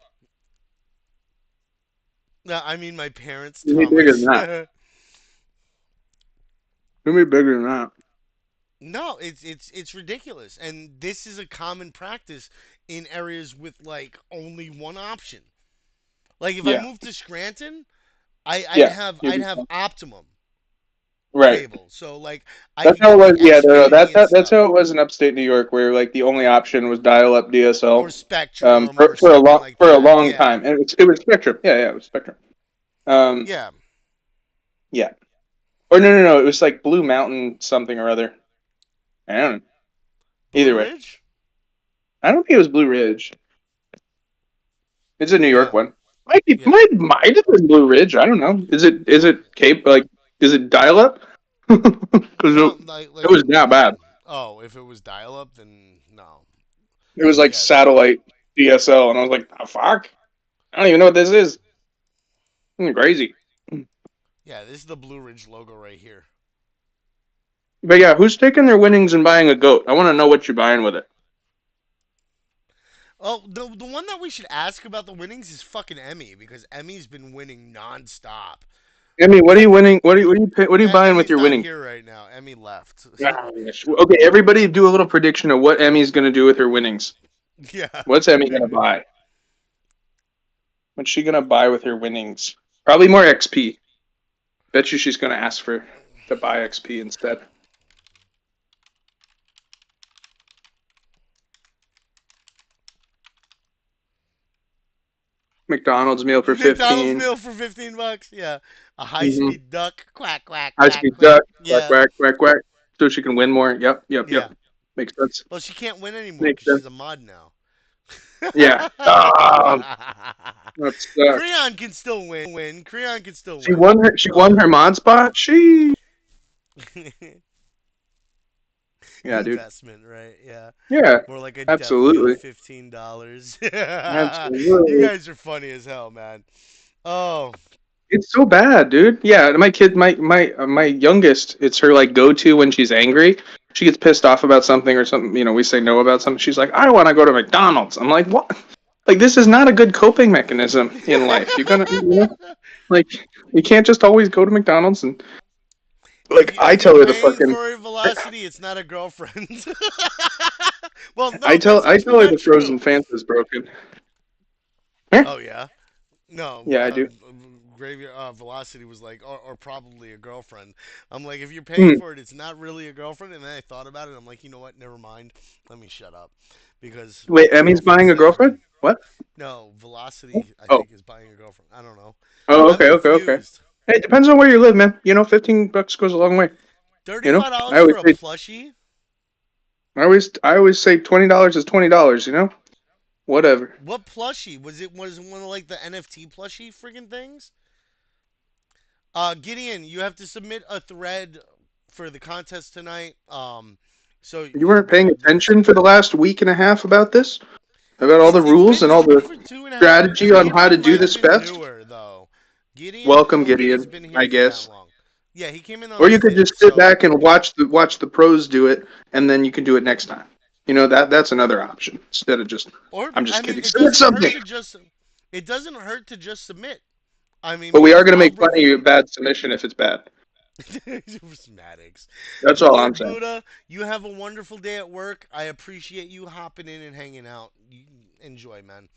A: No, I mean my parents,
B: You need bigger than
A: Thomas.
B: that. You need bigger than that.
A: No, it's ridiculous. And this is a common practice in areas with like only one option. Like if I
B: Yeah,
A: moved to Scranton,
B: yeah. You'd
A: I'd
B: be
A: have
B: fine.
A: Optimum
B: Right.
A: cable. So like I
B: That's
A: could
B: how
A: get
B: it was.
A: like
B: Yeah, no, no,
A: Xfinity and
B: that's
A: stuff.
B: how it was in upstate New York, where like the only option was dial-up
A: Or
B: DSL,
A: Spectrum or
B: for
A: something like
B: a
A: that.
B: long
A: Yeah.
B: time, and it was Spectrum. Yeah, yeah, it was Spectrum. Um,
A: Yeah.
B: yeah. Or no, no, no, it was like Blue Mountain something or other. I don't know.
A: Blue
B: Either way,
A: Ridge?
B: I don't think it was Blue Ridge. It's a New York
A: Yeah.
B: one.
A: Yeah.
B: Might have been Blue Ridge. I don't know. Is
A: Blue
B: it Cape like is it dial-up? Because
A: No,
B: it was that bad.
A: oh, if it was dial up then no.
B: It was like
A: Yeah, that
B: satellite DSL, and I was like, oh, fuck. I don't even know what this is. Crazy.
A: yeah, this is the Blue Ridge logo right here.
B: But yeah, who's taking their winnings and buying a goat? I want to know what you're buying with it.
A: Oh, the one that we should ask about the winnings is fucking Emmy because Emmy's been winning nonstop.
B: Emmy, what are you
A: Like
B: winning? What are you buying with
A: Emmy's
B: your
A: not
B: winning?
A: here right now. Emmy left.
B: Ah, okay, everybody do a little prediction of what Emmy's going to do with her winnings.
A: Yeah.
B: What's Emmy going to buy? What's she going to buy with her winnings? Probably more XP. Bet you she's going to ask for to buy XP instead. McDonald's meal for
A: McDonald's
B: 15.
A: meal for $15. Yeah. A high
B: Mm-hmm.
A: speed duck. Quack quack
B: High
A: quack
B: speed
A: quack.
B: duck. Quack,
A: Yeah.
B: quack, quack, quack. So she can win more. Yep, yep, yep.
A: Yeah.
B: Makes sense.
A: Well, she can't win anymore
B: Makes
A: because
B: sense.
A: she's a mod now.
B: Yeah. That sucks.
A: Creon can still win. Creon can still
B: She
A: win.
B: won her. She won
A: Um,
B: her mod spot. She. Yeah, dude.
A: investment, right? Yeah.
B: Yeah.
A: More like a death meal,
B: Absolutely.
A: $15. You
B: Absolutely.
A: guys are funny as hell, man. Oh,
B: It's so bad, dude. Yeah, my youngest, it's her like go to when she's angry. She gets pissed off about something or something. We say no about something. She's like, I want to go to McDonald's. I'm like, what? Like this is not a good coping mechanism in life. You're gonna, like you can't just always go to McDonald's and like I
A: if you're
B: tell her the
A: paying
B: fucking.
A: for a velocity, it's not a girlfriend. Well, no, that's
B: I
A: actually
B: tell her
A: not
B: the
A: true.
B: frozen Fanta is broken. Huh?
A: Oh yeah. No,
B: Yeah, I do.
A: gravy velocity was like, or probably a girlfriend. I'm like, if you're paying
B: Hmm.
A: for it, it's not really a girlfriend. And then I thought about it. I'm like, you know what? Never mind. Let me shut up, because
B: Wait,
A: a
B: Emmy's
A: girlfriend
B: buying a
A: sounds
B: girlfriend?
A: good.
B: What?
A: No, velocity I
B: Oh,
A: think is buying a girlfriend. I don't know.
B: oh,
A: I'm
B: okay, okay, okay.
A: confused.
B: Hey, it depends on where you live, man. $15 goes a long way.
A: $35
B: I always
A: for a
B: say
A: plushie?
B: I always say $20 is $20. Whatever.
A: What plushie? Was it one of like the NFT plushie friggin' things? Gideon, you have to submit a thread for the contest tonight. So
B: You weren't paying
A: the
B: attention for the last week and a half about this, about all the
A: it's
B: rules
A: been
B: and all
A: true
B: the
A: for 2.5 weeks.
B: strategy on how to
A: Gideon
B: do
A: might have
B: this
A: been
B: best.
A: newer though. Gideon, I
B: Welcome,
A: don't think he's
B: Gideon.
A: been
B: I
A: here for that
B: guess.
A: long. Yeah, he came in on
B: Or
A: the
B: you could
A: fifth.
B: just sit
A: So
B: back and watch the pros do it, and then you can do it next time. That's another option instead of just.
A: or
B: I'm
A: I
B: just
A: mean,
B: kidding. Submit something.
A: it doesn't hurt to just submit. I mean,
B: But we are
A: because
B: going to
A: I'll
B: make fun of
A: review.
B: you bad submission if it's bad.
A: Maddox.
B: That's all I'm
A: Lord
B: saying.
A: Buddha, you have a wonderful day at work. I appreciate you hopping in and hanging out. Enjoy, man.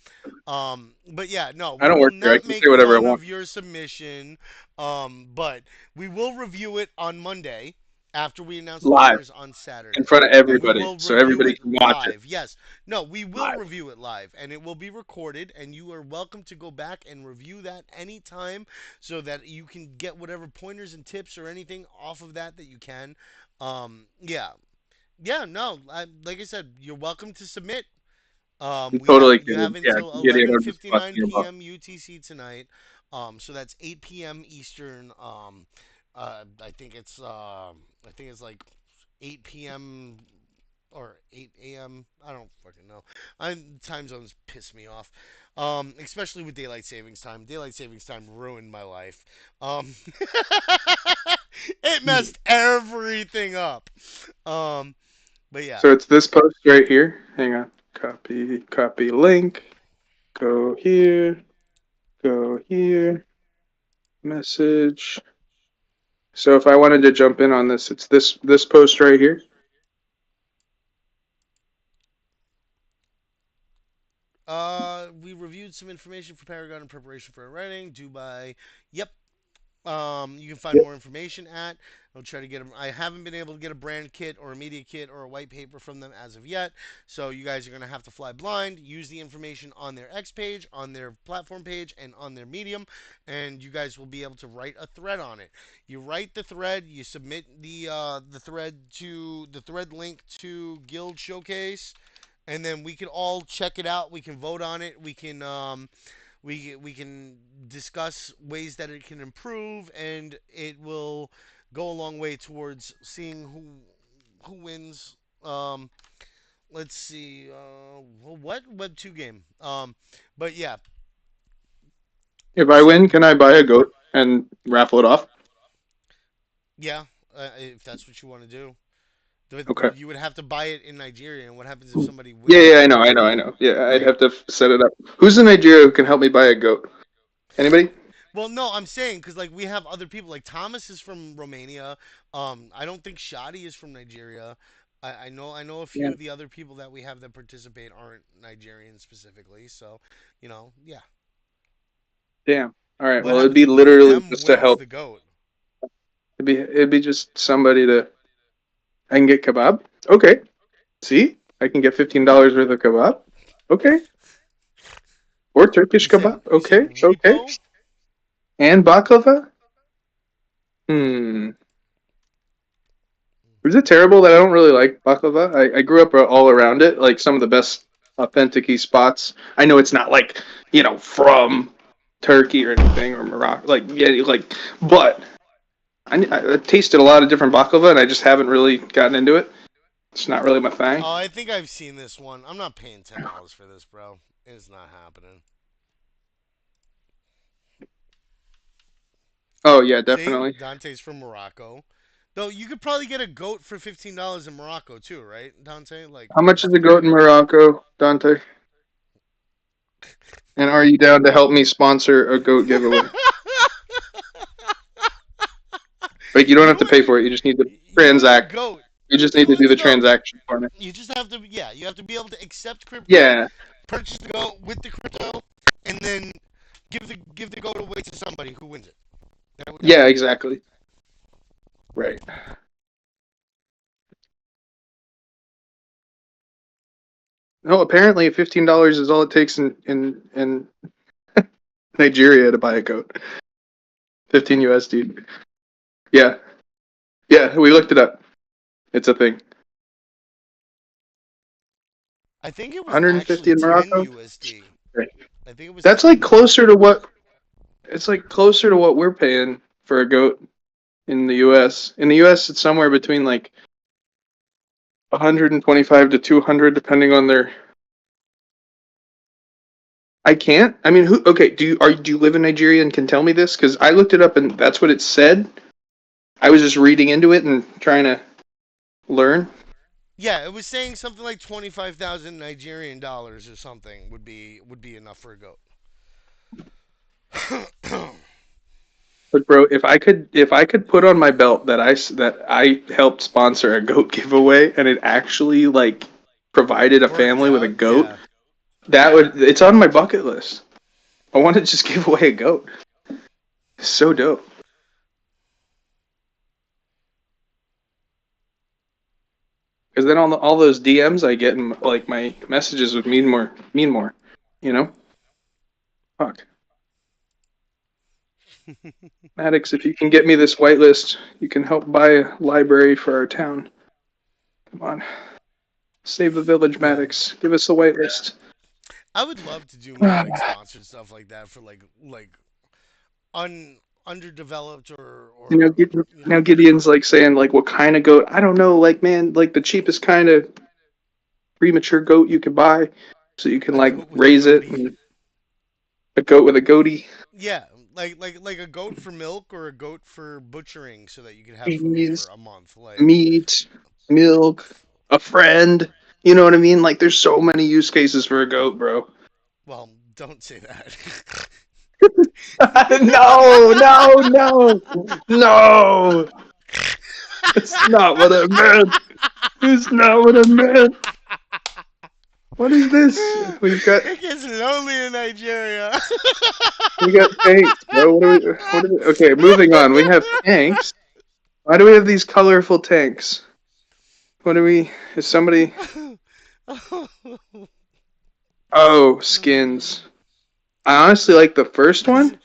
A: But yeah, no,
B: I
A: we
B: don't
A: will
B: work here. I
A: not
B: can
A: make
B: say whatever I
A: fun
B: want.
A: of your submission. But we will review it on Monday. after we announce the
B: live
A: winners on
B: in
A: Saturday.
B: front of
A: And we
B: everybody,
A: will
B: so
A: review
B: everybody
A: it
B: can watch it
A: live. Yes. No, we will
B: live.
A: review it live. And it will be recorded. And you are welcome to go back and review that anytime so that you can get whatever pointers and tips or anything off of that you can. Yeah. Yeah, no. Like I said, you're welcome to submit.
B: I'm
A: We have
B: totally
A: you
B: kidding.
A: have
B: Yeah,
A: until
B: kidding. I'm just busting
A: 11:59
B: your butt.
A: p.m. UTC tonight. So that's 8 p.m. Eastern. I think it's like 8 p.m. or 8 a.m. I don't fucking know. Time zones piss me off. Especially with daylight savings time. Daylight savings time ruined my life. Um, it messed everything up. Um, but yeah.
B: So it's this post right here. Hang on. Copy link. Go here. Go here. Message. So if I wanted to jump in on this, it's this post right here.
A: We reviewed some information for Paragon in preparation for a writing due by. Yep. You can find
B: Yep.
A: more information at. I'll try to get them. I haven't been able to get a brand kit or a media kit or a white paper from them as of yet. So you guys are gonna have to fly blind. Use the information on their X page, on their platform page, and on their Medium, and you guys will be able to write a thread on it. You write the thread. You submit the thread to the thread link to Guild Showcase, and then we can all check it out. We can vote on it. We can discuss ways that it can improve, and it will go a long way towards seeing who wins. Um, let's see. What Web 2 game? But yeah,
B: If I
A: so
B: win, can I buy a goat and raffle it off?
A: yeah, if that's what you want to do.
B: Okay.
A: But you would have to buy it in Nigeria, and what happens if somebody
B: Yeah,
A: wins
B: yeah,
A: it?
B: I know. Yeah, I'd
A: Like,
B: have to set it up. Who's in Nigeria who can help me buy a goat? Anybody?
A: well, no, I'm saying because like we have other people. Like Thomas is from Romania. I don't think Shadi is from Nigeria. I know a
B: Yeah.
A: few of the other people that we have that participate aren't Nigerian specifically. So, yeah.
B: Damn. All right.
A: What
B: Well, it'd
A: happens
B: be
A: if one of
B: literally
A: them
B: just to
A: wins
B: help.
A: the goat?
B: It'd be just somebody to. I can get kebab. Okay. See, I can get $15 worth of kebab. Okay. Or Turkish
A: You said
B: kebab.
A: you said
B: Okay. Okay.
A: repo.
B: And baklava. Hmm. Is it terrible that I don't really like baklava? I grew up all around it, like some of the best authentic spots. I know it's not like, from Turkey or anything or Morocco. Like, yeah, like, but I tasted a lot of different baklava and I just haven't really gotten into it. It's not really my thing.
A: Oh, I think I've seen this one. I'm not paying $10 for this, bro. It's not happening.
B: Oh, yeah,
A: See,
B: definitely.
A: Dante's from Morocco. Though you could probably get a goat for $15 in Morocco too, right, Dante? Like
B: How much is a goat in Morocco, Dante? And are you down to help me sponsor a goat giveaway? Like, you don't have
A: you
B: to pay for it. You just need to
A: and your
B: transact.
A: goat.
B: You just need to
A: You
B: do
A: and the
B: the
A: goat.
B: transaction for me.
A: You just have to, yeah, you have to be able to accept crypto,
B: Yeah,
A: purchase the goat with the crypto, and then give the goat away to somebody who wins it. That
B: yeah,
A: would be it.
B: exactly. Right. No, apparently $15 is all it takes in Nigeria to buy a goat. 15 USD. Yeah, yeah, we looked it up. It's a thing.
A: I think it was actually
B: 150 in
A: 10
B: Morocco.
A: USD.
B: Right.
A: I think it was
B: That's
A: 10
B: like closer to
A: USD.
B: what it's like closer to what we're paying for a goat in the US. In the US, it's somewhere between like 125 to 200, depending on their. I can't. I mean, who? Okay, do you live in Nigeria and can tell me this? Because I looked it up and that's what it said. I was just reading into it and trying to learn.
A: Yeah, it was saying something like 25,000 Nigerian dollars or something would be enough for a goat.
B: But bro, if I could put on my belt that I helped sponsor a goat giveaway and it actually like provided a
A: Worked
B: family with a
A: out,
B: goat,
A: yeah.
B: it's on my bucket list. I want to just give away a goat. So dope. Because then all those DMs I get and like my messages would mean more. You know? Fuck. Maddox, if you can get me this whitelist, you can help buy a library for our town. Come on. Save the village,
A: Yeah,
B: Maddox. Give us a whitelist.
A: I would love to do more like sponsored stuff like that for like un underdeveloped
B: You know,
A: or you
B: now
A: know
B: Gideon's like saying like what kind of goat? I don't know. Like man, like the cheapest kind of premature goat you can buy, so you can
A: a
B: like
A: goat with a
B: raise it.
A: goatee.
B: And a goat with a goatee,
A: Yeah, like a goat for milk or a goat for butchering so that you could have food for
B: cheese,
A: a month. Like,
B: meat, milk, a friend. You know what I mean? Like there's so many use cases for a goat, bro.
A: well, don't say that.
B: No, no, no, no. It's not what I meant. It's not what I meant. What is this?
A: It gets lonely in Nigeria.
B: We got tanks, bro. What are we okay, moving on. We have tanks. Why do we have these colorful tanks? What do we is somebody oh, skins. I honestly like the first one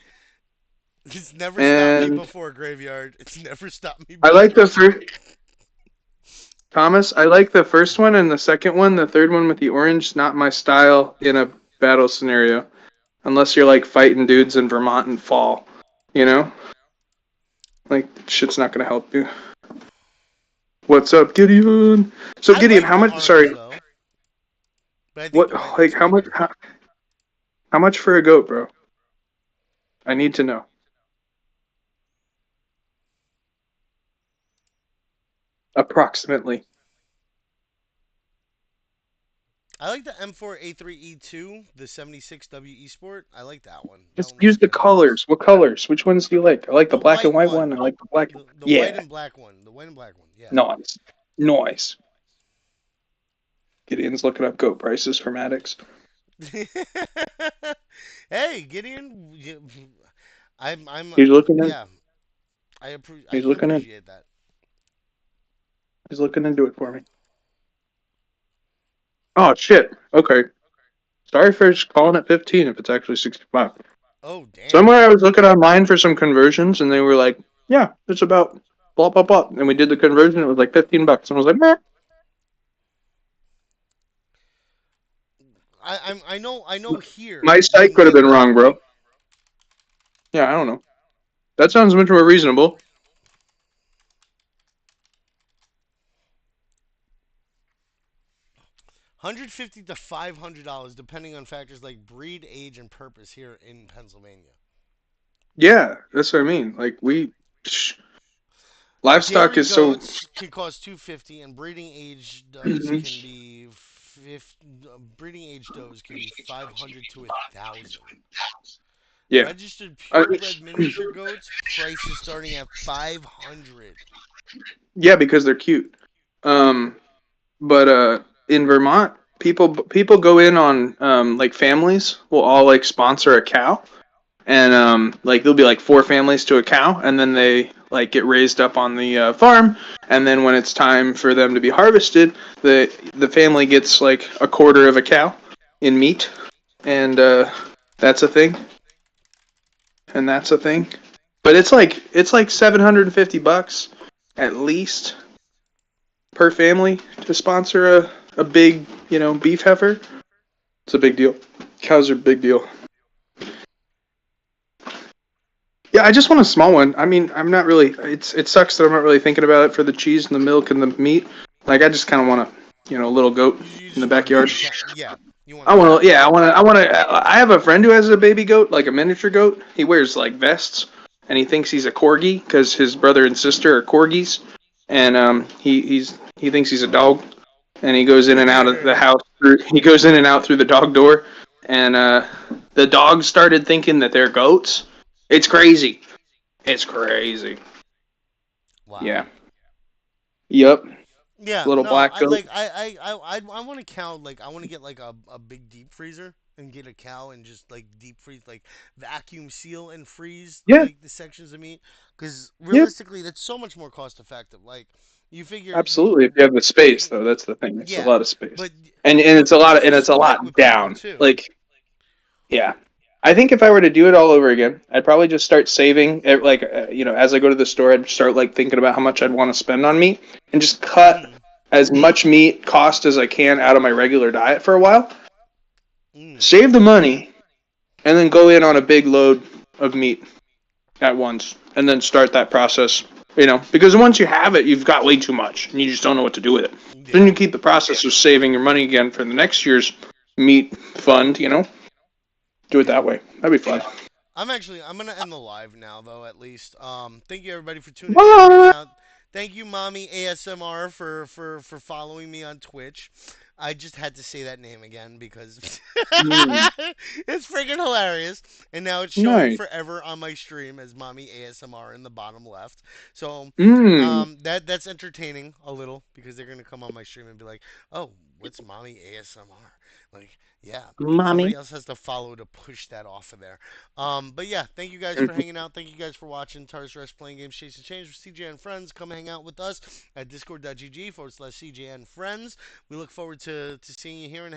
A: It's never stopped me
B: and
A: before, Graveyard. It's never stopped me
B: I like
A: before.
B: the first Thomas, I like the first one and the second one. The third one with the orange, not my style in a battle scenario. Unless you're like fighting dudes in Vermont and fall. You know? Like shit's not gonna help you. What's up, Gideon? So
A: I
B: Gideon,
A: like
B: how
A: the
B: much
A: orange
B: sorry,
A: though, but I think
B: what
A: the white
B: like
A: looks way better.
B: how much for a goat, bro? I need to know. Approximately.
A: I like the M4A3E2, the 76 WE Sport. I like that one. That
B: Just
A: one looks
B: use the
A: good.
B: colors. What colors? Which ones do you like? I like the
A: The
B: black and
A: white
B: white one. I
A: one,
B: like the black.
A: the white
B: Yeah,
A: and black one, the white and black one. Yeah.
B: nice, nice. Gideon's looking up goat prices for Maddox.
A: Hey, Gideon,
B: He's looking in.
A: yeah, I
B: He's
A: can
B: looking in.
A: appreciate that.
B: He's looking into it for me. Oh shit. Okay. Sorry for just calling it 15 if it's actually 65.
A: Oh, damn.
B: Somewhere I was looking online for some conversions and they were like, yeah, it's about blah blah blah. And we did the conversion. It was like 15 bucks. And I was like, meh.
A: I know here
B: My
A: you
B: site
A: can
B: could have
A: get
B: been
A: like
B: wrong, bro. Yeah, I don't know. That sounds much more reasonable.
A: 150 to $500 depending on factors like breed, age, and purpose here in Pennsylvania.
B: Yeah, that's what I mean. Like livestock
A: Dairy
B: is so.
A: goats can cost 250 and breeding age does can be 50, breeding age does can be 500 to 1,000.
B: Yeah.
A: Registered
B: I,
A: purebred miniature goats prices starting at 500.
B: yeah, because they're cute. Um, but in Vermont, people go in on like families will all like sponsor a cow, and like there'll be like four families to a cow, and then they like get raised up on the farm, and then when it's time for them to be harvested, the family gets like a quarter of a cow in meat, and that's a thing, and that's a thing. But it's like $750 at least per family to sponsor a big beef heifer. It's a big deal. Cows are a big deal. Yeah, I just want a small one. I mean, I'm not really. It sucks that I'm not really thinking about it for the cheese and the milk and the meat. Like, I just kind of want a little goat
A: You
B: in the
A: just want a
B: backyard.
A: baby cat. Yeah, you want a
B: I want to.
A: cat.
B: Yeah, I have a friend who has a baby goat, like a miniature goat. He wears like vests, and he thinks he's a corgi because his brother and sister are corgis, and he thinks he's a dog, and he goes in and out of the house. He goes in and out through the dog door, and the dogs started thinking that they're goats. It's crazy. It's crazy.
A: Wow.
B: Yeah. Yep.
A: Yeah,
B: Little
A: no,
B: black goat.
A: I want a cow. Like, I want to get like a big deep freezer and get a cow and just like deep freeze, like vacuum seal and freeze
B: Yeah.
A: like the sections of meat. Because
B: Yep.
A: realistically, that's so much more cost effective. Like, You figure
B: Absolutely, if you have the space,
A: you
B: though, that's the thing. It's a
A: yeah,
B: lot of space,
A: but
B: and
A: but you
B: it's a
A: split
B: lot
A: with people
B: down.
A: too.
B: Like, yeah, I think if I were to do it all over again, I'd probably just start saving. As I go to the store, I'd start like thinking about how much I'd want to spend on meat, and just cut
A: Mhm.
B: as much meat cost as I can out of my regular diet for a while.
A: Mm.
B: Save the money, and then go in on a big load of meat at once, and then start that process. Because once you have it, you've got way too much, and you just don't know what to do with it. Then
A: Yeah.
B: you keep the process of saving your money again for the next year's meat fund. Do it
A: Yeah.
B: that way. That'd be fun.
A: I'm gonna end the live now though at least. Thank you everybody for tuning in and hanging
B: What?
A: out. Thank you, Mommy ASMR, for following me on Twitch. I just had to say that name again because
B: Mm,
A: it's freaking hilarious. And now it's showing
B: nice.
A: forever on my stream as Mommy ASMR in the bottom left. So
B: Mm,
A: that's entertaining a little because they're gonna come on my stream and be like, "Oh, what's Mommy ASMR?" Like, yeah, somebody
B: mommy.
A: else has to follow to push that off of there. But yeah, thank you guys for
B: Mhm.
A: hanging out. Thank you guys for watching Tars Rest playing games, chasing change with CJN friends. Come hang out with us at discord.gg/CJN friends. We look forward to seeing you here and